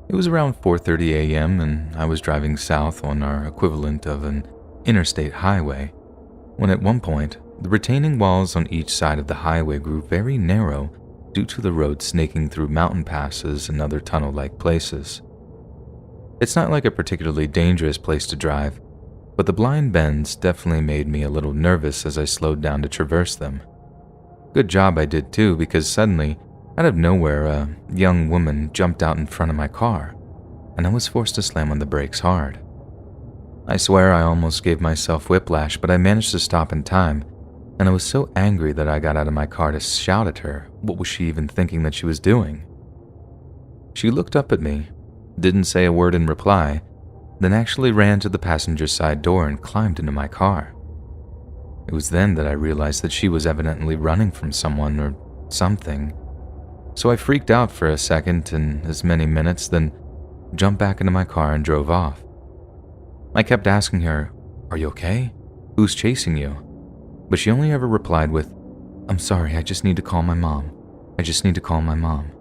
It was around 4:30 a.m., and I was driving south on our equivalent of an interstate highway, when at one point, the retaining walls on each side of the highway grew very narrow due to the road snaking through mountain passes and other tunnel-like places. It's not like a particularly dangerous place to drive, but the blind bends definitely made me a little nervous as I slowed down to traverse them. Good job I did too, because suddenly, out of nowhere, a young woman jumped out in front of my car, and I was forced to slam on the brakes hard. I swear I almost gave myself whiplash, but I managed to stop in time, and I was so angry that I got out of my car to shout at her. What was she even thinking that she was doing? She looked up at me, didn't say a word in reply, then actually ran to the passenger side door and climbed into my car. It was then that I realized that she was evidently running from someone or something. So I freaked out for a second and as many minutes, then jumped back into my car and drove off. I kept asking her, "Are you okay? Who's chasing you?" But she only ever replied with, "I'm sorry, I just need to call my mom. I just need to call my mom."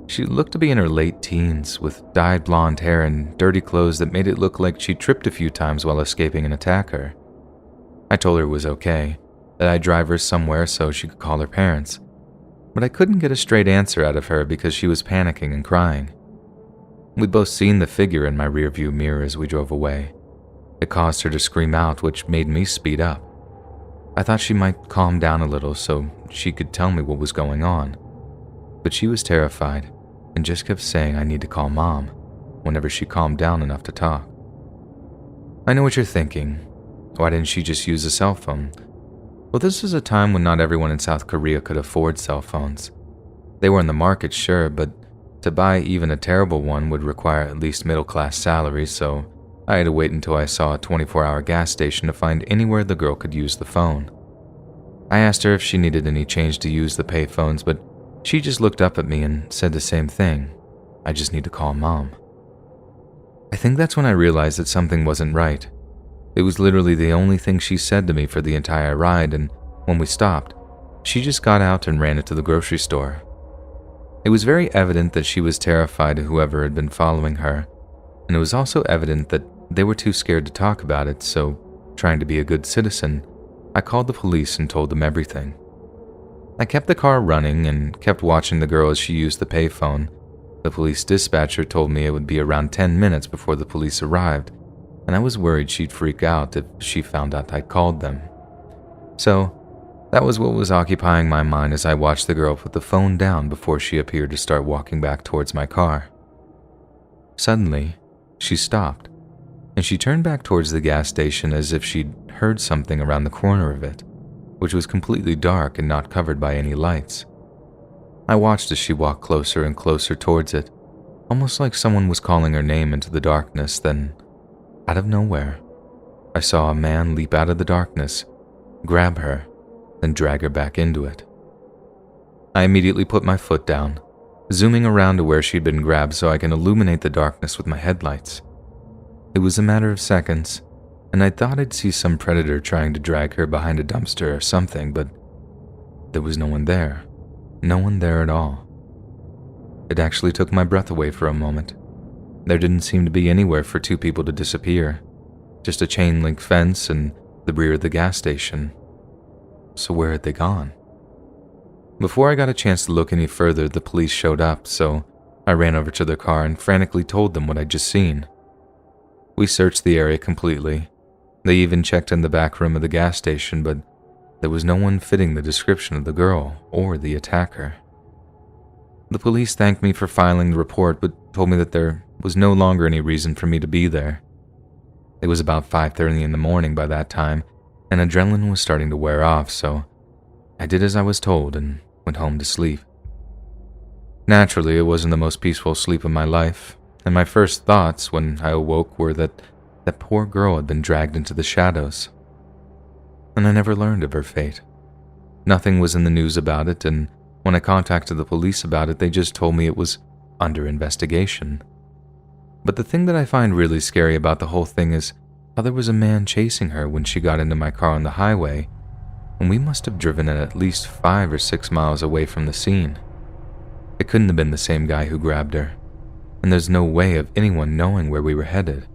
She looked to be in her late teens, with dyed blonde hair and dirty clothes that made it look like she tripped a few times while escaping an attacker. I told her it was okay, that I'd drive her somewhere so she could call her parents, but I couldn't get a straight answer out of her because she was panicking and crying. We'd both seen the figure in my rearview mirror as we drove away. It caused her to scream out, which made me speed up. I thought she might calm down a little so she could tell me what was going on. But she was terrified and just kept saying I need to call Mom whenever she calmed down enough to talk. I know what you're thinking. Why didn't she just use a cell phone? Well, this was a time when not everyone in South Korea could afford cell phones. They were in the market, sure, but to buy even a terrible one would require at least middle-class salaries, so I had to wait until I saw a 24-hour gas station to find anywhere the girl could use the phone. I asked her if she needed any change to use the payphones, but she just looked up at me and said the same thing. I just need to call Mom. I think that's when I realized that something wasn't right. It was literally the only thing she said to me for the entire ride, and when we stopped, she just got out and ran into the grocery store. It was very evident that she was terrified of whoever had been following her, and it was also evident that they were too scared to talk about it, so, trying to be a good citizen, I called the police and told them everything. I kept the car running and kept watching the girl as she used the payphone. The police dispatcher told me it would be around 10 minutes before the police arrived, and I was worried she'd freak out if she found out I'd called them. So, that was what was occupying my mind as I watched the girl put the phone down before she appeared to start walking back towards my car. Suddenly, she stopped, and she turned back towards the gas station as if she'd heard something around the corner of it, which was completely dark and not covered by any lights. I watched as she walked closer and closer towards it, almost like someone was calling her name into the darkness. Then, out of nowhere, I saw a man leap out of the darkness, grab her, then drag her back into it. I immediately put my foot down, zooming around to where she'd been grabbed so I can illuminate the darkness with my headlights. It was a matter of seconds, and I thought I'd see some predator trying to drag her behind a dumpster or something, but there was no one there. No one there at all. It actually took my breath away for a moment. There didn't seem to be anywhere for two people to disappear, just a chain-link fence and the rear of the gas station. So where had they gone? Before I got a chance to look any further, the police showed up, so I ran over to their car and frantically told them what I'd just seen. We searched the area completely. They even checked in the back room of the gas station, but there was no one fitting the description of the girl or the attacker. The police thanked me for filing the report, but told me that there was no longer any reason for me to be there. It was about 5:30 in the morning by that time, and adrenaline was starting to wear off, so I did as I was told and went home to sleep. Naturally, it wasn't the most peaceful sleep of my life, and my first thoughts when I awoke were that that poor girl had been dragged into the shadows. And I never learned of her fate. Nothing was in the news about it, and when I contacted the police about it, they just told me it was under investigation. But the thing that I find really scary about the whole thing is how there was a man chasing her when she got into my car on the highway, and we must have driven at least 5 or 6 miles away from the scene. It couldn't have been the same guy who grabbed her, and there's no way of anyone knowing where we were headed.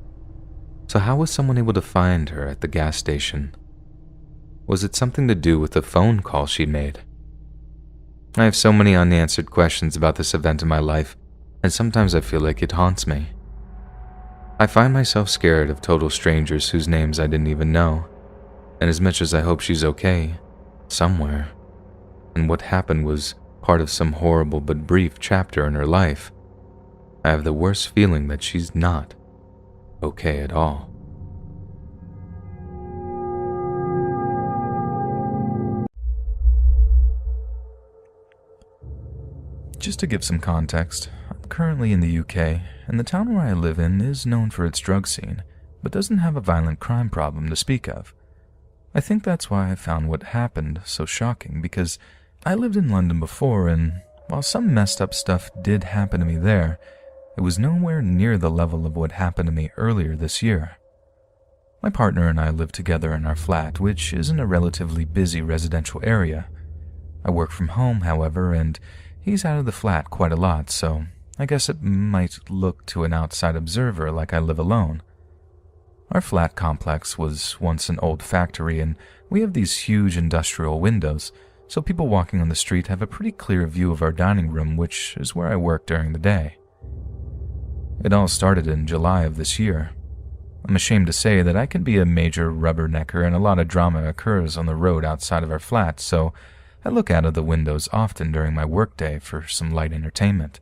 So how was someone able to find her at the gas station? Was it something to do with the phone call she made? I have so many unanswered questions about this event in my life, and sometimes I feel like it haunts me. I find myself scared of total strangers whose names I didn't even know, and as much as I hope she's okay, somewhere, and what happened was part of some horrible but brief chapter in her life, I have the worst feeling that she's not okay at all. Just to give some context, I'm currently in the UK, and the town where I live in is known for its drug scene, but doesn't have a violent crime problem to speak of. I think that's why I found what happened so shocking, because I lived in London before, and while some messed up stuff did happen to me there, it was nowhere near the level of what happened to me earlier this year. My partner and I live together in our flat, which is in a relatively busy residential area. I work from home, however, and he's out of the flat quite a lot, so I guess it might look to an outside observer like I live alone. Our flat complex was once an old factory, and we have these huge industrial windows, so people walking on the street have a pretty clear view of our dining room, which is where I work during the day. It all started in July of this year. I'm ashamed to say that I can be a major rubbernecker and a lot of drama occurs on the road outside of our flat, so I look out of the windows often during my workday for some light entertainment.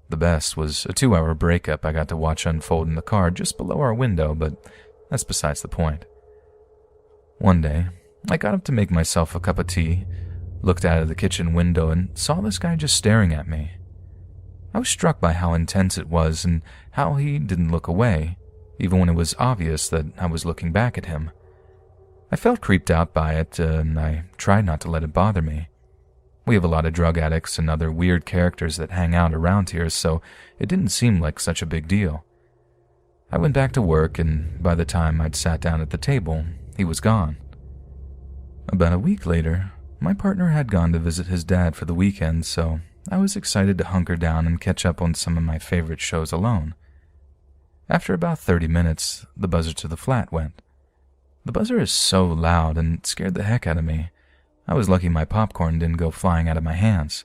The best was a 2-hour breakup I got to watch unfold in the car just below our window, but that's besides the point. One day, I got up to make myself a cup of tea, looked out of the kitchen window, and saw this guy just staring at me. I was struck by how intense it was and how he didn't look away, even when it was obvious that I was looking back at him. I felt creeped out by it, and I tried not to let it bother me. We have a lot of drug addicts and other weird characters that hang out around here, so it didn't seem like such a big deal. I went back to work, and by the time I'd sat down at the table, he was gone. About a week later, my partner had gone to visit his dad for the weekend, so I was excited to hunker down and catch up on some of my favorite shows alone. After about 30 minutes, the buzzer to the flat went. The buzzer is so loud and scared the heck out of me. I was lucky my popcorn didn't go flying out of my hands.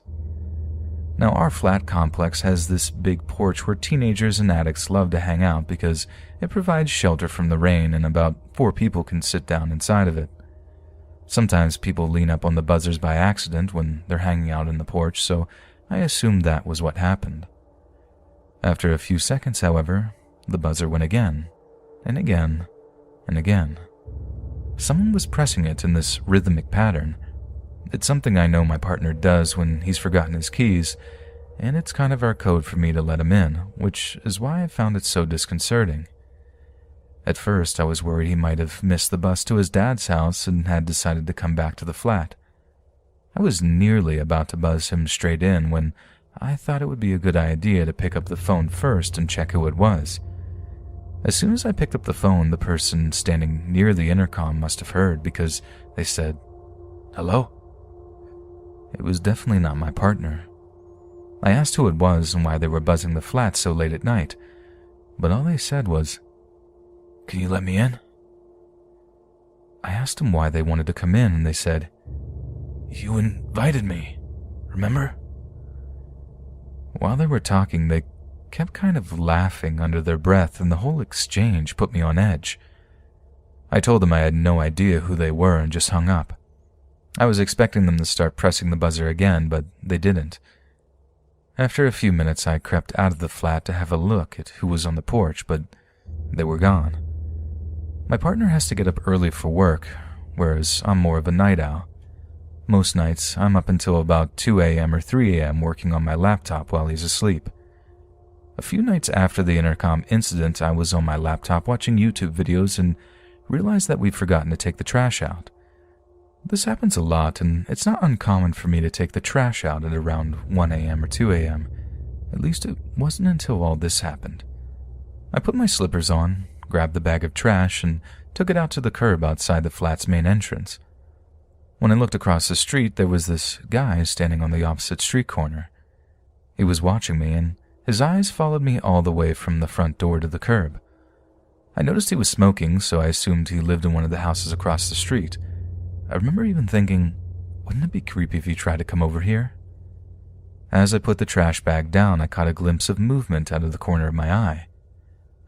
Now, our flat complex has this big porch where teenagers and addicts love to hang out because it provides shelter from the rain and about 4 people can sit down inside of it. Sometimes people lean up on the buzzers by accident when they're hanging out in the porch, so I assumed that was what happened. After a few seconds, however, the buzzer went again, and again, and again. Someone was pressing it in this rhythmic pattern. It's something I know my partner does when he's forgotten his keys, and it's kind of our code for me to let him in, which is why I found it so disconcerting. At first, I was worried he might have missed the bus to his dad's house and had decided to come back to the flat. I was nearly about to buzz him straight in when I thought it would be a good idea to pick up the phone first and check who it was. As soon as I picked up the phone, the person standing near the intercom must have heard because they said, "Hello?" It was definitely not my partner. I asked who it was and why they were buzzing the flat so late at night, but all they said was, "Can you let me in?" I asked them why they wanted to come in, and they said, "You invited me, remember?" While they were talking, they kept kind of laughing under their breath, and the whole exchange put me on edge. I told them I had no idea who they were and just hung up. I was expecting them to start pressing the buzzer again, but they didn't. After a few minutes, I crept out of the flat to have a look at who was on the porch, but they were gone. My partner has to get up early for work, whereas I'm more of a night owl. Most nights, I'm up until about 2 a.m. or 3 a.m. working on my laptop while he's asleep. A few nights after the intercom incident, I was on my laptop watching YouTube videos and realized that we'd forgotten to take the trash out. This happens a lot, and it's not uncommon for me to take the trash out at around 1 a.m. or 2 a.m. At least it wasn't until all this happened. I put my slippers on, grabbed the bag of trash, and took it out to the curb outside the flat's main entrance. When I looked across the street, there was this guy standing on the opposite street corner. He was watching me, and his eyes followed me all the way from the front door to the curb. I noticed he was smoking, so I assumed he lived in one of the houses across the street. I remember even thinking, wouldn't it be creepy if he tried to come over here? As I put the trash bag down, I caught a glimpse of movement out of the corner of my eye.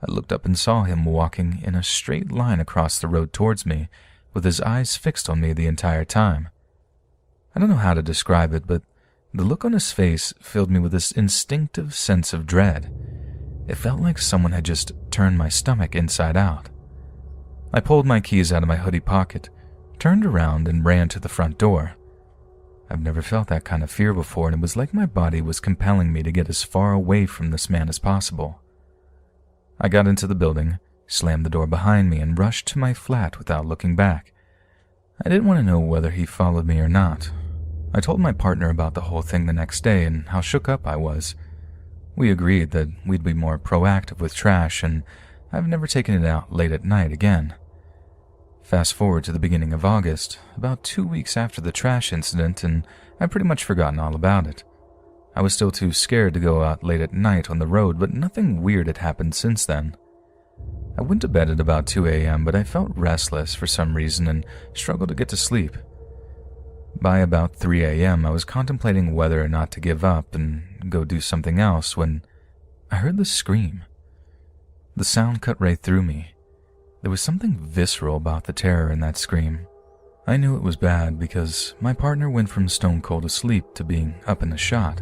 I looked up and saw him walking in a straight line across the road towards me, with his eyes fixed on me the entire time. I don't know how to describe it, but the look on his face filled me with this instinctive sense of dread. It felt like someone had just turned my stomach inside out. I pulled my keys out of my hoodie pocket, turned around, and ran to the front door. I've never felt that kind of fear before, and it was like my body was compelling me to get as far away from this man as possible. I got into the building, slammed the door behind me, and rushed to my flat without looking back. I didn't want to know whether he followed me or not. I told my partner about the whole thing the next day and how shook up I was. We agreed that we'd be more proactive with trash, and I've never taken it out late at night again. Fast forward to the beginning of August, about 2 weeks after the trash incident, and I'd pretty much forgotten all about it. I was still too scared to go out late at night on the road, but nothing weird had happened since then. I went to bed at about 2 a.m., but I felt restless for some reason and struggled to get to sleep. By about 3 a.m., I was contemplating whether or not to give up and go do something else when I heard this scream. The sound cut right through me. There was something visceral about the terror in that scream. I knew it was bad because my partner went from stone cold asleep to being up in a shot.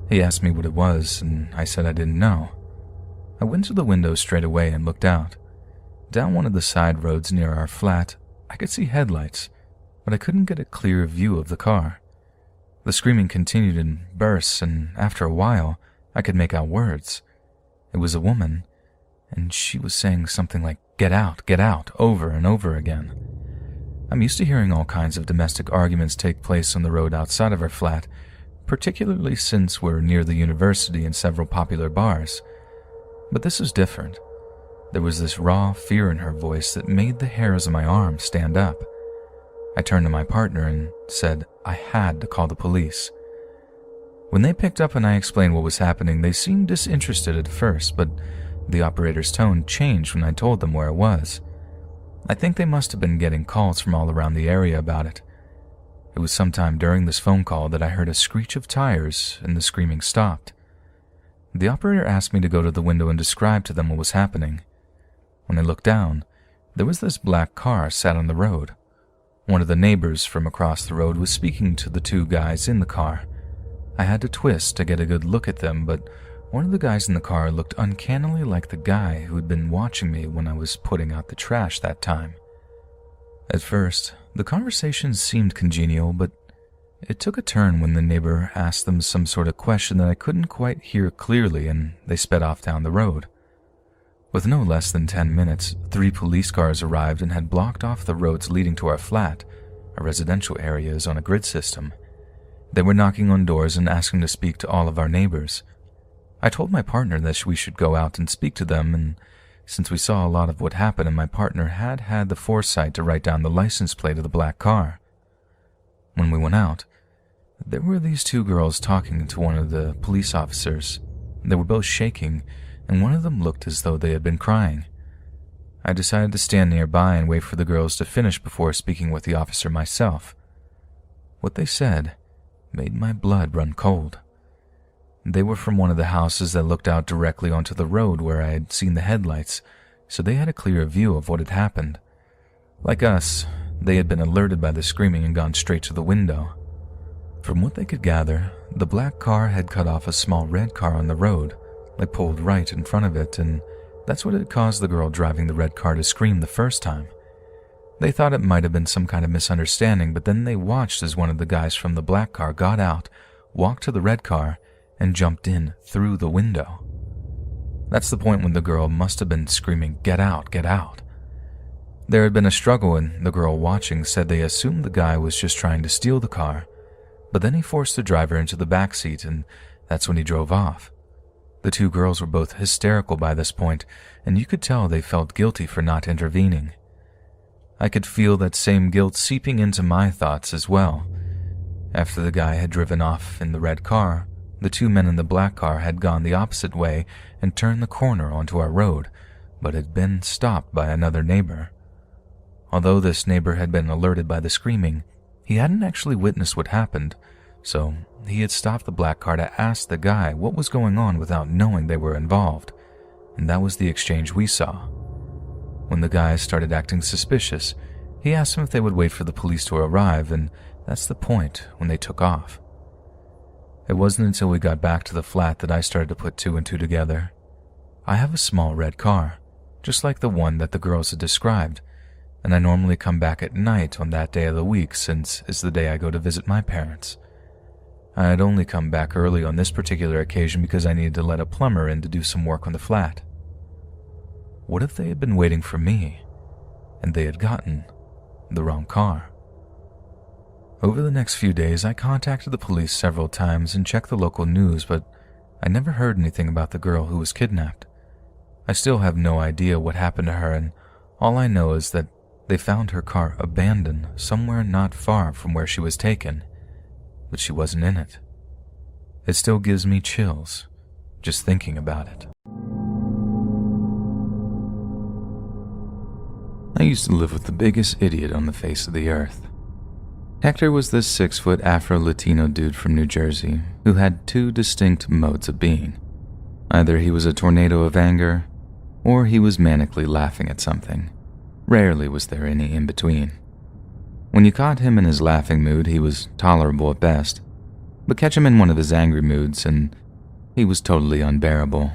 He asked me what it was, and I said I didn't know. I went to the window straight away and looked out. Down one of the side roads near our flat, I could see headlights, but I couldn't get a clear view of the car. The screaming continued in bursts, and after a while, I could make out words. It was a woman, and she was saying something like, get out," over and over again. I'm used to hearing all kinds of domestic arguments take place on the road outside of our flat, particularly since we're near the university and several popular bars. But this was different. There was this raw fear in her voice that made the hairs on my arms stand up. I turned to my partner and said I had to call the police. When they picked up and I explained what was happening, they seemed disinterested at first, but the operator's tone changed when I told them where it was. I think they must have been getting calls from all around the area about it. It was sometime during this phone call that I heard a screech of tires and the screaming stopped. The operator asked me to go to the window and describe to them what was happening. When I looked down, there was this black car sat on the road. One of the neighbors from across the road was speaking to the two guys in the car. I had to twist to get a good look at them, but one of the guys in the car looked uncannily like the guy who had been watching me when I was putting out the trash that time. At first, the conversation seemed congenial, but it took a turn when the neighbor asked them some sort of question that I couldn't quite hear clearly, and they sped off down the road. With no less than 10 minutes, 3 police cars arrived and had blocked off the roads leading to our flat. Our residential area is on a grid system. They were knocking on doors and asking to speak to all of our neighbors. I told my partner that we should go out and speak to them, and since we saw a lot of what happened and my partner had had the foresight to write down the license plate of the black car. When we went out, there were these 2 girls talking to one of the police officers. They were both shaking, and one of them looked as though they had been crying. I decided to stand nearby and wait for the girls to finish before speaking with the officer myself. What they said made my blood run cold. They were from one of the houses that looked out directly onto the road where I had seen the headlights, so they had a clear view of what had happened. Like us, they had been alerted by the screaming and gone straight to the window. From what they could gather, the black car had cut off a small red car on the road, like pulled right in front of it, and that's what had caused the girl driving the red car to scream the first time. They thought it might have been some kind of misunderstanding, but then they watched as one of the guys from the black car got out, walked to the red car, and jumped in through the window. That's the point when the girl must have been screaming, "Get out, get out." There had been a struggle, and the girl watching said they assumed the guy was just trying to steal the car, but then he forced the driver into the back seat, and that's when he drove off. The 2 girls were both hysterical by this point, and you could tell they felt guilty for not intervening. I could feel that same guilt seeping into my thoughts as well. After the guy had driven off in the red car, the 2 men in the black car had gone the opposite way and turned the corner onto our road, but had been stopped by another neighbor. Although this neighbor had been alerted by the screaming, he hadn't actually witnessed what happened, so he had stopped the black car to ask the guy what was going on without knowing they were involved, and that was the exchange we saw. When the guys started acting suspicious, he asked them if they would wait for the police to arrive, and that's the point when they took off. It wasn't until we got back to the flat that I started to put 2 and 2 together. I have a small red car, just like the one that the girls had described, and I normally come back at night on that day of the week since it's the day I go to visit my parents. I had only come back early on this particular occasion because I needed to let a plumber in to do some work on the flat. What if they had been waiting for me, and they had gotten the wrong car? Over the next few days, I contacted the police several times and checked the local news, but I never heard anything about the girl who was kidnapped. I still have no idea what happened to her, and all I know is that they found her car abandoned somewhere not far from where she was taken, but she wasn't in it. It still gives me chills just thinking about it. I used to live with the biggest idiot on the face of the earth. Hector was this 6-foot Afro-Latino dude from New Jersey who had 2 distinct modes of being. Either he was a tornado of anger, or he was manically laughing at something. Rarely was there any in between. When you caught him in his laughing mood, he was tolerable at best, but catch him in one of his angry moods and he was totally unbearable.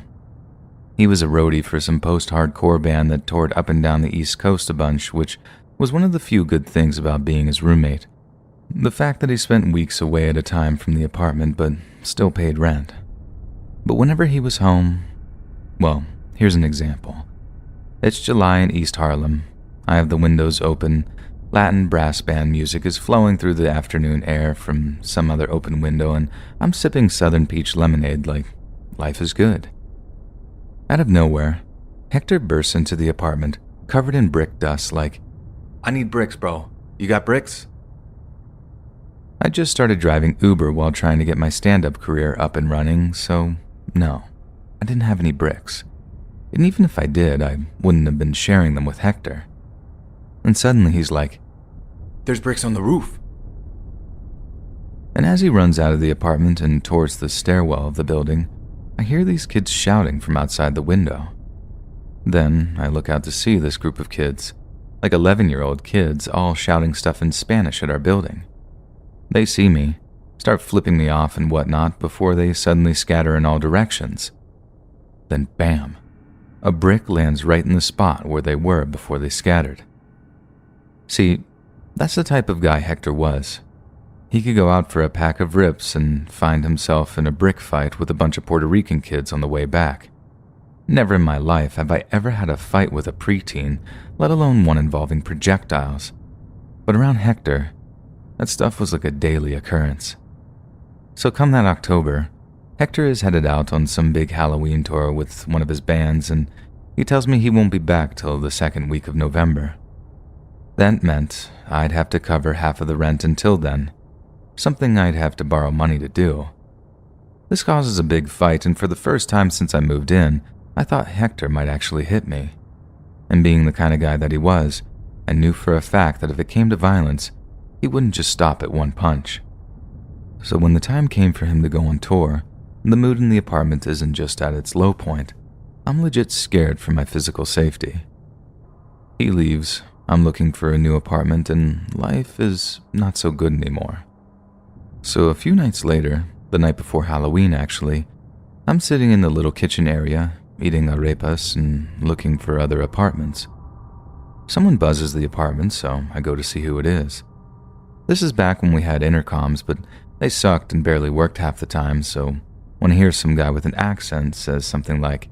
He was a roadie for some post-hardcore band that toured up and down the East Coast a bunch, which was one of the few good things about being his roommate. The fact that he spent weeks away at a time from the apartment but still paid rent. But whenever he was home, well, here's an example. It's July in East Harlem. I have the windows open. Latin brass band music is flowing through the afternoon air from some other open window, and I'm sipping Southern Peach lemonade like life is good. Out of nowhere, Hector bursts into the apartment, covered in brick dust like, "I need bricks, bro. You got bricks?" I just started driving Uber while trying to get my stand-up career up and running, so no, I didn't have any bricks. And even if I did, I wouldn't have been sharing them with Hector. And suddenly he's like, "There's bricks on the roof." And as he runs out of the apartment and towards the stairwell of the building, I hear these kids shouting from outside the window. Then I look out to see this group of kids, like 11-year-old kids, all shouting stuff in Spanish at our building. They see me, start flipping me off and whatnot before they suddenly scatter in all directions. Then bam, a brick lands right in the spot where they were before they scattered. See, that's the type of guy Hector was. He could go out for a pack of rips and find himself in a brick fight with a bunch of Puerto Rican kids on the way back. Never in my life have I ever had a fight with a preteen, let alone one involving projectiles. But around Hector, that stuff was like a daily occurrence. So come that October, Hector is headed out on some big Halloween tour with one of his bands, and he tells me he won't be back till the second week of November. That meant I'd have to cover half of the rent until then, something I'd have to borrow money to do. This causes a big fight, and for the first time since I moved in, I thought Hector might actually hit me. And being the kind of guy that he was, I knew for a fact that if it came to violence, he wouldn't just stop at one punch. So when the time came for him to go on tour, the mood in the apartment isn't just at its low point. I'm legit scared for my physical safety. He leaves, I'm looking for a new apartment, and life is not so good anymore. So a few nights later, the night before Halloween actually, I'm sitting in the little kitchen area, eating arepas and looking for other apartments. Someone buzzes the apartment, so I go to see who it is. This is back when we had intercoms, but they sucked and barely worked half the time, so when I hear some guy with an accent says something like,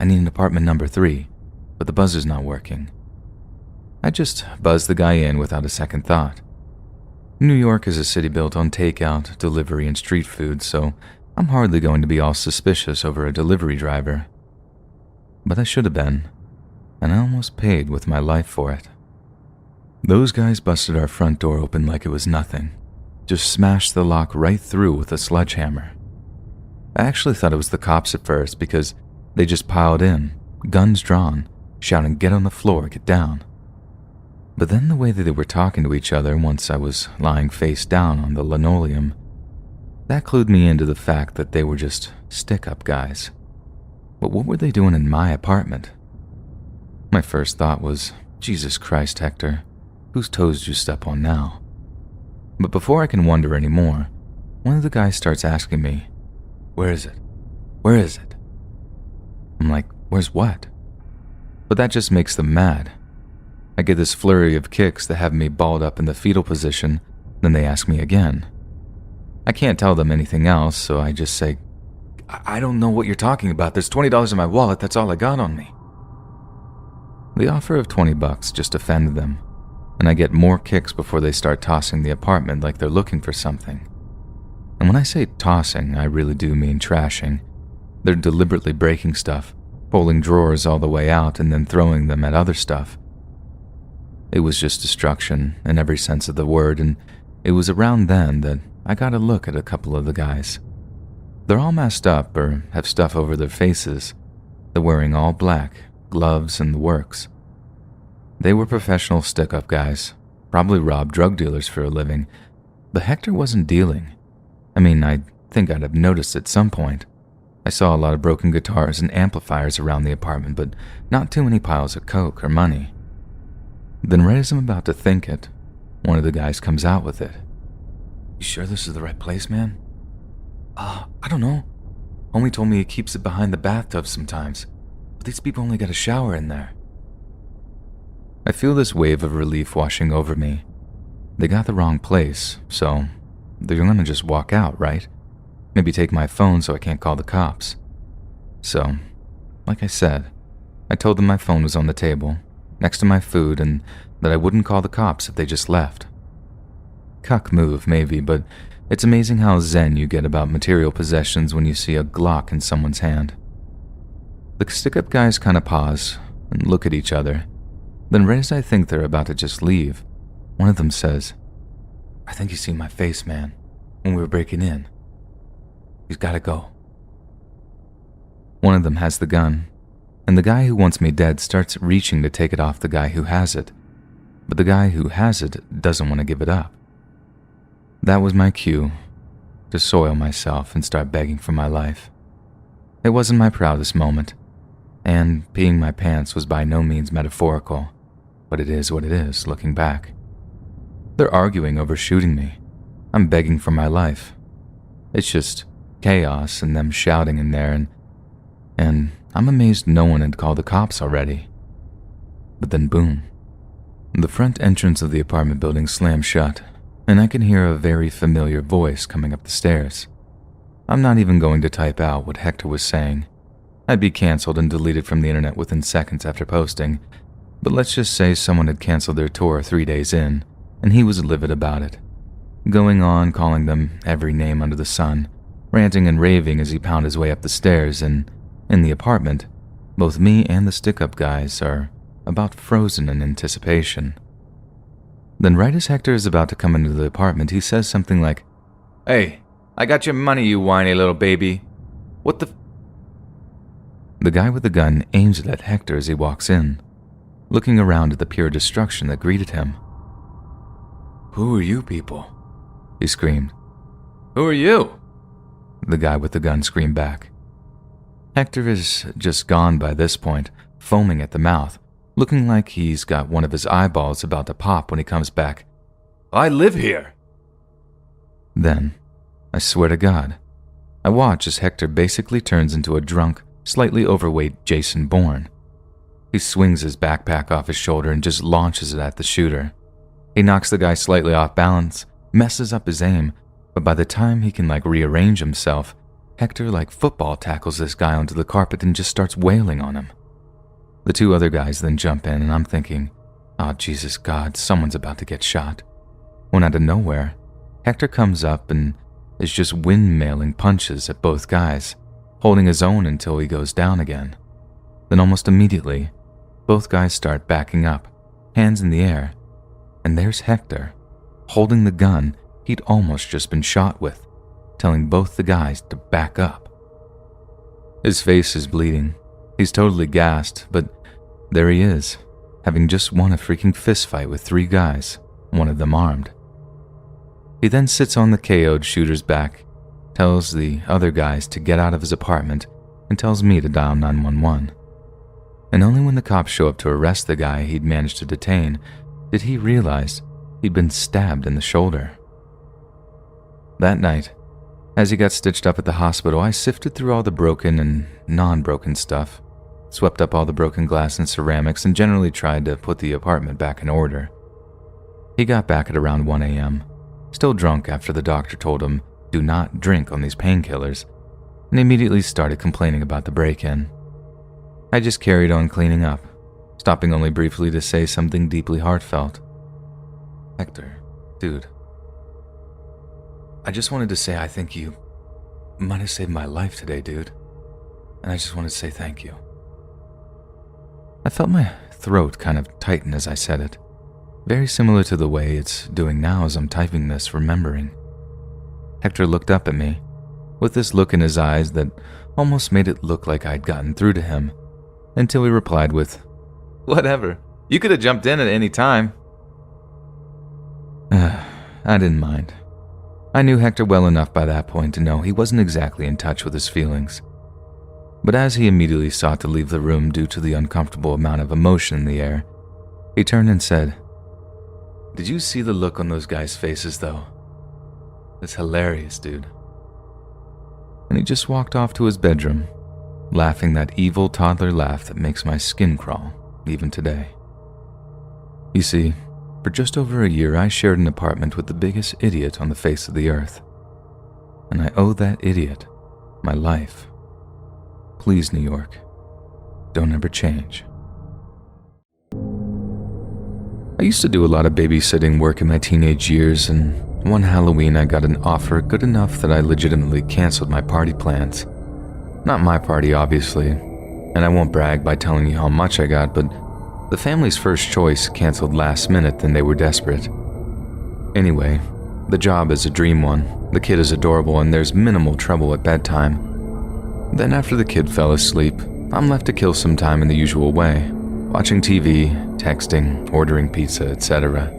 "I need an apartment number 3, but the buzzer's not working," I just buzz the guy in without a second thought. New York is a city built on takeout, delivery, and street food, so I'm hardly going to be all suspicious over a delivery driver. But I should have been, and I almost paid with my life for it. Those guys busted our front door open like it was nothing, just smashed the lock right through with a sledgehammer. I actually thought it was the cops at first because they just piled in, guns drawn, shouting, "Get on the floor, get down." But then the way that they were talking to each other once I was lying face down on the linoleum, that clued me into the fact that they were just stick-up guys. But what were they doing in my apartment? My first thought was, Jesus Christ, Hector, whose toes did you step on now? But before I can wonder anymore, one of the guys starts asking me, "Where is it? Where is it?" I'm like, "Where's what?" But that just makes them mad. I get this flurry of kicks that have me balled up in the fetal position, then they ask me again. I can't tell them anything else, so I just say, I don't know what you're talking about. There's $20 in my wallet, that's all I got on me." The offer of $20 just offended them, and I get more kicks before they start tossing the apartment like they're looking for something. And when I say tossing, I really do mean trashing. They're deliberately breaking stuff, pulling drawers all the way out and then throwing them at other stuff. It was just destruction in every sense of the word, and it was around then that I got a look at a couple of the guys. They're all masked up or have stuff over their faces. They're wearing all black, gloves and the works. They were professional stick-up guys, probably robbed drug dealers for a living, but Hector wasn't dealing. I mean, I think I'd have noticed at some point. I saw a lot of broken guitars and amplifiers around the apartment, but not too many piles of coke or money. Then right as I'm about to think it, one of the guys comes out with it. "You sure this is the right place, man?" I don't know. Homie told me he keeps it behind the bathtub sometimes, but these people only got a shower in there." I feel this wave of relief washing over me. They got the wrong place, so they're gonna just walk out, right? Maybe take my phone so I can't call the cops. So, like I said, I told them my phone was on the table, next to my food, and that I wouldn't call the cops if they just left. Cuck move, maybe, but it's amazing how zen you get about material possessions when you see a Glock in someone's hand. The stick-up guys kind of pause and look at each other. Then right as I think they're about to just leave, one of them says, "I think you seen my face, man, when we were breaking in. He's gotta go." One of them has the gun, and the guy who wants me dead starts reaching to take it off the guy who has it, but the guy who has it doesn't want to give it up. That was my cue to soil myself and start begging for my life. It wasn't my proudest moment, and peeing my pants was by no means metaphorical, but it is what it is looking back. They're arguing over shooting me. I'm begging for my life. It's just chaos and them shouting in there, and I'm amazed no one had called the cops already. But then boom. The front entrance of the apartment building slams shut, and I can hear a very familiar voice coming up the stairs. I'm not even going to type out what Hector was saying. I'd be canceled and deleted from the internet within seconds after posting, but let's just say someone had canceled their tour 3 days in, and he was livid about it. Going on calling them every name under the sun, ranting and raving as he pounded his way up the stairs, and in the apartment, both me and the stick-up guys are about frozen in anticipation. Then right as Hector is about to come into the apartment, he says something like, "Hey, I got your money, you whiny little baby. What the f-" The guy with the gun aims it at Hector as he walks in, looking around at the pure destruction that greeted him. "Who are you people?" he screamed. "Who are you?" the guy with the gun screamed back. Hector is just gone by this point, foaming at the mouth, looking like he's got one of his eyeballs about to pop when he comes back. "I live here!" Then, I swear to God, I watch as Hector basically turns into a drunk, slightly overweight Jason Bourne. He swings his backpack off his shoulder and just launches it at the shooter. He knocks the guy slightly off balance, messes up his aim, but by the time he can rearrange himself, Hector football tackles this guy onto the carpet and just starts wailing on him. The two other guys then jump in, and I'm thinking, "Oh, Jesus God, someone's about to get shot." When out of nowhere, Hector comes up and is just windmailing punches at both guys, holding his own until he goes down again. Then almost immediately, both guys start backing up, hands in the air, and there's Hector, holding the gun he'd almost just been shot with, telling both the guys to back up. His face is bleeding. He's totally gassed, but there he is, having just won a freaking fistfight with 3 guys, one of them armed. He then sits on the KO'd shooter's back, tells the other guys to get out of his apartment, and tells me to dial 911. And only when the cops show up to arrest the guy he'd managed to detain did he realize he'd been stabbed in the shoulder. That night, as he got stitched up at the hospital, I sifted through all the broken and non-broken stuff, swept up all the broken glass and ceramics, and generally tried to put the apartment back in order. He got back at around 1 a.m., still drunk after the doctor told him, "Do not drink on these painkillers," and immediately started complaining about the break-in. I just carried on cleaning up, stopping only briefly to say something deeply heartfelt. "Hector, dude, I just wanted to say I think you might have saved my life today, dude, and I just wanted to say thank you." I felt my throat kind of tighten as I said it, very similar to the way it's doing now as I'm typing this, remembering. Hector looked up at me, with this look in his eyes that almost made it look like I'd gotten through to him, until he replied with, "Whatever, you could have jumped in at any time." I didn't mind. I knew Hector well enough by that point to know he wasn't exactly in touch with his feelings. But as he immediately sought to leave the room due to the uncomfortable amount of emotion in the air, he turned and said, "Did you see the look on those guys' faces, though? It's hilarious, dude." And he just walked off to his bedroom, laughing that evil toddler laugh that makes my skin crawl, even today. You see, for just over a year, I shared an apartment with the biggest idiot on the face of the earth. And I owe that idiot my life. Please, New York, don't ever change. I used to do a lot of babysitting work in my teenage years, and one Halloween I got an offer good enough that I legitimately canceled my party plans. Not my party, obviously, and I won't brag by telling you how much I got, but the family's first choice canceled last minute and they were desperate. Anyway, the job is a dream one, the kid is adorable, and there's minimal trouble at bedtime. Then after the kid fell asleep, I'm left to kill some time in the usual way, watching TV, texting, ordering pizza, etc.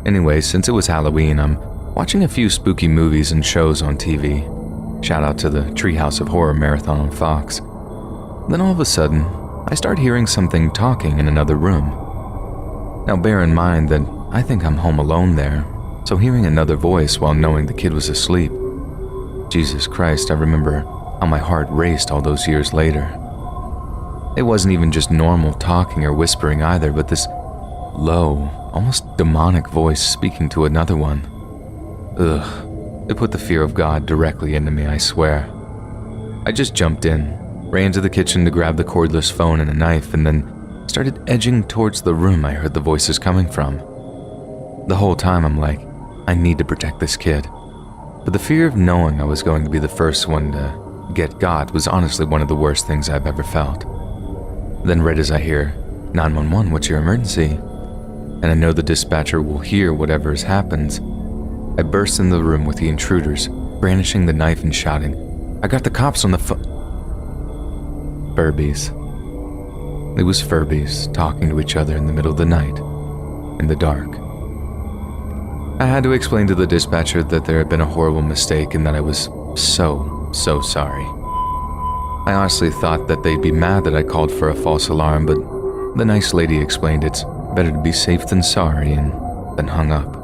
Anyway, since it was Halloween, I'm watching a few spooky movies and shows on TV. Shout out to the Treehouse of Horror marathon on Fox. Then all of a sudden, I start hearing something talking in another room. Now bear in mind that I think I'm home alone there, so hearing another voice while knowing the kid was asleep. Jesus Christ, I remember how my heart raced all those years later. It wasn't even just normal talking or whispering either, but this low, almost demonic voice speaking to another one. Ugh. It put the fear of God directly into me, I swear. I just jumped in, ran to the kitchen to grab the cordless phone and a knife, and then started edging towards the room I heard the voices coming from. The whole time I'm like, I need to protect this kid. But the fear of knowing I was going to be the first one to get got was honestly one of the worst things I've ever felt. Then right as I hear, 911, what's your emergency? And I know the dispatcher will hear whatever has happened, I burst into the room with the intruders, brandishing the knife and shouting, "I got the cops on the phone." Furbies. It was Furbies talking to each other in the middle of the night, in the dark. I had to explain to the dispatcher that there had been a horrible mistake and that I was so sorry. I honestly thought that they'd be mad that I called for a false alarm, but the nice lady explained it's better to be safe than sorry, and then hung up.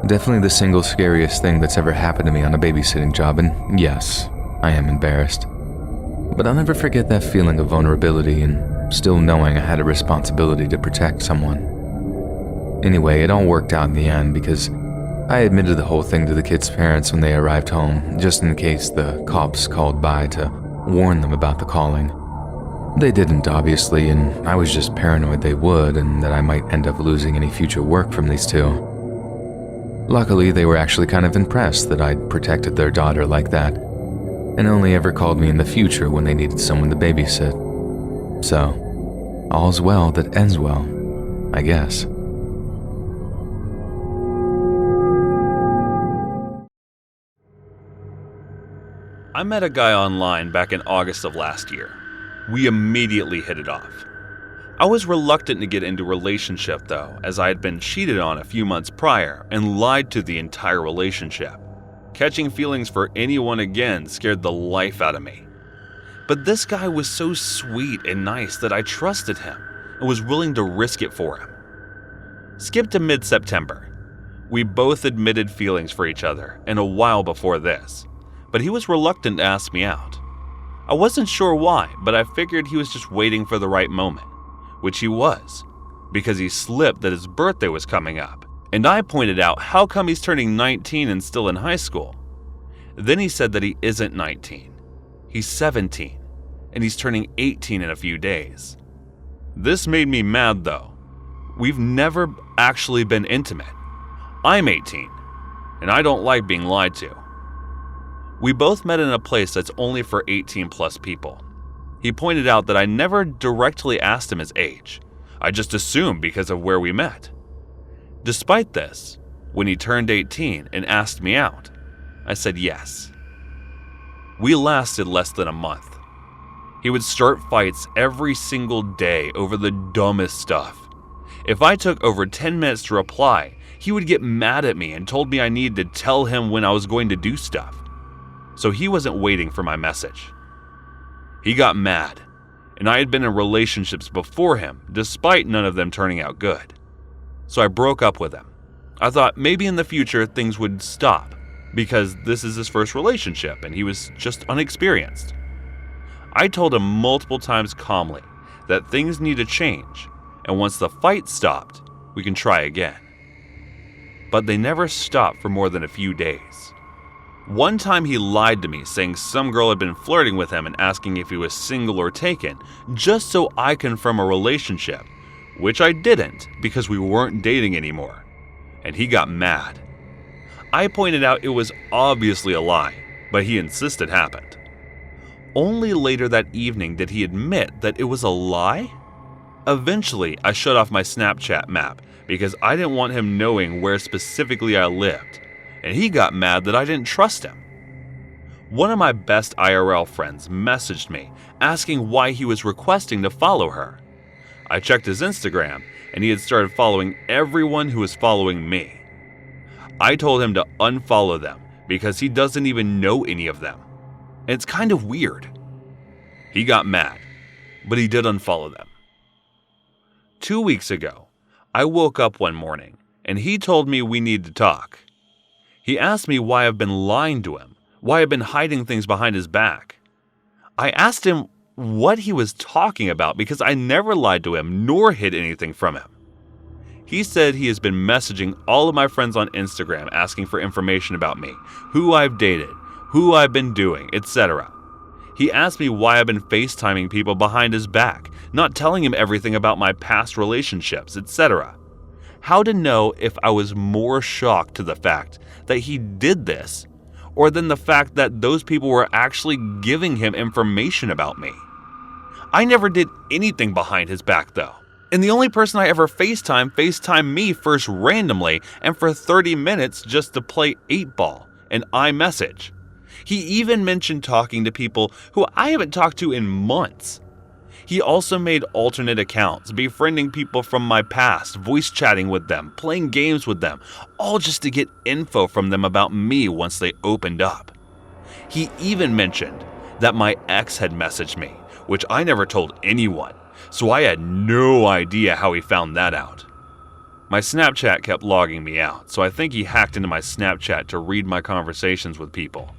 Definitely the single scariest thing that's ever happened to me on a babysitting job, and yes, I am embarrassed. But I'll never forget that feeling of vulnerability and still knowing I had a responsibility to protect someone. Anyway, it all worked out in the end because I admitted the whole thing to the kids' parents when they arrived home, just in case the cops called by to warn them about the calling. They didn't, obviously, and I was just paranoid they would and that I might end up losing any future work from these two. Luckily, they were actually kind of impressed that I'd protected their daughter like that, and only ever called me in the future when they needed someone to babysit. So, all's well that ends well, I guess. I met a guy online back in August of last year. We immediately hit it off. I was reluctant to get into a relationship though, as I had been cheated on a few months prior and lied to the entire relationship. Catching feelings for anyone again scared the life out of me. But this guy was so sweet and nice that I trusted him and was willing to risk it for him. Skip to mid-September. We both admitted feelings for each other, and a while before this, but he was reluctant to ask me out. I wasn't sure why, but I figured he was just waiting for the right moment. Which he was, because he slipped that his birthday was coming up, and I pointed out how come he's turning 19 and still in high school. Then he said that he isn't 19, he's 17, and he's turning 18 in a few days. This made me mad though. We've never actually been intimate. I'm 18, and I don't like being lied to. We both met in a place that's only for 18 plus people. He pointed out that I never directly asked him his age. I just assumed because of where we met. Despite this, when he turned 18 and asked me out, I said yes. We lasted less than a month. He would start fights every single day over the dumbest stuff. If I took over 10 minutes to reply, he would get mad at me and told me I needed to tell him when I was going to do stuff. So he wasn't waiting for my message. He got mad, and I had been in relationships before him, despite none of them turning out good. So I broke up with him. I thought maybe in the future things would stop, because this is his first relationship and he was just unexperienced. I told him multiple times calmly that things need to change, and once the fight stopped, we can try again. But they never stopped for more than a few days. One time he lied to me, saying some girl had been flirting with him and asking if he was single or taken, just so I confirm a relationship, which I didn't because we weren't dating anymore, and he got mad. I pointed out it was obviously a lie, but he insisted it happened. Only later that evening did he admit that it was a lie. Eventually, I shut off my Snapchat map because I didn't want him knowing where specifically I lived, and he got mad that I didn't trust him. One of my best IRL friends messaged me asking why he was requesting to follow her. I checked his Instagram, and he had started following everyone who was following me. I told him to unfollow them because he doesn't even know any of them. And it's kind of weird. He got mad, but he did unfollow them. 2 weeks ago, I woke up one morning and he told me we need to talk. He asked me why I've been lying to him, why I've been hiding things behind his back. I asked him what he was talking about because I never lied to him nor hid anything from him. He said he has been messaging all of my friends on Instagram asking for information about me, who I've dated, who I've been doing, etc. He asked me why I've been FaceTiming people behind his back, not telling him everything about my past relationships, etc. How to know if I was more shocked to the fact that he did this, or than the fact that those people were actually giving him information about me. I never did anything behind his back though. And the only person I ever FaceTimed me first randomly and for 30 minutes just to play 8-ball and iMessage. He even mentioned talking to people who I haven't talked to in months. He also made alternate accounts, befriending people from my past, voice chatting with them, playing games with them, all just to get info from them about me once they opened up. He even mentioned that my ex had messaged me, which I never told anyone, so I had no idea how he found that out. My Snapchat kept logging me out, so I think he hacked into my Snapchat to read my conversations with people.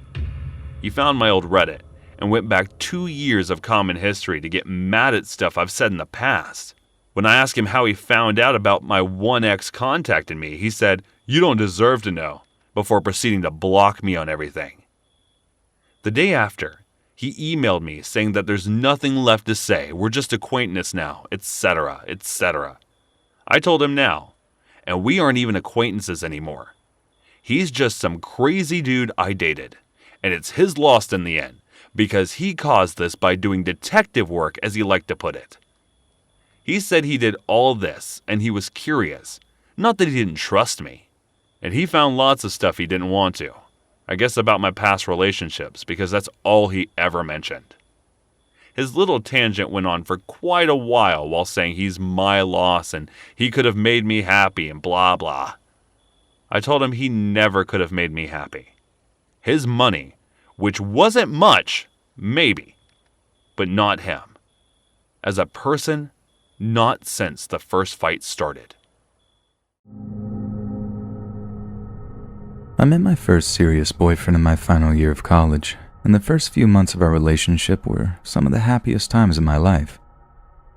He found my old Reddit and went back 2 years of common history to get mad at stuff I've said in the past. When I asked him how he found out about my one ex contacting me, he said, "You don't deserve to know," before proceeding to block me on everything. The day after, he emailed me saying that there's nothing left to say, we're just acquaintances now, etc., etc. I told him now, and we aren't even acquaintances anymore. He's just some crazy dude I dated, and it's his loss in the end, because he caused this by doing detective work, as he liked to put it. He said he did all this, and he was curious, not that he didn't trust me. And he found lots of stuff he didn't want to. I guess about my past relationships, because that's all he ever mentioned. His little tangent went on for quite a while saying he's my loss and he could have made me happy and blah blah. I told him he never could have made me happy. His money, which wasn't much, maybe, but not him. As a person, not since the first fight started. I met my first serious boyfriend in my final year of college, and the first few months of our relationship were some of the happiest times of my life.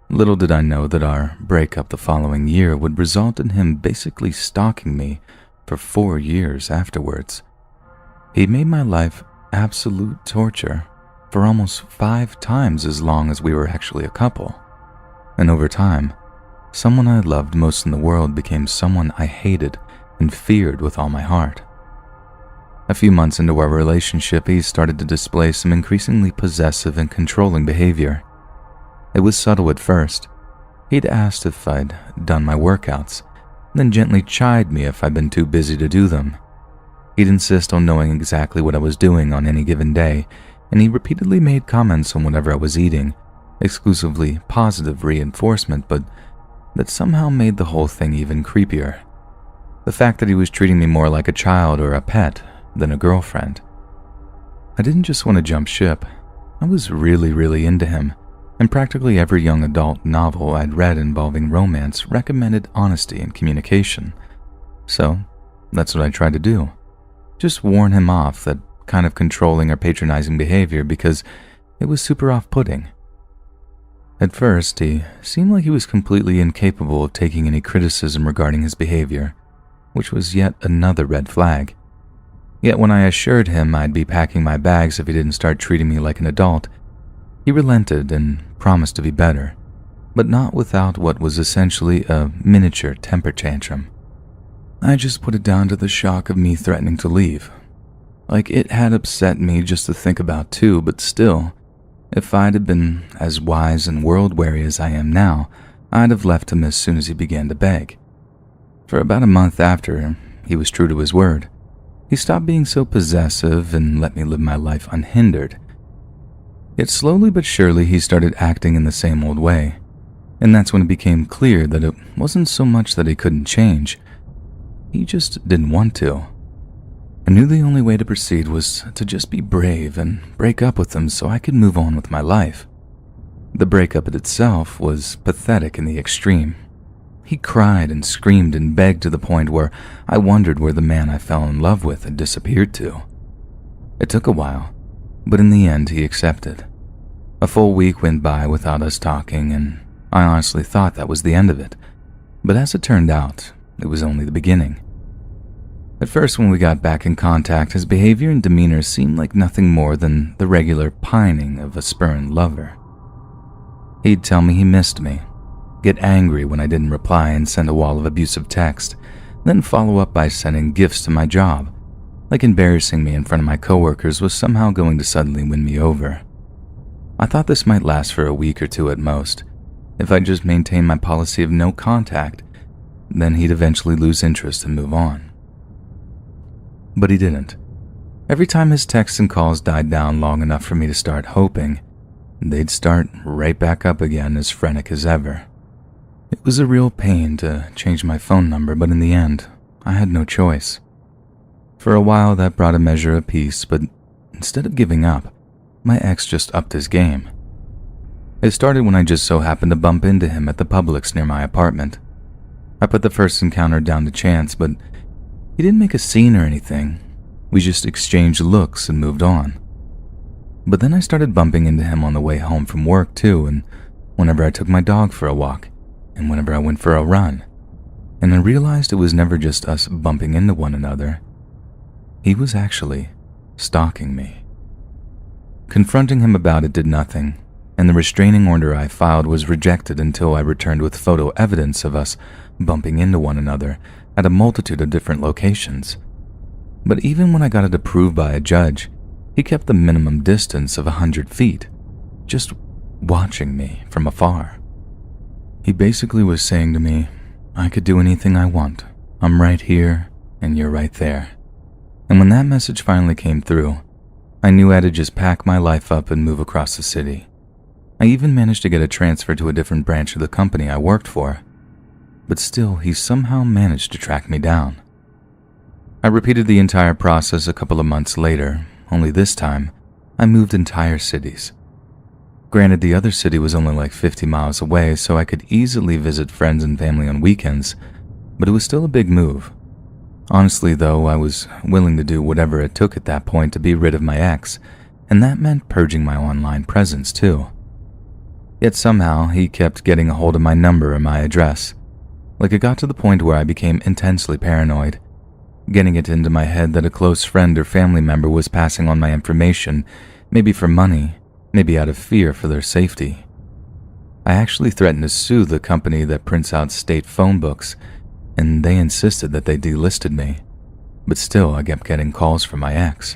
Little did I know that our breakup the following year would result in him basically stalking me for 4 years afterwards. He made my life absolute torture for almost 5 times as long as we were actually a couple. And over time, someone I loved most in the world became someone I hated and feared with all my heart. A few months into our relationship, he started to display some increasingly possessive and controlling behavior. It was subtle at first. He'd asked if I'd done my workouts, then gently chide me if I'd been too busy to do them. He'd insist on knowing exactly what I was doing on any given day, and he repeatedly made comments on whatever I was eating, exclusively positive reinforcement, but that somehow made the whole thing even creepier. The fact that he was treating me more like a child or a pet than a girlfriend. I didn't just want to jump ship. I was really into him, and practically every young adult novel I'd read involving romance recommended honesty and communication. So, that's what I tried to do. Just warn him off that kind of controlling or patronizing behavior because it was super off-putting. At first, he seemed like he was completely incapable of taking any criticism regarding his behavior, which was yet another red flag. Yet when I assured him I'd be packing my bags if he didn't start treating me like an adult, he relented and promised to be better, but not without what was essentially a miniature temper tantrum. I just put it down to the shock of me threatening to leave. Like, it had upset me just to think about too, but still, if I'd have been as wise and world-weary as I am now, I'd have left him as soon as he began to beg. For about a month after, he was true to his word. He stopped being so possessive and let me live my life unhindered. Yet slowly but surely he started acting in the same old way, and that's when it became clear that it wasn't so much that he couldn't change. He just didn't want to. I knew the only way to proceed was to just be brave and break up with him so I could move on with my life. The breakup itself was pathetic in the extreme. He cried and screamed and begged to the point where I wondered where the man I fell in love with had disappeared to. It took a while, but in the end he accepted. A full week went by without us talking, and I honestly thought that was the end of it. But as it turned out, it was only the beginning. At first, when we got back in contact, his behavior and demeanor seemed like nothing more than the regular pining of a spurned lover. He'd tell me he missed me, get angry when I didn't reply and send a wall of abusive text, then follow up by sending gifts to my job, like embarrassing me in front of my coworkers was somehow going to suddenly win me over. I thought this might last for a week or two at most. If I just maintained my policy of no contact, then he'd eventually lose interest and move on. But he didn't. Every time his texts and calls died down long enough for me to start hoping, they'd start right back up again as frenetic as ever. It was a real pain to change my phone number, but in the end, I had no choice. For a while that brought a measure of peace, but instead of giving up, my ex just upped his game. It started when I just so happened to bump into him at the Publix near my apartment. I put the first encounter down to chance, but he didn't make a scene or anything. We just exchanged looks and moved on. But then I started bumping into him on the way home from work too, and whenever I took my dog for a walk, and whenever I went for a run. And I realized it was never just us bumping into one another. He was actually stalking me. Confronting him about it did nothing, and the restraining order I filed was rejected until I returned with photo evidence of us bumping into one another at a multitude of different locations. But even when I got it approved by a judge, he kept the minimum distance of 100 feet, just watching me from afar. He basically was saying to me, I could do anything I want. I'm right here, and you're right there. And when that message finally came through, I knew I had to just pack my life up and move across the city. I even managed to get a transfer to a different branch of the company I worked for. But still, he somehow managed to track me down. I repeated the entire process a couple of months later, only this time, I moved entire cities. Granted, the other city was only like 50 miles away, so I could easily visit friends and family on weekends, but it was still a big move. Honestly, though, I was willing to do whatever it took at that point to be rid of my ex, and that meant purging my online presence too. Yet somehow, he kept getting a hold of my number and my address. Like, it got to the point where I became intensely paranoid, getting it into my head that a close friend or family member was passing on my information, maybe for money, maybe out of fear for their safety. I actually threatened to sue the company that prints out state phone books, and they insisted that they delisted me, but still I kept getting calls from my ex.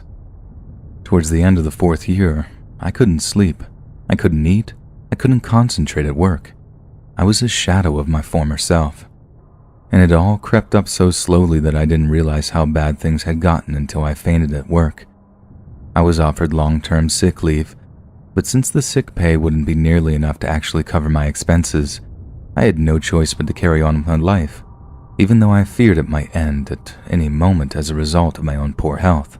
Towards the end of the 4th year, I couldn't sleep, I couldn't eat, I couldn't concentrate at work. I was a shadow of my former self. And it all crept up so slowly that I didn't realize how bad things had gotten until I fainted at work. I was offered long-term sick leave, but since the sick pay wouldn't be nearly enough to actually cover my expenses, I had no choice but to carry on with my life, even though I feared it might end at any moment as a result of my own poor health.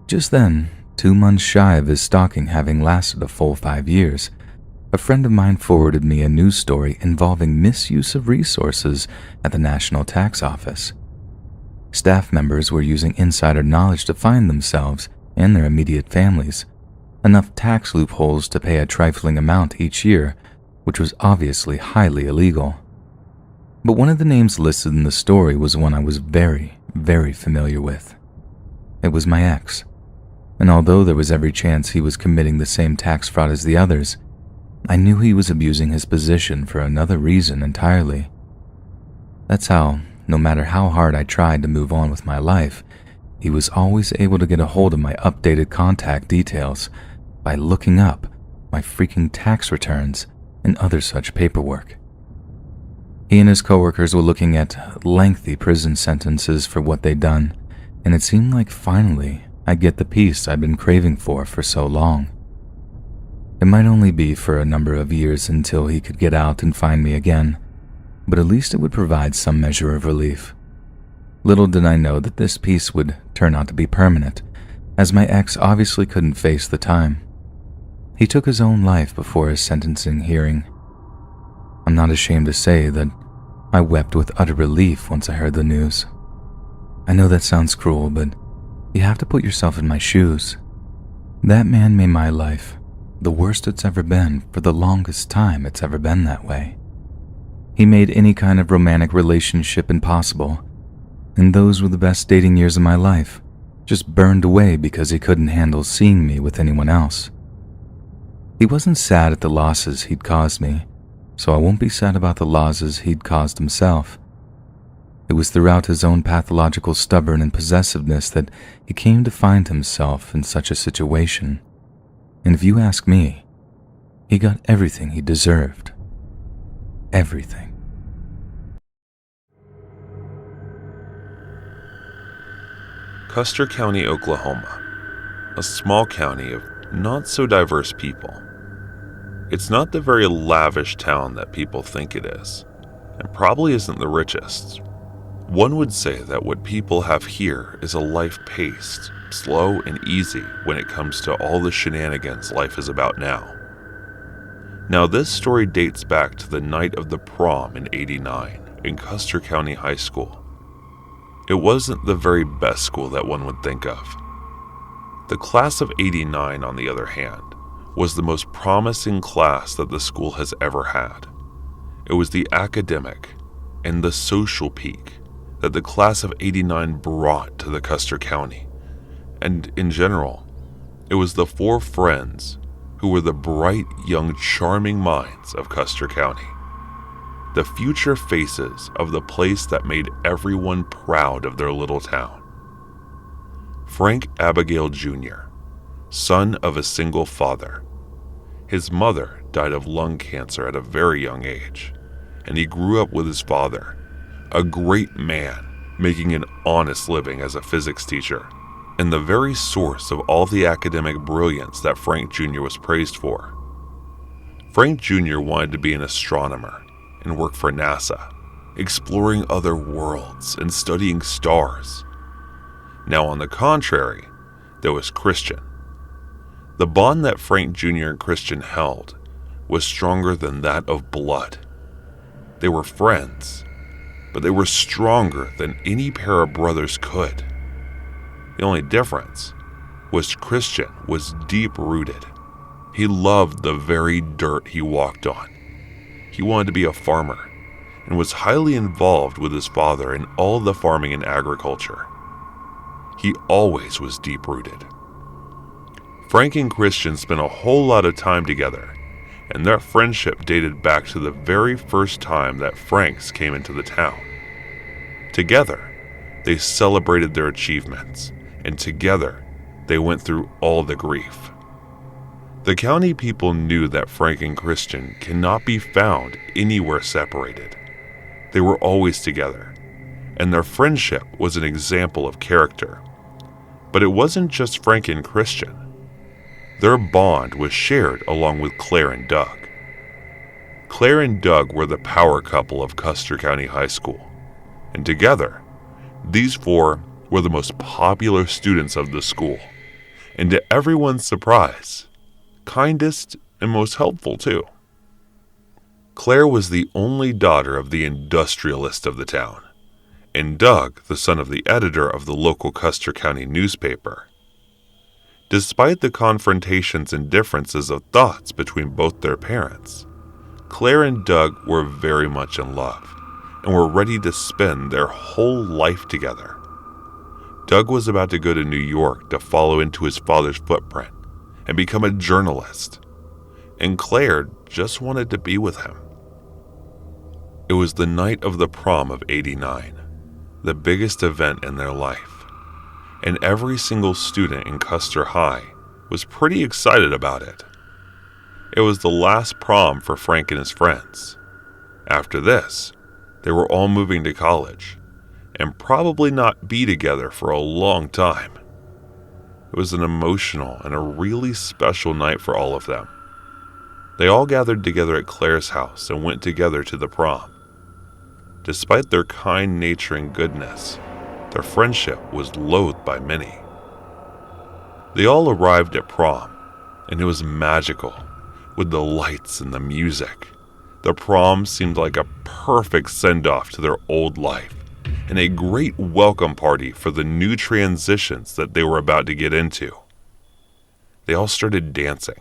Just then, 2 months shy of his stalking having lasted a full 5 years, a friend of mine forwarded me a news story involving misuse of resources at the National Tax Office. Staff members were using insider knowledge to find themselves and their immediate families enough tax loopholes to pay a trifling amount each year, which was obviously highly illegal. But one of the names listed in the story was one I was very, very familiar with. It was my ex, and although there was every chance he was committing the same tax fraud as the others, I knew he was abusing his position for another reason entirely. That's how, no matter how hard I tried to move on with my life, he was always able to get a hold of my updated contact details by looking up my freaking tax returns and other such paperwork. He and his coworkers were looking at lengthy prison sentences for what they'd done, and it seemed like finally I'd get the peace I'd been craving for so long. It might only be for a number of years until he could get out and find me again, but at least it would provide some measure of relief. Little did I know that this peace would turn out to be permanent, as my ex obviously couldn't face the time. He took his own life before his sentencing hearing. I'm not ashamed to say that I wept with utter relief once I heard the news. I know that sounds cruel, but you have to put yourself in my shoes. That man made my life the worst it's ever been for the longest time it's ever been that way. He made any kind of romantic relationship impossible, and those were the best dating years of my life, just burned away because he couldn't handle seeing me with anyone else. He wasn't sad at the losses he'd caused me, so I won't be sad about the losses he'd caused himself. It was throughout his own pathological stubborn and possessiveness that he came to find himself in such a situation. And if you ask me, he got everything he deserved. Everything. Custer County, Oklahoma, a small county of not so diverse people. It's not the very lavish town that people think it is, and probably isn't the richest. One would say that what people have here is a life paced, slow, and easy when it comes to all the shenanigans life is about now. Now, this story dates back to the night of the prom in '89 in Custer County High School. It wasn't the very best school that one would think of. The class of '89, on the other hand, was the most promising class that the school has ever had. It was the academic and the social peak that the class of '89 brought to the Custer County. And in general, it was the 4 friends who were the bright, young, charming minds of Custer County. The future faces of the place that made everyone proud of their little town. Frank Abigail Jr., son of a single father. His mother died of lung cancer at a very young age, and he grew up with his father, a great man making an honest living as a physics teacher, and the very source of all the academic brilliance that Frank Jr. was praised for. Frank Jr. wanted to be an astronomer and work for NASA, exploring other worlds and studying stars. Now, on the contrary, there was Christian. The bond that Frank Jr. and Christian held was stronger than that of blood. They were friends, but they were stronger than any pair of brothers could. The only difference was Christian was deep-rooted. He loved the very dirt he walked on. He wanted to be a farmer and was highly involved with his father in all the farming and agriculture. He always was deep-rooted. Frank and Christian spent a whole lot of time together, and their friendship dated back to the very first time that Franks came into the town. Together, they celebrated their achievements, and together, they went through all the grief. The county people knew that Frank and Christian cannot be found anywhere separated. They were always together, and their friendship was an example of character. But it wasn't just Frank and Christian. Their bond was shared along with Claire and Doug. Claire and Doug were the power couple of Custer County High School, and together, these 4 were the most popular students of the school, and to everyone's surprise, kindest and most helpful too. Claire was the only daughter of the industrialist of the town, and Doug, the son of the editor of the local Custer County newspaper. Despite the confrontations and differences of thoughts between both their parents, Claire and Doug were very much in love and were ready to spend their whole life together. Doug was about to go to New York to follow into his father's footprint and become a journalist, and Claire just wanted to be with him. It was the night of the prom of '89, the biggest event in their life, and every single student in Custer High was pretty excited about it. It was the last prom for Frank and his friends. After this, they were all moving to college, and probably not be together for a long time. It was an emotional and a really special night for all of them. They all gathered together at Claire's house and went together to the prom. Despite their kind nature and goodness, their friendship was loathed by many. They all arrived at prom, and it was magical, with the lights and the music. The prom seemed like a perfect send-off to their old life, and a great welcome party for the new transitions that they were about to get into. They all started dancing,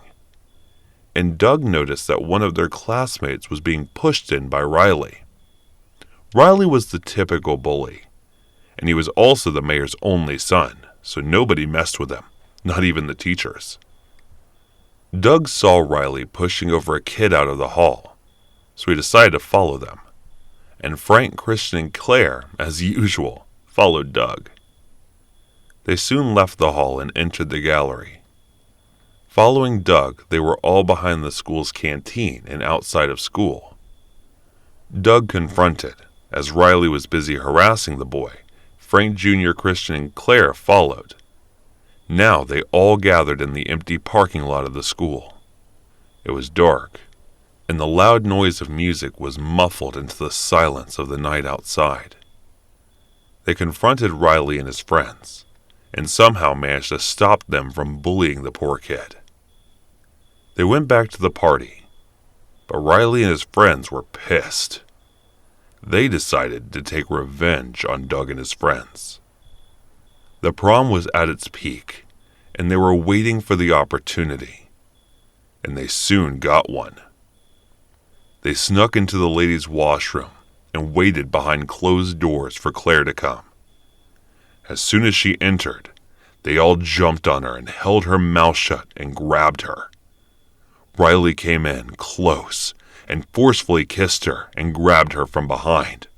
and Doug noticed that one of their classmates was being pushed in by Riley. Riley was the typical bully, and he was also the mayor's only son, so nobody messed with him, not even the teachers. Doug saw Riley pushing over a kid out of the hall, so he decided to follow them, and Frank, Christian, and Claire, as usual, followed Doug. They soon left the hall and entered the gallery. Following Doug, they were all behind the school's canteen and outside of school. Doug confronted, as Riley was busy harassing the boy. Frank Jr., Christian, and Claire followed. Now they all gathered in the empty parking lot of the school. It was dark, and the loud noise of music was muffled into the silence of the night outside. They confronted Riley and his friends, and somehow managed to stop them from bullying the poor kid. They went back to the party, but Riley and his friends were pissed. They decided to take revenge on Doug and his friends. The prom was at its peak, and they were waiting for the opportunity, and they soon got one. They snuck into the ladies' washroom and waited behind closed doors for Claire to come. As soon as she entered, they all jumped on her and held her mouth shut and grabbed her. Riley came in close and forcefully kissed her and grabbed her from behind.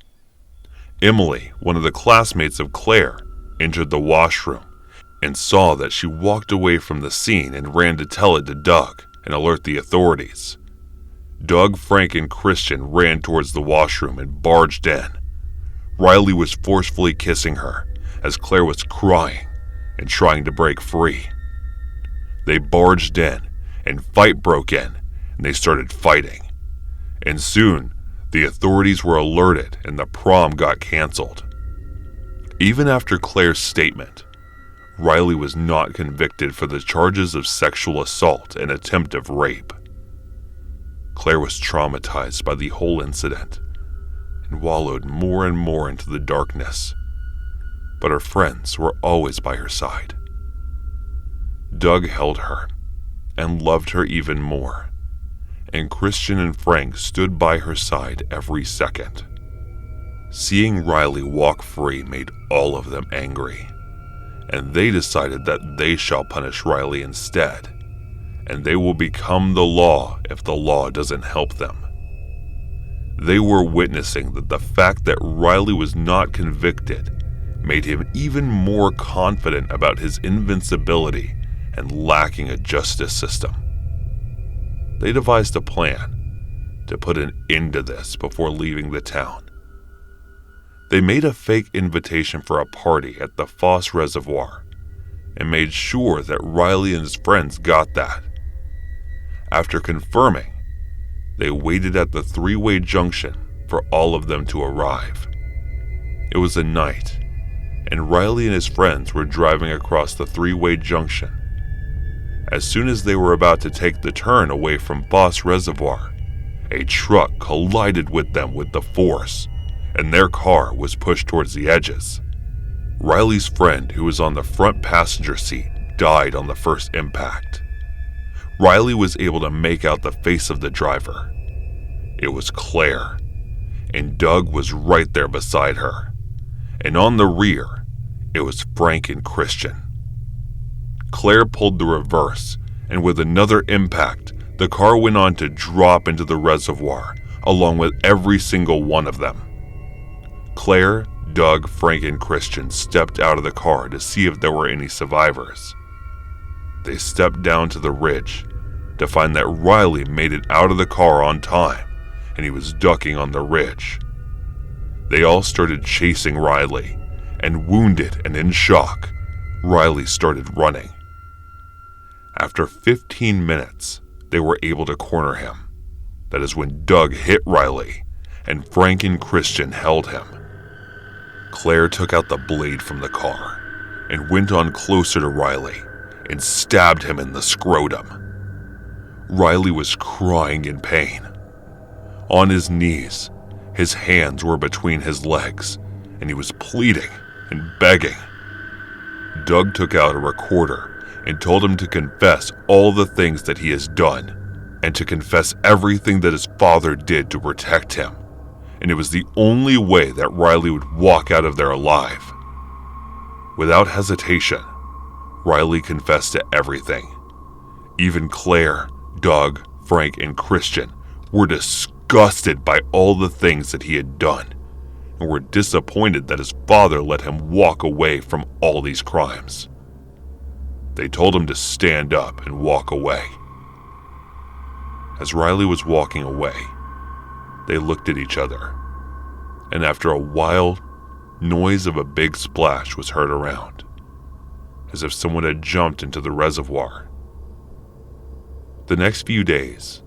Emily, one of the classmates of Claire, entered the washroom and saw that she walked away from the scene and ran to tell it to Doug and alert the authorities. Doug, Frank, and Christian ran towards the washroom and barged in. Riley was forcefully kissing her as Claire was crying and trying to break free. They barged in and fight broke in, and they started fighting. And soon, the authorities were alerted and the prom got canceled. Even after Claire's statement, Riley was not convicted for the charges of sexual assault and attempted rape. Claire was traumatized by the whole incident and wallowed more and more into the darkness, but her friends were always by her side. Doug held her and loved her even more, and Christian and Frank stood by her side every second. Seeing Riley walk free made all of them angry, and they decided that they shall punish Riley instead, and they will become the law if the law doesn't help them. They were witnessing that the fact that Riley was not convicted made him even more confident about his invincibility and lacking a justice system. They devised a plan to put an end to this before leaving the town. They made a fake invitation for a party at the Foss Reservoir and made sure that Riley and his friends got that. After confirming, they waited at the three-way junction for all of them to arrive. It was a night, and Riley and his friends were driving across the three-way junction As soon as they were about to take the turn away from Foss Reservoir, a truck collided with them with the force, and their car was pushed towards the edges. Riley's friend, who was on the front passenger seat, died on the first impact. Riley was able to make out the face of the driver. It was Claire, and Doug was right there beside her. And on the rear, it was Frank and Christian. Claire pulled the reverse, and with another impact, the car went on to drop into the reservoir, along with every single one of them. Claire, Doug, Frank, and Christian stepped out of the car to see if there were any survivors. They stepped down to the ridge to find that Riley made it out of the car on time, and he was ducking on the ridge. They all started chasing Riley, and wounded and in shock, Riley started running. After 15 minutes, they were able to corner him. That is when Doug hit Riley, and Frank and Christian held him. Claire took out the blade from the car and went on closer to Riley and stabbed him in the scrotum. Riley was crying in pain. On his knees, his hands were between his legs, and he was pleading and begging. Doug took out a recorder and told him to confess all the things that he has done, and to confess everything that his father did to protect him. And it was the only way that Riley would walk out of there alive. Without hesitation, Riley confessed to everything. Even Claire, Doug, Frank, and Christian were disgusted by all the things that he had done, and were disappointed that his father let him walk away from all these crimes. They told him to stand up and walk away. As Riley was walking away, they looked at each other, and after a while, noise of a big splash was heard around, as if someone had jumped into the reservoir. The next few days,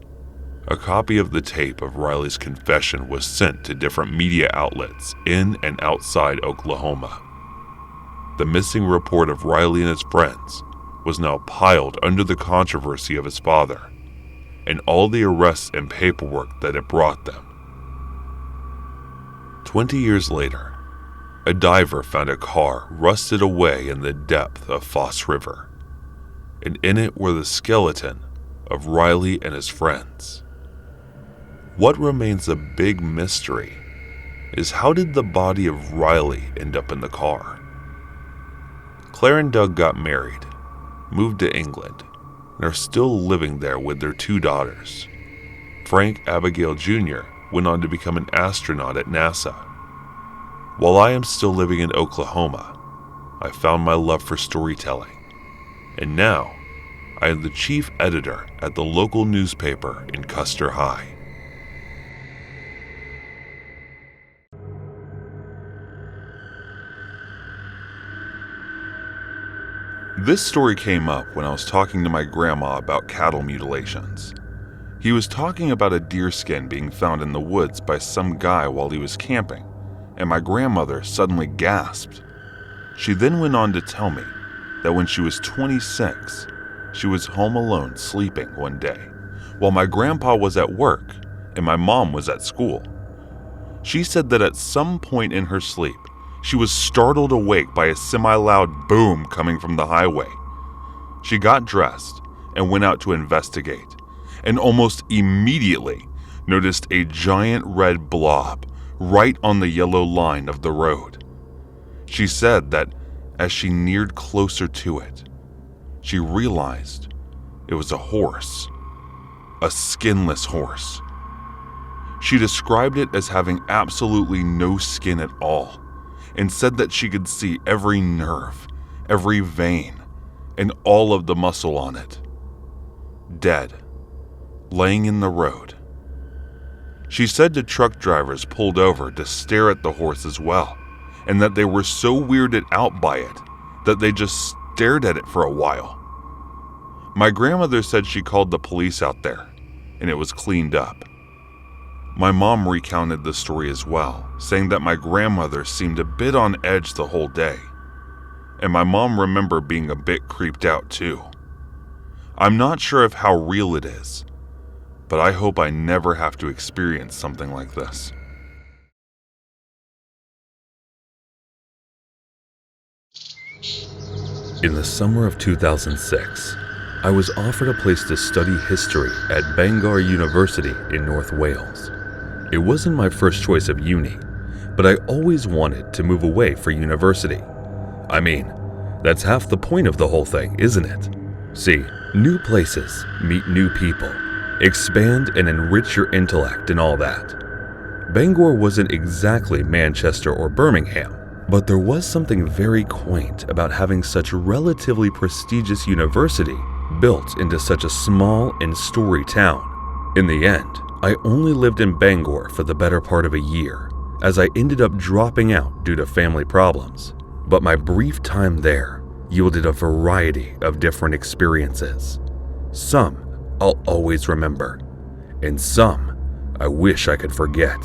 a copy of the tape of Riley's confession was sent to different media outlets in and outside Oklahoma. The missing report of Riley and his friends was now piled under the controversy of his father, and all the arrests and paperwork that it brought them. 20 years later, a diver found a car rusted away in the depth of Foss River, and in it were the skeleton of Riley and his friends. What remains a big mystery is, how did the body of Riley end up in the car? Claire and Doug got married, moved to England, and are still living there with their 2 daughters. Frank Abigail Jr. went on to become an astronaut at NASA. While I am still living in Oklahoma, I found my love for storytelling, and now I am the chief editor at the local newspaper in Custer High. This story came up when I was talking to my grandma about cattle mutilations. He was talking about a deer skin being found in the woods by some guy while he was camping, and my grandmother suddenly gasped. She then went on to tell me that when she was 26, she was home alone sleeping one day, while my grandpa was at work and my mom was at school. She said that at some point in her sleep, she was startled awake by a semi-loud boom coming from the highway. She got dressed and went out to investigate, and almost immediately noticed a giant red blob right on the yellow line of the road. She said that as she neared closer to it, she realized it was a horse, a skinless horse. She described it as having absolutely no skin at all, and said that she could see every nerve, every vein, and all of the muscle on it. Dead, laying in the road. She said the truck drivers pulled over to stare at the horse as well, and that they were so weirded out by it that they just stared at it for a while. My grandmother said she called the police out there, and it was cleaned up. My mom recounted the story as well, saying that my grandmother seemed a bit on edge the whole day, and my mom remembered being a bit creeped out too. I'm not sure of how real it is, but I hope I never have to experience something like this. In the summer of 2006, I was offered a place to study history at Bangor University in North Wales. It wasn't my first choice of uni, but I always wanted to move away for university. I mean, that's half the point of the whole thing, isn't it? See, new places meet new people, expand and enrich your intellect and all that. Bangor wasn't exactly Manchester or Birmingham, but there was something very quaint about having such a relatively prestigious university built into such a small and storied town. In the end, I only lived in Bangor for the better part of a year, as I ended up dropping out due to family problems. But my brief time there yielded a variety of different experiences. Some I'll always remember, and some I wish I could forget.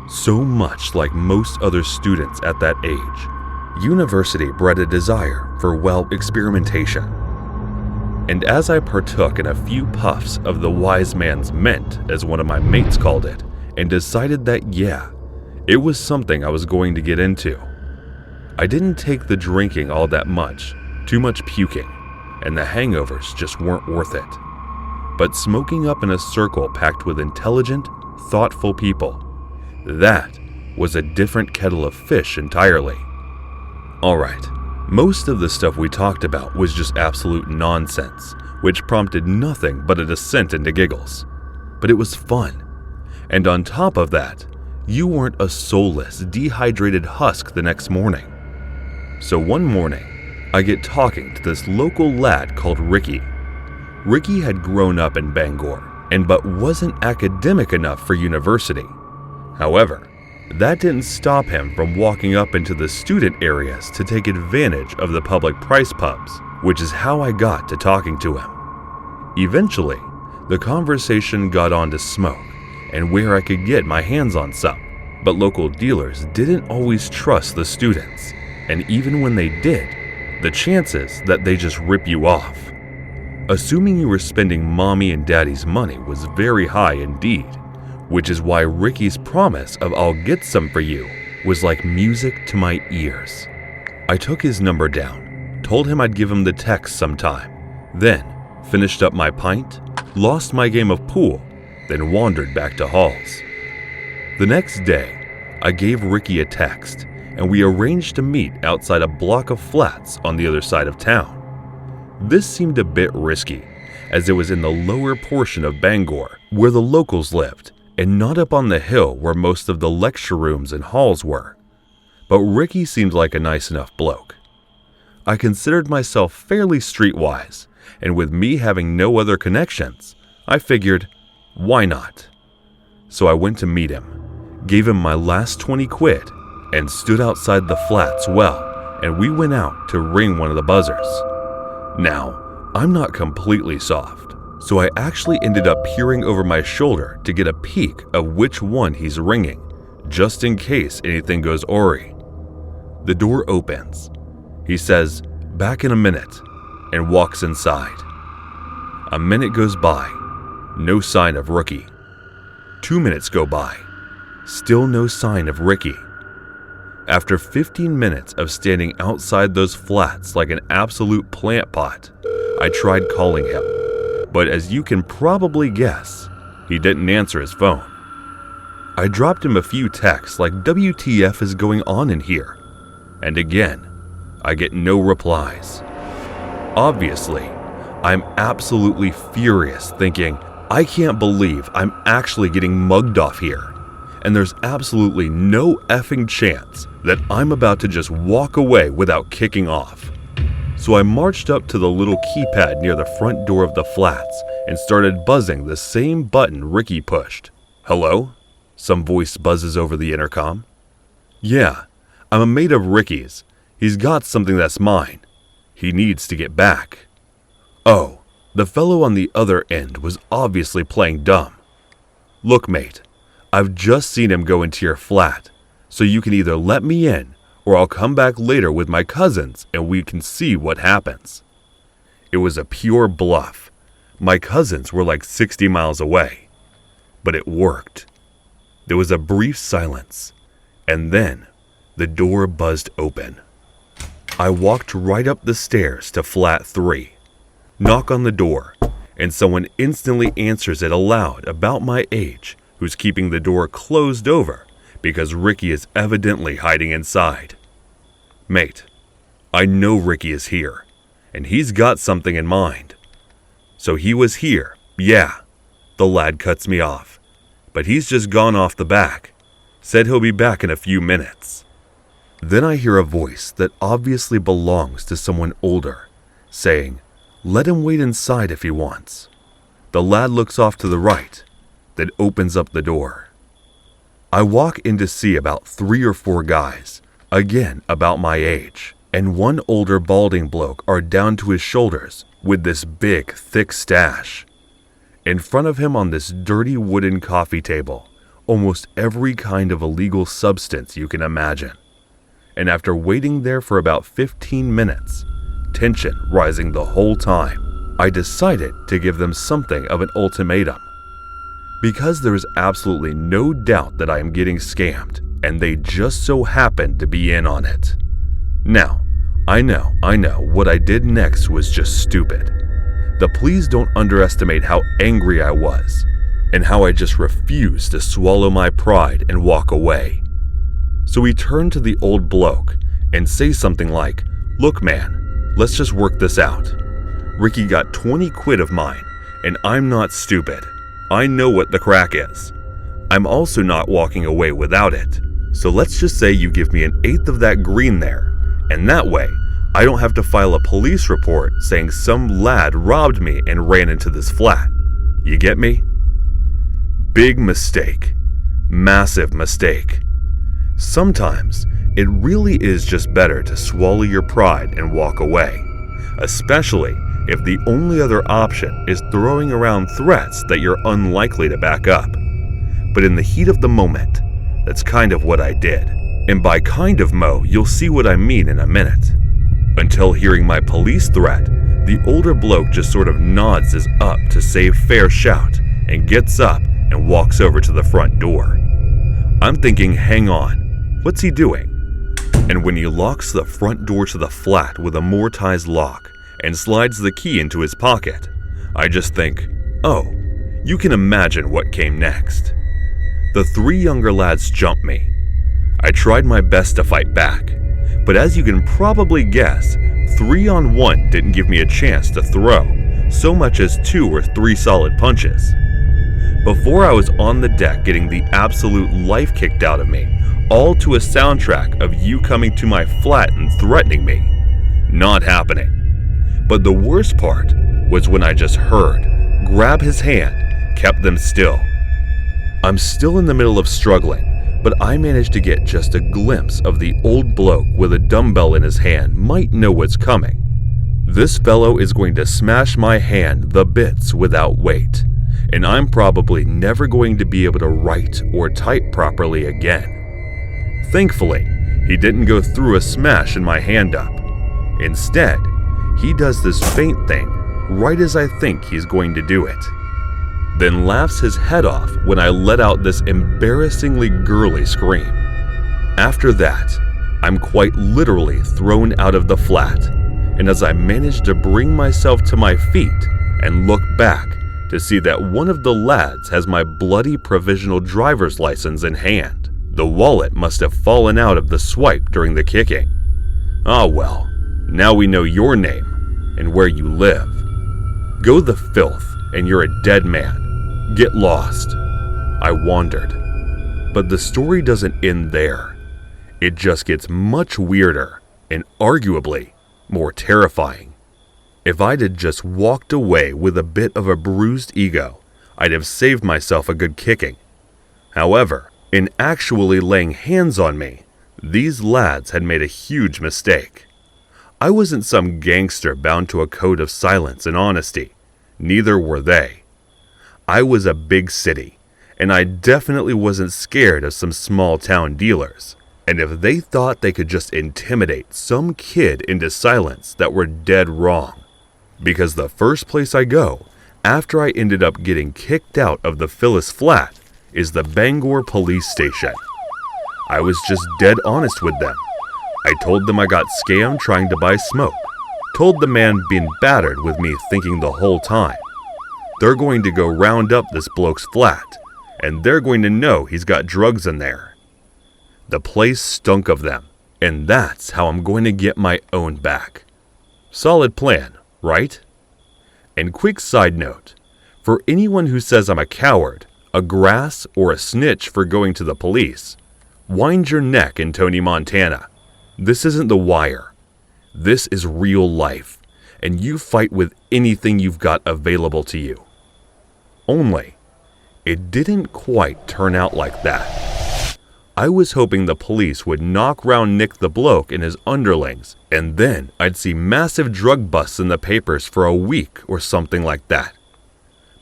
So much like most other students at that age, university bred a desire for, well, experimentation. And as I partook in a few puffs of the wise man's mint, as one of my mates called it, and decided that, yeah, it was something I was going to get into. I didn't take the drinking all that much, too much puking, and the hangovers just weren't worth it. But smoking up in a circle packed with intelligent, thoughtful people, that was a different kettle of fish entirely. Alright, most of the stuff we talked about was just absolute nonsense, which prompted nothing but a descent into giggles. But it was fun. And on top of that, you weren't a soulless, dehydrated husk the next morning. So one morning, I get talking to this local lad called Ricky. Ricky had grown up in Bangor, but wasn't academic enough for university. However, that didn't stop him from walking up into the student areas to take advantage of the public price pubs, which is how I got to talking to him. Eventually, the conversation got on to smoke and where I could get my hands on some, but local dealers didn't always trust the students, and even when they did, the chances that they just rip you off, assuming you were spending mommy and daddy's money, was very high indeed. Which is why Ricky's promise of "I'll get some for you" was like music to my ears. I took his number down, told him I'd give him the text sometime, then finished up my pint, lost my game of pool, then wandered back to halls. The next day, I gave Ricky a text, and we arranged to meet outside a block of flats on the other side of town. This seemed a bit risky, as it was in the lower portion of Bangor, where the locals lived, and not up on the hill where most of the lecture rooms and halls were. But Ricky seemed like a nice enough bloke. I considered myself fairly streetwise, and with me having no other connections, I figured, why not? So I went to meet him, gave him my last 20 quid, and stood outside the flats and we went out to ring one of the buzzers. Now, I'm not completely soft, so I actually ended up peering over my shoulder to get a peek of which one he's ringing, just in case anything goes awry. The door opens. He says, "Back in a minute," and walks inside. A minute goes by, no sign of Ricky. 2 minutes go by, still no sign of Ricky. After 15 minutes of standing outside those flats like an absolute plant pot, I tried calling him. But as you can probably guess, he didn't answer his phone. I dropped him a few texts like "WTF is going on in here?" And again, I get no replies. Obviously, I'm absolutely furious, thinking, I can't believe I'm actually getting mugged off here, and there's absolutely no effing chance that I'm about to just walk away without kicking off. So I marched up to the little keypad near the front door of the flats and started buzzing the same button Ricky pushed. "Hello?" Some voice buzzes over the intercom. "Yeah, I'm a mate of Ricky's. He's got something that's mine. He needs to get back." Oh, the fellow on the other end was obviously playing dumb. "Look, mate, I've just seen him go into your flat, so you can either let me in or I'll come back later with my cousins and we can see what happens." It was a pure bluff. My cousins were like 60 miles away. But it worked. There was a brief silence, and then the door buzzed open. I walked right up the stairs to flat 3, knock on the door, and someone instantly answers it aloud about my age, who's keeping the door closed over because Ricky is evidently hiding inside. Mate, I know Ricky is here, and he's got something in mind. So he was here, yeah. The lad cuts me off, but he's just gone off the back. Said he'll be back in a few minutes. Then I hear a voice that obviously belongs to someone older, saying, "Let him wait inside if he wants." The lad looks off to the right, then opens up the door. I walk in to see about 3 or 4 guys, again about my age, and one older balding bloke are down to his shoulders with this big, thick stash. In front of him on this dirty wooden coffee table, almost every kind of illegal substance you can imagine. And after waiting there for about 15 minutes, tension rising the whole time, I decided to give them something of an ultimatum. Because there is absolutely no doubt that I am getting scammed, and they just so happened to be in on it. Now, I know, what I did next was just stupid. But please don't underestimate how angry I was, and how I just refused to swallow my pride and walk away. So we turn to the old bloke and say something like, "Look man, let's just work this out. Ricky got 20 quid of mine, and I'm not stupid. I know what the crack is. I'm also not walking away without it. So let's just say you give me 1/8 of that green there, and that way, I don't have to file a police report saying some lad robbed me and ran into this flat. You get me?" Big mistake. Massive mistake. Sometimes, it really is just better to swallow your pride and walk away, especially if the only other option is throwing around threats that you're unlikely to back up. But in the heat of the moment, that's kind of what I did. And by kind of, Mo, you'll see what I mean in a minute. Until hearing my police threat, the older bloke just sort of nods his up to save fair shout and gets up and walks over to the front door. I'm thinking, hang on, what's he doing? And when he locks the front door to the flat with a mortised lock and slides the key into his pocket, I just think, oh, you can imagine what came next. The 3 younger lads jumped me. I tried my best to fight back, but as you can probably guess, 3-on-1 didn't give me a chance to throw so much as 2 or 3 solid punches. Before I was on the deck getting the absolute life kicked out of me, all to a soundtrack of you coming to my flat and threatening me. Not happening. But the worst part was when I just heard, grab his hand, kept them still. I'm still in the middle of struggling, but I managed to get just a glimpse of the old bloke with a dumbbell in his hand might know what's coming. This fellow is going to smash my hand the bits without weight, and I'm probably never going to be able to write or type properly again. Thankfully, he didn't go through a smash in my hand up. Instead, he does this faint thing right as I think he's going to do it, then laughs his head off when I let out this embarrassingly girly scream. After that, I'm quite literally thrown out of the flat, and as I manage to bring myself to my feet and look back to see that one of the lads has my bloody provisional driver's license in hand, the wallet must have fallen out of the swipe during the kicking. Ah well, now we know your name and where you live. Go the filth and you're a dead man. Get lost. I wandered. But the story doesn't end there. It just gets much weirder and arguably more terrifying. If I'd have just walked away with a bit of a bruised ego, I'd have saved myself a good kicking. However, in actually laying hands on me, these lads had made a huge mistake. I wasn't some gangster bound to a code of silence and honesty. Neither were they. I was a big city, and I definitely wasn't scared of some small town dealers. And if they thought they could just intimidate some kid into silence, that were dead wrong. Because the first place I go, after I ended up getting kicked out of the Phyllis flat, is the Bangor police station. I was just dead honest with them. I told them I got scammed trying to buy smoke. Told the man being battered with me thinking the whole time. They're going to go round up this bloke's flat, and they're going to know he's got drugs in there. The place stunk of them, and that's how I'm going to get my own back. Solid plan, right? And quick side note, for anyone who says I'm a coward, a grass, or a snitch for going to the police, wind your neck in Tony, Montana. This isn't The Wire. This is real life, and you fight with anything you've got available to you. Only, it didn't quite turn out like that. I was hoping the police would knock round Nick the bloke and his underlings, and then I'd see massive drug busts in the papers for a week or something like that.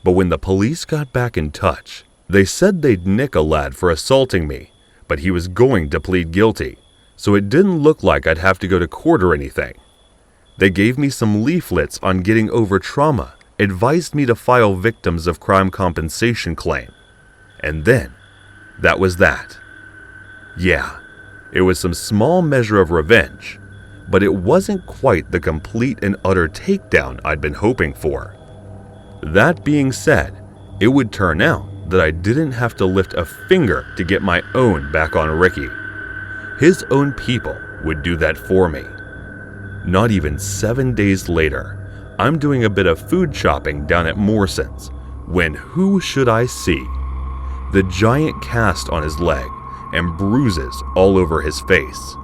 But when the police got back in touch, they said they'd nick a lad for assaulting me, but he was going to plead guilty, so it didn't look like I'd have to go to court or anything. They gave me some leaflets on getting over trauma, advised me to file victims of crime compensation claim. And then, that was that. Yeah, it was some small measure of revenge, but it wasn't quite the complete and utter takedown I'd been hoping for. That being said, it would turn out that I didn't have to lift a finger to get my own back on Ricky. His own people would do that for me. Not even 7 days later, I'm doing a bit of food shopping down at Morson's, when who should I see? The giant cast on his leg and bruises all over his face.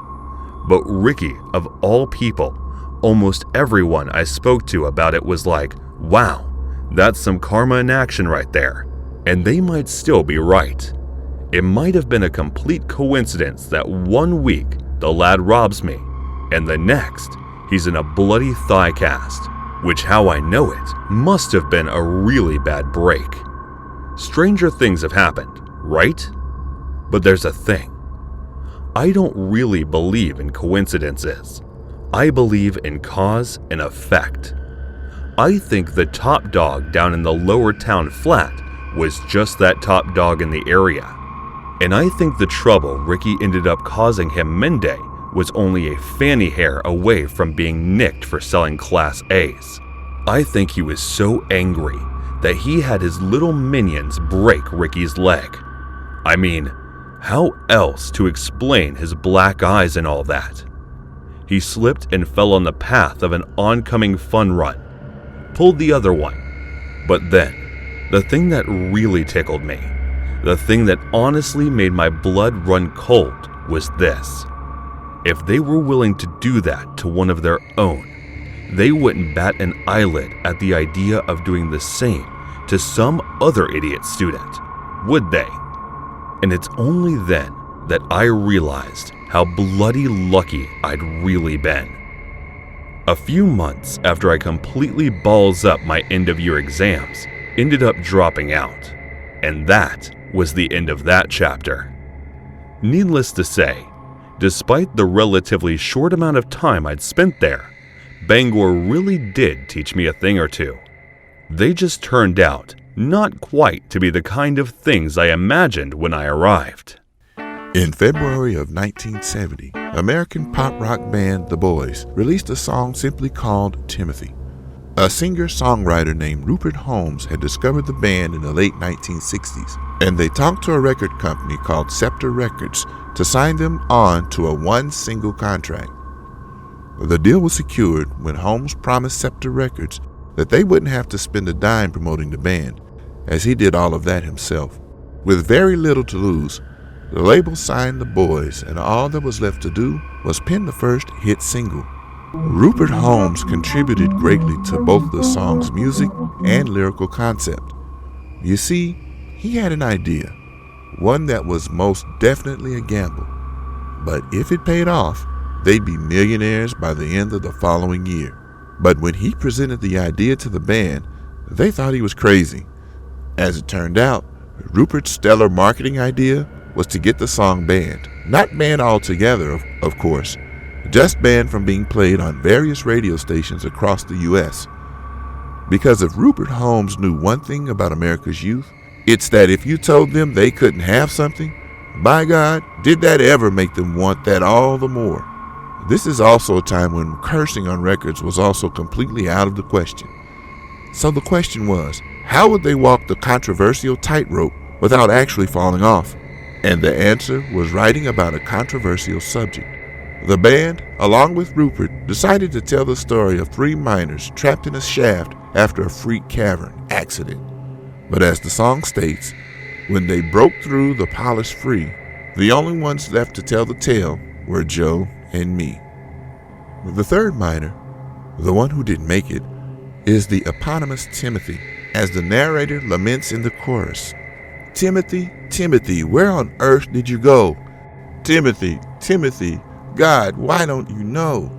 But Ricky, of all people, almost everyone I spoke to about it was like, wow, that's some karma in action right there. And they might still be right. It might have been a complete coincidence that 1 week the lad robs me, and the next he's in a bloody thigh cast, which how I know it must have been a really bad break. Stranger things have happened, right? But there's a thing. I don't really believe in coincidences. I believe in cause and effect. I think the top dog down in the lower town flat was just that top dog in the area. And I think the trouble Ricky ended up causing him Monday was only a fanny hair away from being nicked for selling Class A's. I think he was so angry that he had his little minions break Ricky's leg. I mean, how else to explain his black eyes and all that? He slipped and fell on the path of an oncoming fun run, pulled the other one. But then, the thing that really tickled me, the thing that honestly made my blood run cold was this. If they were willing to do that to one of their own, they wouldn't bat an eyelid at the idea of doing the same to some other idiot student, would they? And it's only then that I realized how bloody lucky I'd really been. A few months after I completely balls up my end-of-year exams, ended up dropping out, and that was the end of that chapter. Needless to say, despite the relatively short amount of time I'd spent there, Bangor really did teach me a thing or two. They just turned out not quite to be the kind of things I imagined when I arrived. In February of 1970, American pop rock band The Boys released a song simply called Timothy. A singer-songwriter named Rupert Holmes had discovered the band in the late 1960s, and they talked to a record company called Scepter Records to sign them on to a one-single contract. The deal was secured when Holmes promised Scepter Records that they wouldn't have to spend a dime promoting the band, as he did all of that himself. With very little to lose, the label signed The Boys, and all that was left to do was pen the first hit single. Rupert Holmes contributed greatly to both the song's music and lyrical concept. You see, he had an idea, one that was most definitely a gamble. But if it paid off, they'd be millionaires by the end of the following year. But when he presented the idea to the band, they thought he was crazy. As it turned out, Rupert's stellar marketing idea was to get the song banned. Not banned altogether, of course, just banned from being played on various radio stations across the U.S. Because if Rupert Holmes knew one thing about America's youth, it's that if you told them they couldn't have something, by God, did that ever make them want that all the more. This is also a time when cursing on records was also completely out of the question. So the question was, how would they walk the controversial tightrope without actually falling off? And the answer was writing about a controversial subject. The band, along with Rupert, decided to tell the story of 3 miners trapped in a shaft after a freak cavern accident. But as the song states, when they broke through the polished free, the only ones left to tell the tale were Joe and me. The 3rd miner, the one who didn't make it, is the eponymous Timothy, as the narrator laments in the chorus. Timothy, Timothy, where on earth did you go? Timothy, Timothy, God, why don't you know?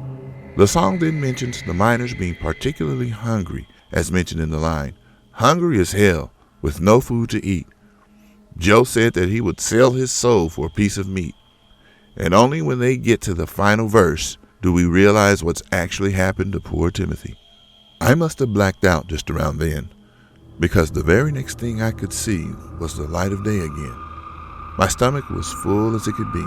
The song then mentions the miners being particularly hungry, as mentioned in the line, hungry as hell, with no food to eat. Joe said that he would sell his soul for a piece of meat. And only when they get to the final verse do we realize what's actually happened to poor Timothy. I must have blacked out just around then, because the very next thing I could see was the light of day again. My stomach was full as it could be.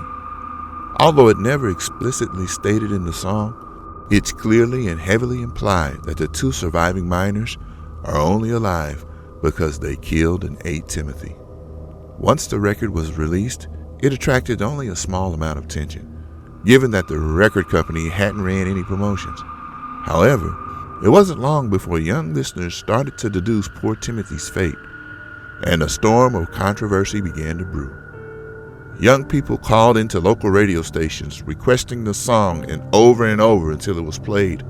Although it never explicitly stated in the song, it's clearly and heavily implied that the 2 surviving miners are only alive because they killed and ate Timothy. Once the record was released, it attracted only a small amount of attention, given that the record company hadn't ran any promotions. However, it wasn't long before young listeners started to deduce poor Timothy's fate, and a storm of controversy began to brew. Young people called into local radio stations requesting the song and over until it was played.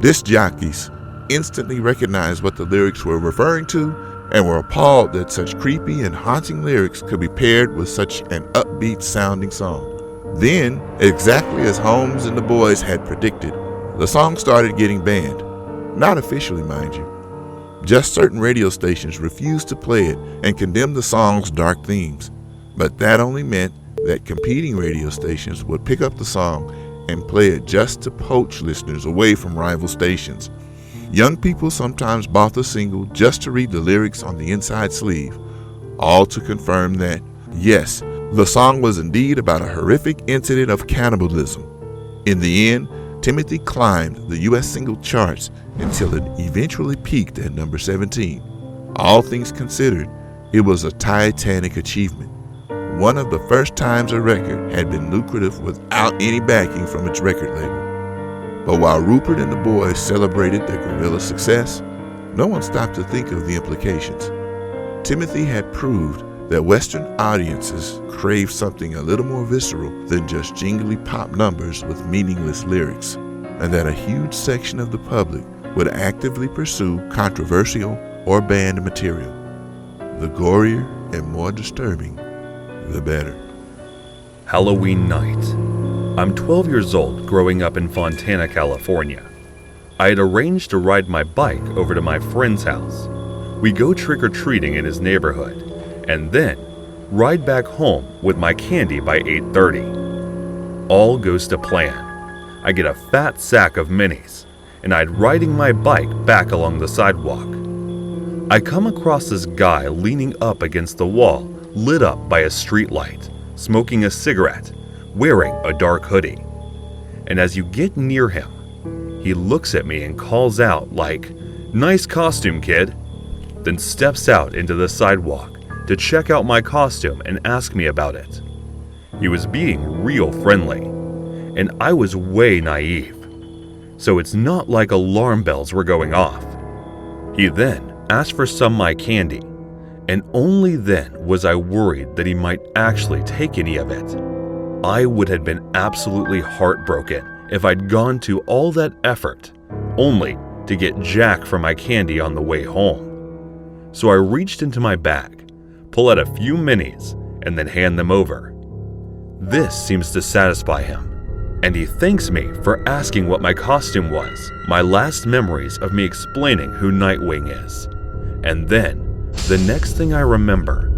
Disc jockeys instantly recognized what the lyrics were referring to and were appalled that such creepy and haunting lyrics could be paired with such an upbeat sounding song. Then, exactly as Holmes and the boys had predicted, the song started getting banned. Not officially, mind you. Just certain radio stations refused to play it and condemned the song's dark themes. But that only meant that competing radio stations would pick up the song and play it just to poach listeners away from rival stations. Young people sometimes bought the single just to read the lyrics on the inside sleeve, all to confirm that, yes, the song was indeed about a horrific incident of cannibalism. In the end, Timothy climbed the U.S. single charts until it eventually peaked at number 17. All things considered, it was a titanic achievement. One of the first times a record had been lucrative without any backing from its record label. But while Rupert and the boys celebrated their guerrilla success, no one stopped to think of the implications. Timothy had proved that Western audiences crave something a little more visceral than just jingly pop numbers with meaningless lyrics, and that a huge section of the public would actively pursue controversial or banned material. The gorier and more disturbing, the better. Halloween night. I'm 12 years old, growing up in Fontana, California. I had arranged to ride my bike over to my friend's house. We go trick-or-treating in his neighborhood, and then ride back home with my candy by 8:30. All goes to plan. I get a fat sack of minis, and I'm riding my bike back along the sidewalk. I come across this guy leaning up against the wall, lit up by a streetlight, smoking a cigarette, wearing a dark hoodie. And as you get near him, he looks at me and calls out like, "Nice costume, kid," then steps out into the sidewalk to check out my costume and ask me about it. He was being real friendly, and I was way naive, so it's not like alarm bells were going off. He then asked for some of my candy, and only then was I worried that he might actually take any of it. I would have been absolutely heartbroken if I'd gone to all that effort only to get jack for my candy on the way home. So I reached into my bag, pull out a few minis, and then hand them over. This seems to satisfy him, and he thanks me for asking what my costume was, my last memories of me explaining who Nightwing is. And then, the next thing I remember,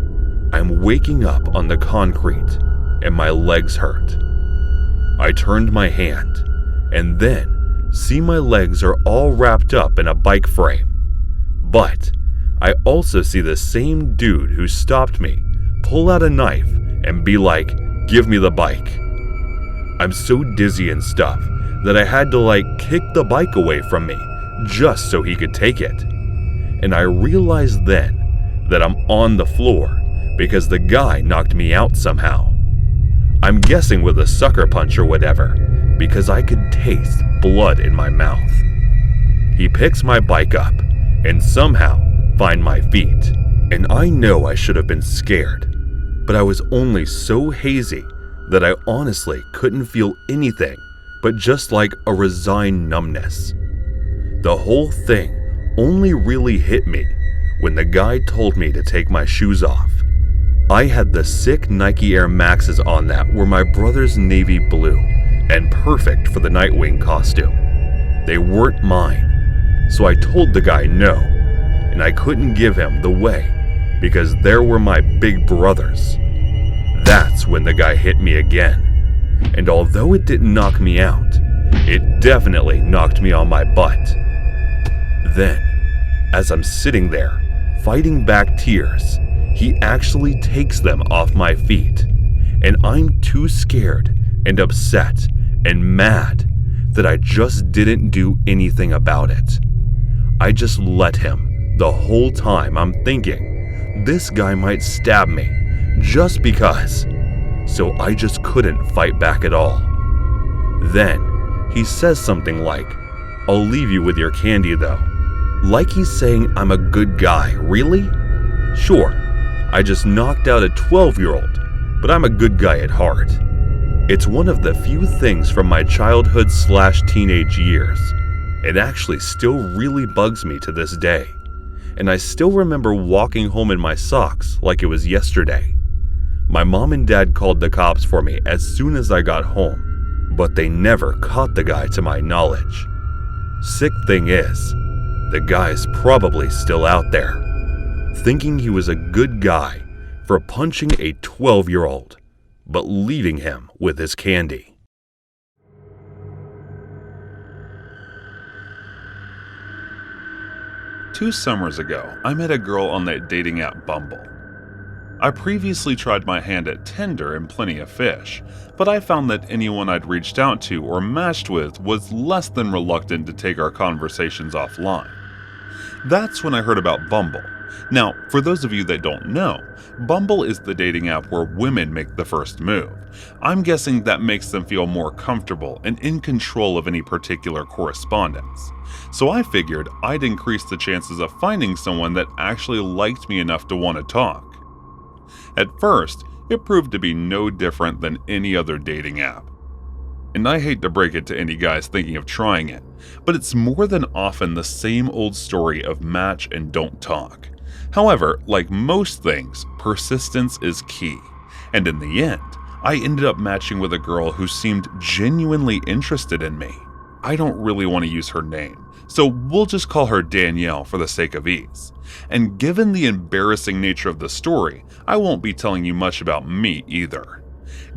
I'm waking up on the concrete and my legs hurt. I turned my hand and then see my legs are all wrapped up in a bike frame. But I also see the same dude who stopped me pull out a knife and be like, "Give me the bike." I'm so dizzy and stuff that I had to kick the bike away from me just so he could take it. And I realized then that I'm on the floor because the guy knocked me out somehow. I'm guessing with a sucker punch or whatever, because I could taste blood in my mouth. He picks my bike up and somehow find my feet. And I know I should have been scared, but I was only so hazy that I honestly couldn't feel anything but just a resigned numbness. The whole thing only really hit me when the guy told me to take my shoes off. I had the sick Nike Air Maxes on that were my brother's navy blue and perfect for the Nightwing costume. They weren't mine, so I told the guy no, and I couldn't give him the way because there were my big brothers. That's when the guy hit me again, and although it didn't knock me out, it definitely knocked me on my butt. Then, as I'm sitting there, fighting back tears, he actually takes them off my feet, and I'm too scared and upset and mad that I just didn't do anything about it. I just let him the whole time. I'm thinking, this guy might stab me just because, so I just couldn't fight back at all. Then he says something like, "I'll leave you with your candy though." Like he's saying I'm a good guy, really? Sure, I just knocked out a 12-year-old, but I'm a good guy at heart. It's one of the few things from my childhood/teenage years. It actually still really bugs me to this day, and I still remember walking home in my socks like it was yesterday. My mom and dad called the cops for me as soon as I got home, but they never caught the guy to my knowledge. Sick thing is, the guy's probably still out there, thinking he was a good guy for punching a 12-year-old, but leaving him with his candy. Two summers ago, I met a girl on that dating app Bumble. I previously tried my hand at Tinder and Plenty of Fish, but I found that anyone I'd reached out to or matched with was less than reluctant to take our conversations offline. That's when I heard about Bumble. Now, for those of you that don't know, Bumble is the dating app where women make the first move. I'm guessing that makes them feel more comfortable and in control of any particular correspondence. So I figured I'd increase the chances of finding someone that actually liked me enough to want to talk. At first, it proved to be no different than any other dating app. And I hate to break it to any guys thinking of trying it, but it's more than often the same old story of match and don't talk. However, like most things, persistence is key. And in the end, I ended up matching with a girl who seemed genuinely interested in me. I don't really want to use her name, so we'll just call her Danielle for the sake of ease. And given the embarrassing nature of the story, I won't be telling you much about me either.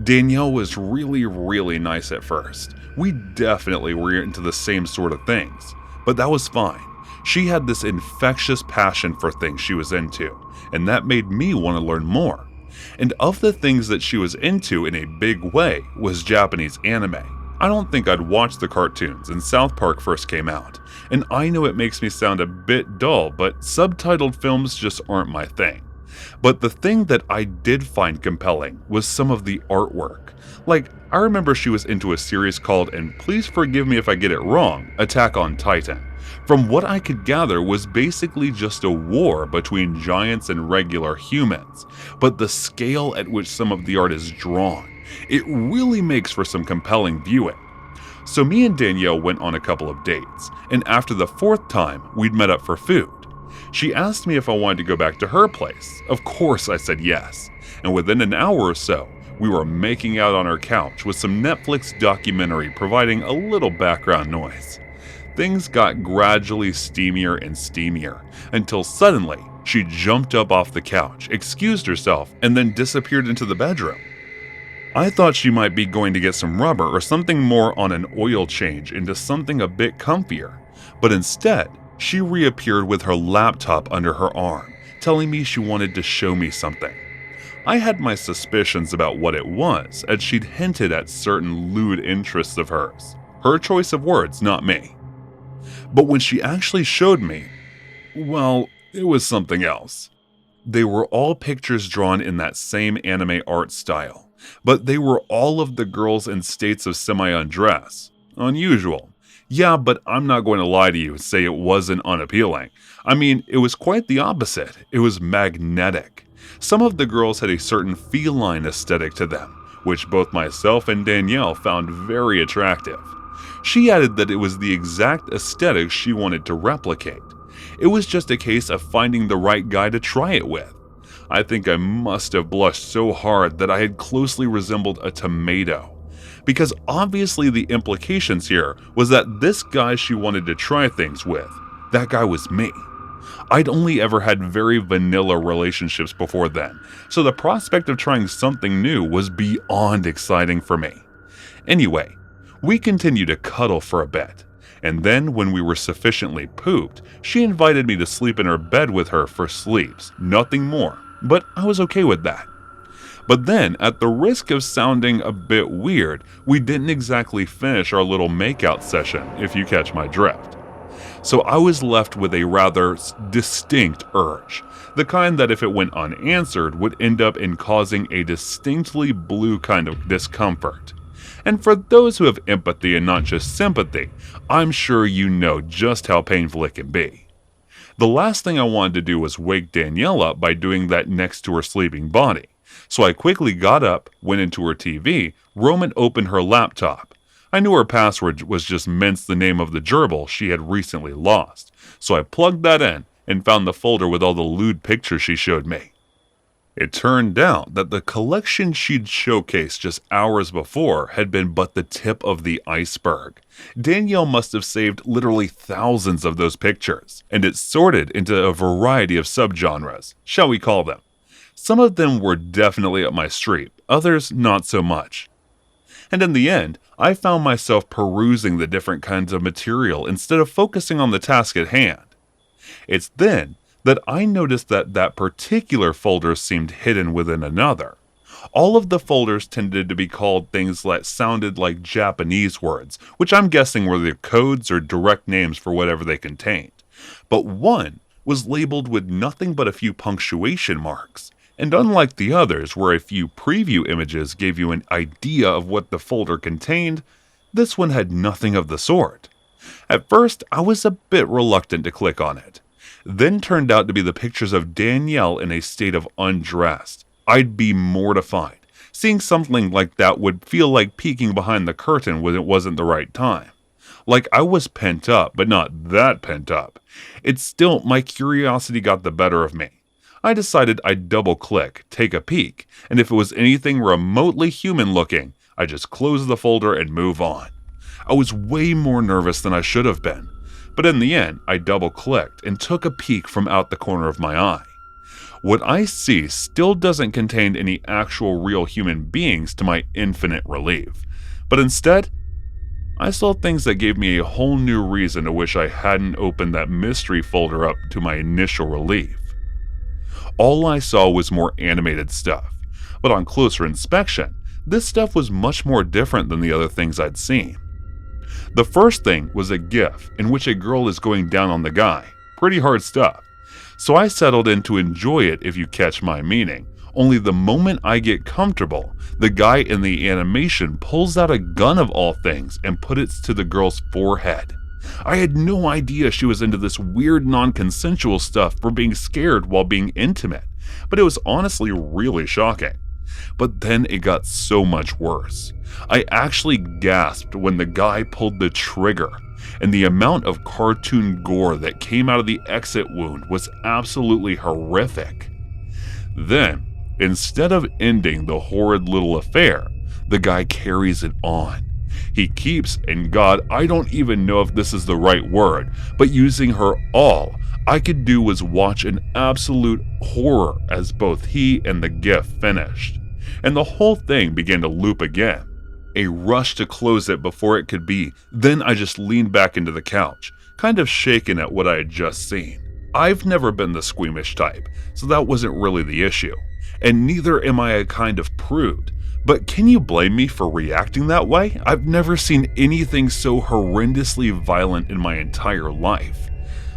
Danielle was really nice at first. We definitely were into the same sort of things, but that was fine. She had this infectious passion for things she was into, and that made me want to learn more. And of the things that she was into in a big way was Japanese anime. I don't think I'd watched the cartoons when South Park first came out, and I know it makes me sound a bit dull, but subtitled films just aren't my thing. But the thing that I did find compelling was some of the artwork. I remember she was into a series called, and please forgive me if I get it wrong, Attack on Titan. From what I could gather was basically just a war between giants and regular humans, but the scale at which some of the art is drawn, it really makes for some compelling viewing. So me and Danielle went on a couple of dates, and after the fourth time, we'd met up for food. She asked me if I wanted to go back to her place. Of course I said yes, and within an hour or so, we were making out on her couch with some Netflix documentary providing a little background noise. Things got gradually steamier and steamier, until suddenly she jumped up off the couch, excused herself, and then disappeared into the bedroom. I thought she might be going to get some rubber or something more on an oil change into something a bit comfier, but instead, She reappeared with her laptop under her arm, telling me she wanted to show me something. I had my suspicions about what it was, as she'd hinted at certain lewd interests of hers. Her choice of words, not me. But when she actually showed me, well, it was something else. They were all pictures drawn in that same anime art style, but they were all of the girls in states of semi-undress. Unusual. Yeah, but I'm not going to lie to you and say it wasn't unappealing. I mean, it was quite the opposite. It was magnetic. Some of the girls had a certain feline aesthetic to them, which both myself and Danielle found very attractive. She added that it was the exact aesthetic she wanted to replicate. It was just a case of finding the right guy to try it with. I think I must have blushed so hard that I had closely resembled a tomato. Because obviously the implications here was that this guy she wanted to try things with, that guy was me. I'd only ever had very vanilla relationships before then, so the prospect of trying something new was beyond exciting for me. Anyway, we continued to cuddle for a bit, and then when we were sufficiently pooped, she invited me to sleep in her bed with her for sleeps, nothing more, but I was okay with that. But then, at the risk of sounding a bit weird, we didn't exactly finish our little makeout session, if you catch my drift. So I was left with a rather distinct urge, the kind that if it went unanswered would end up in causing a distinctly blue kind of discomfort. And for those who have empathy and not just sympathy, I'm sure you know just how painful it can be. The last thing I wanted to do was wake Danielle up by doing that next to her sleeping body. So I quickly got up, went into her TV, and opened her laptop. I knew her password was just the name of the gerbil she had recently lost, so I plugged that in and found the folder with all the lewd pictures she showed me. It turned out that the collection she'd showcased just hours before had been but the tip of the iceberg. Danielle must have saved literally thousands of those pictures, and it's sorted into a variety of subgenres, shall we call them. Some of them were definitely up my street, others not so much. And in the end, I found myself perusing the different kinds of material instead of focusing on the task at hand. It's then that I noticed that that particular folder seemed hidden within another. All of the folders tended to be called things that sounded like Japanese words, which I'm guessing were the codes or direct names for whatever they contained. But one was labeled with nothing but a few punctuation marks. And unlike the others, where a few preview images gave you an idea of what the folder contained, this one had nothing of the sort. At first, I was a bit reluctant to click on it. Then turned out to be the pictures of Danielle in a state of undressed. I'd be mortified. Seeing something like that would feel like peeking behind the curtain when it wasn't the right time. Like I was pent up, but not that pent up. It's still, my curiosity got the better of me. I decided I'd double-click, take a peek, and if it was anything remotely human-looking, I'd just close the folder and move on. I was way more nervous than I should have been, but in the end, I double-clicked and took a peek from out the corner of my eye. What I see still doesn't contain any actual real human beings to my infinite relief, but instead, I saw things that gave me a whole new reason to wish I hadn't opened that mystery folder up to my initial relief. All I saw was more animated stuff, but on closer inspection, this stuff was much more different than the other things I'd seen. The first thing was a GIF in which a girl is going down on the guy. Pretty hard stuff. So I settled in to enjoy it if you catch my meaning, only the moment I get comfortable, the guy in the animation pulls out a gun of all things and puts it to the girl's forehead. I had no idea she was into this weird non-consensual stuff for being scared while being intimate, but it was honestly really shocking. But then it got so much worse. I actually gasped when the guy pulled the trigger, and the amount of cartoon gore that came out of the exit wound was absolutely horrific. Then, instead of ending the horrid little affair, the guy carries it on. He keeps, and God, I don't even know if this is the right word, but using her all I could do was watch an absolute horror as both he and the GIF finished. And the whole thing began to loop again. A rush to close it before it could be, then I just leaned back into the couch, kind of shaken at what I had just seen. I've never been the squeamish type, so that wasn't really the issue, and neither am I a kind of prude. But can you blame me for reacting that way? I've never seen anything so horrendously violent in my entire life.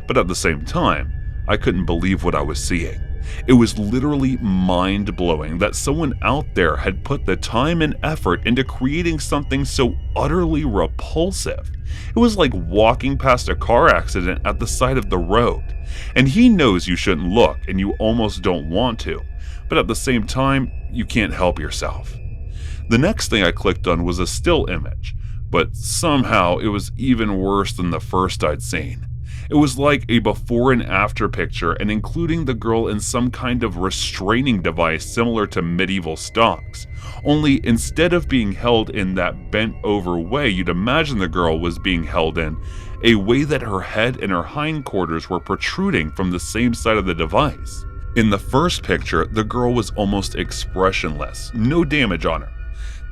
But at the same time, I couldn't believe what I was seeing. It was literally mind-blowing that someone out there had put the time and effort into creating something so utterly repulsive. It was like walking past a car accident at the side of the road. And he knows you shouldn't look and you almost don't want to, but at the same time, you can't help yourself. The next thing I clicked on was a still image, but somehow it was even worse than the first I'd seen. It was like a before and after picture, and including the girl in some kind of restraining device similar to medieval stocks. Only instead of being held in that bent over way you'd imagine the girl was being held in, a way that her head and her hindquarters were protruding from the same side of the device. In the first picture, the girl was almost expressionless, no damage on her.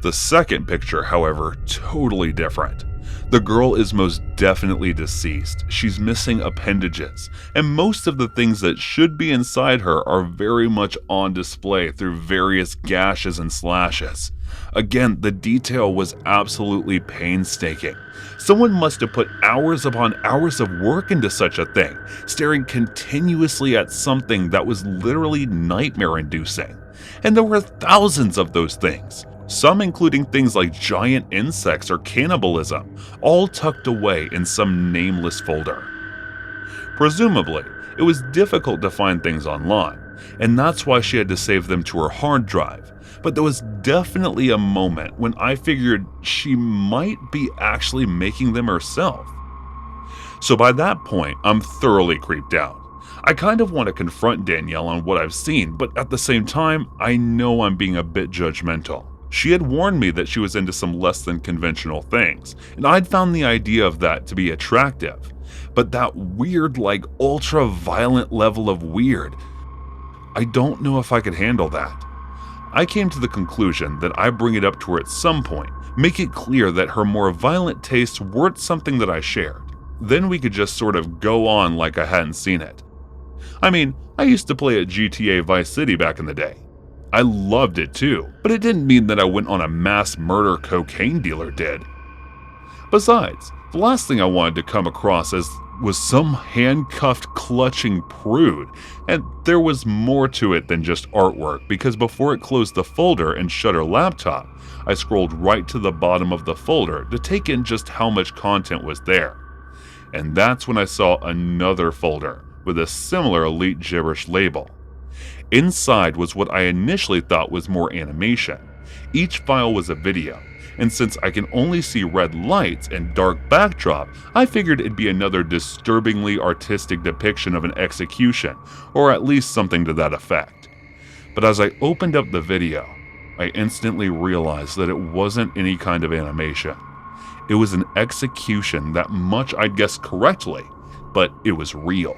The second picture, however, totally different. The girl is most definitely deceased. She's missing appendages, and most of the things that should be inside her are very much on display through various gashes and slashes. Again, the detail was absolutely painstaking. Someone must have put hours upon hours of work into such a thing, staring continuously at something that was literally nightmare-inducing. And there were thousands of those things. Some including things like giant insects or cannibalism, all tucked away in some nameless folder. Presumably, it was difficult to find things online, and that's why she had to save them to her hard drive. But there was definitely a moment when I figured she might be actually making them herself. So by that point, I'm thoroughly creeped out. I kind of want to confront Danielle on what I've seen, but at the same time, I know I'm being a bit judgmental. She had warned me that she was into some less than conventional things, and I'd found the idea of that to be attractive. But that weird, like ultra-violent level of weird, I don't know if I could handle that. I came to the conclusion that I bring it up to her at some point, make it clear that her more violent tastes weren't something that I shared. Then we could just sort of go on like I hadn't seen it. I mean, I used to play at GTA Vice City back in the day. I loved it too, but it didn't mean that I went on a mass murder cocaine dealer did. Besides, the last thing I wanted to come across as was some handcuffed clutching prude, and there was more to it than just artwork, because before it closed the folder and shut her laptop, I scrolled right to the bottom of the folder to take in just how much content was there. And that's when I saw another folder with a similar elite gibberish label. Inside was what I initially thought was more animation. Each file was a video, and since I can only see red lights and dark backdrop, I figured it'd be another disturbingly artistic depiction of an execution, or at least something to that effect. But as I opened up the video, I instantly realized that it wasn't any kind of animation. It was an execution that much I'd guessed correctly, but it was real.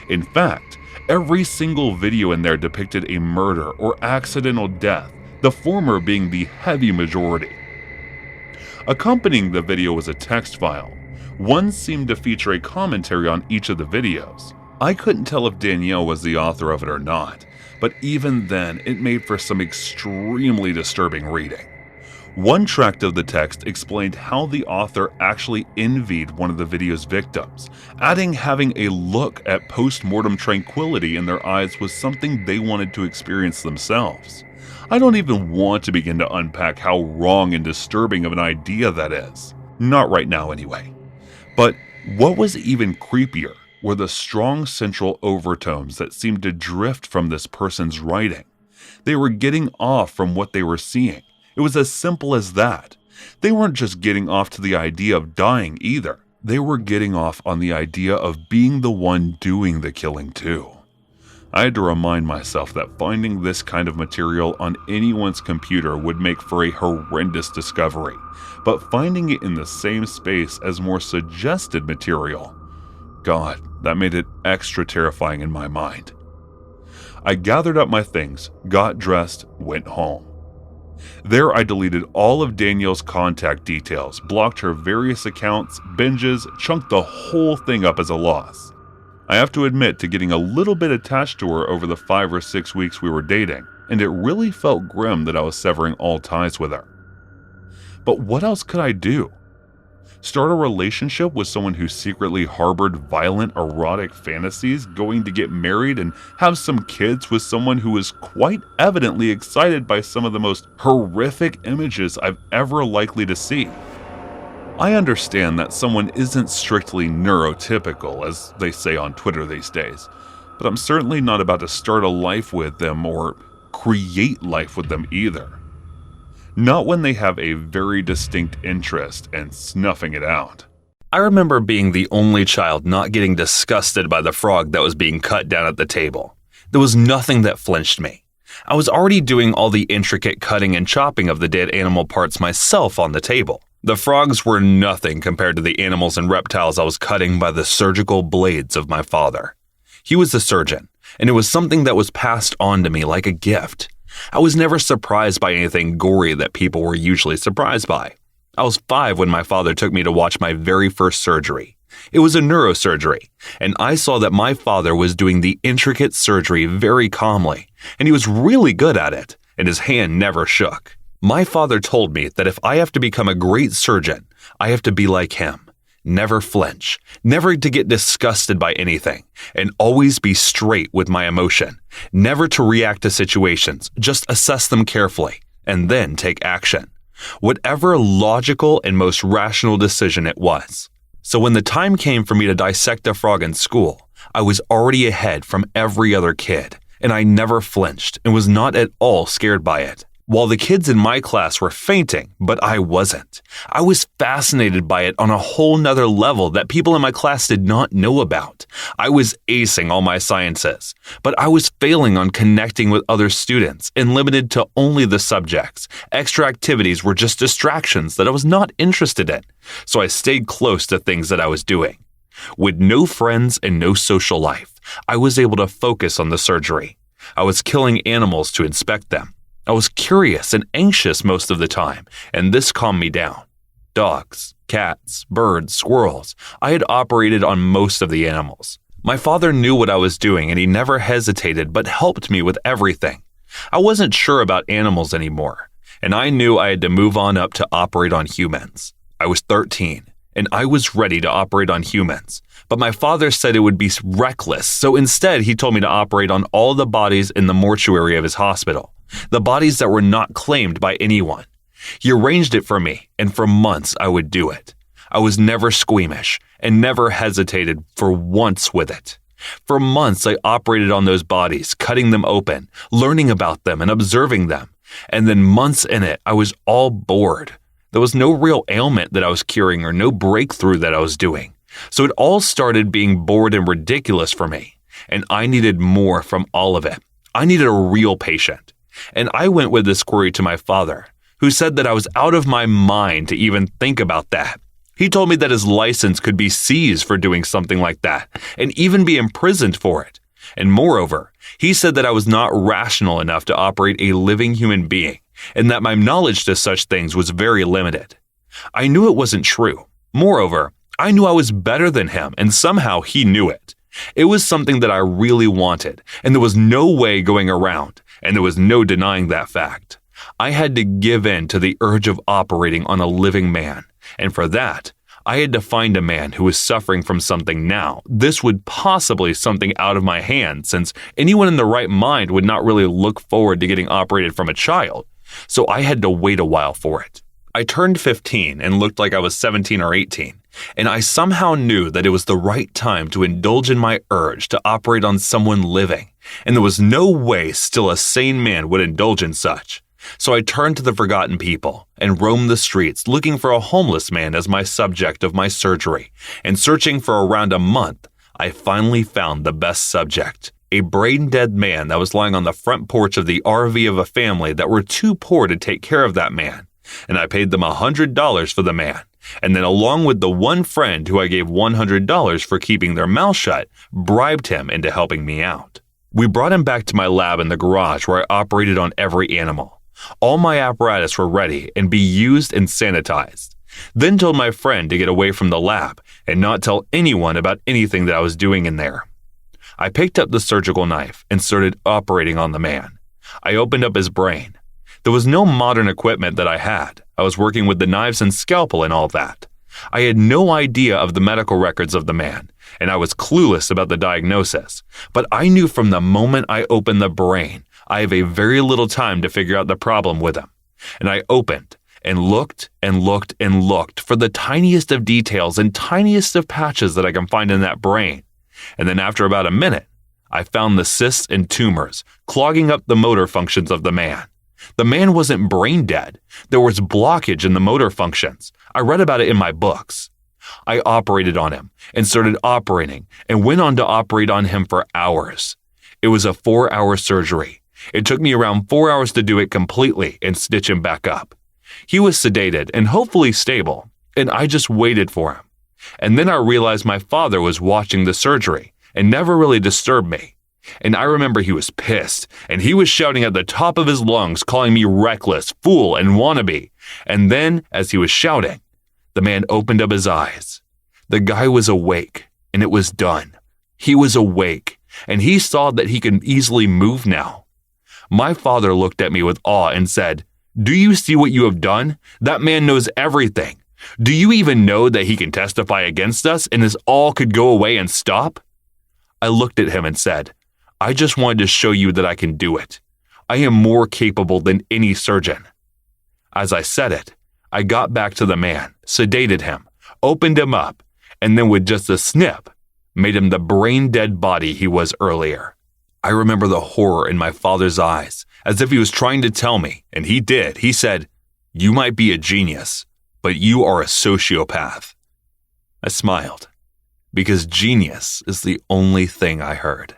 In fact, every single video in there depicted a murder or accidental death, the former being the heavy majority. Accompanying the video was a text file. One seemed to feature a commentary on each of the videos. I couldn't tell if Danielle was the author of it or not, but even then it made for some extremely disturbing reading. One tract of the text explained how the author actually envied one of the video's victims, adding having a look at post-mortem tranquility in their eyes was something they wanted to experience themselves. I don't even want to begin to unpack how wrong and disturbing of an idea that is. Not right now anyway. But what was even creepier were the strong central overtones that seemed to drift from this person's writing. They were getting off from what they were seeing. It was as simple as that. They weren't just getting off to the idea of dying either. They were getting off on the idea of being the one doing the killing too. I had to remind myself that finding this kind of material on anyone's computer would make for a horrendous discovery, but finding it in the same space as more suggested material, God, that made it extra terrifying in my mind. I gathered up my things, got dressed, went home. There I deleted all of Danielle's contact details, blocked her various accounts, binges, chunked the whole thing up as a loss. I have to admit to getting a little bit attached to her over the 5 or 6 weeks we were dating, and it really felt grim that I was severing all ties with her. But what else could I do? Start a relationship with someone who secretly harbored violent, erotic fantasies, going to get married and have some kids with someone who was quite evidently excited by some of the most horrific images I've ever likely to see. I understand that someone isn't strictly neurotypical, as they say on Twitter these days, but I'm certainly not about to start a life with them or create life with them either. Not when they have a very distinct interest and snuffing it out. I remember being the only child not getting disgusted by the frog that was being cut down at the table. There was nothing that flinched me. I was already doing all the intricate cutting and chopping of the dead animal parts myself on the table. The frogs were nothing compared to the animals and reptiles I was cutting by the surgical blades of my father. He was a surgeon, and it was something that was passed on to me like a gift. I was never surprised by anything gory that people were usually surprised by. I was 5 when my father took me to watch my very first surgery. It was a neurosurgery, and I saw that my father was doing the intricate surgery very calmly, and he was really good at it, and his hand never shook. My father told me that if I have to become a great surgeon, I have to be like him. Never flinch, never to get disgusted by anything, and always be straight with my emotion. Never to react to situations, just assess them carefully, and then take action. Whatever logical and most rational decision it was. So when the time came for me to dissect a frog in school, I was already ahead from every other kid, and I never flinched and was not at all scared by it. While the kids in my class were fainting, but I wasn't. I was fascinated by it on a whole nother level that people in my class did not know about. I was acing all my sciences, but I was failing on connecting with other students and limited to only the subjects. Extra activities were just distractions that I was not interested in, so I stayed close to things that I was doing. With no friends and no social life, I was able to focus on the surgery. I was killing animals to inspect them. I was curious and anxious most of the time, and this calmed me down. Dogs, cats, birds, squirrels. I had operated on most of the animals. My father knew what I was doing, and he never hesitated but helped me with everything. I wasn't sure about animals anymore, and I knew I had to move on up to operate on humans. I was 13, and I was ready to operate on humans, but my father said it would be reckless, so instead he told me to operate on all the bodies in the mortuary of his hospital. The bodies that were not claimed by anyone. He arranged it for me, and for months I would do it. I was never squeamish and never hesitated for once with it. For months I operated on those bodies, cutting them open, learning about them and observing them. And then months in it, I was all bored. There was no real ailment that I was curing or no breakthrough that I was doing. So it all started being bored and ridiculous for me, and I needed more from all of it. I needed a real patient. And I went with this query to my father, who said that I was out of my mind to even think about that. He told me that his license could be seized for doing something like that, and even be imprisoned for it. And moreover, he said that I was not rational enough to operate a living human being, and that my knowledge to such things was very limited. I knew it wasn't true. Moreover, I knew I was better than him, and somehow he knew it. It was something that I really wanted, and there was no way going around, and there was no denying that fact. I had to give in to the urge of operating on a living man, and for that, I had to find a man who was suffering from something now. This would possibly something out of my hand, since anyone in the right mind would not really look forward to getting operated from a child, so I had to wait a while for it. I turned 15 and looked like I was 17 or 18, and I somehow knew that it was the right time to indulge in my urge to operate on someone living, and there was no way still a sane man would indulge in such. So I turned to the forgotten people and roamed the streets looking for a homeless man as my subject of my surgery, and searching for around a month, I finally found the best subject. A brain-dead man that was lying on the front porch of the RV of a family that were too poor to take care of that man. And I paid them $100 for the man, and then along with the one friend who I gave $100 for keeping their mouth shut, bribed him into helping me out. We brought him back to my lab in the garage where I operated on every animal. All my apparatus were ready and be used and sanitized. Then told my friend to get away from the lab and not tell anyone about anything that I was doing in there. I picked up the surgical knife and started operating on the man. I opened up his brain. There was no modern equipment that I had. I was working with the knives and scalpel and all that. I had no idea of the medical records of the man, and I was clueless about the diagnosis. But I knew from the moment I opened the brain, I have a very little time to figure out the problem with him. And I opened and looked and looked and looked for the tiniest of details and tiniest of patches that I can find in that brain. And then after about a minute, I found the cysts and tumors clogging up the motor functions of the man. The man wasn't brain dead. There was blockage in the motor functions. I read about it in my books. I operated on him and started operating and went on to operate on him for hours. It was a 4-hour surgery. It took me around 4 hours to do it completely and stitch him back up. He was sedated and hopefully stable, and I just waited for him. And then I realized my father was watching the surgery and never really disturbed me. And I remember he was pissed, and he was shouting at the top of his lungs, calling me reckless, fool, and wannabe. And then, as he was shouting, the man opened up his eyes. The guy was awake, and it was done. He was awake, and he saw that he could easily move now. My father looked at me with awe and said, "Do you see what you have done? That man knows everything. Do you even know that he can testify against us and this all could go away and stop?" I looked at him and said, "I just wanted to show you that I can do it. I am more capable than any surgeon." As I said it, I got back to the man, sedated him, opened him up, and then with just a snip, made him the brain-dead body he was earlier. I remember the horror in my father's eyes, as if he was trying to tell me, and he did. He said, "You might be a genius, but you are a sociopath." I smiled, because genius is the only thing I heard.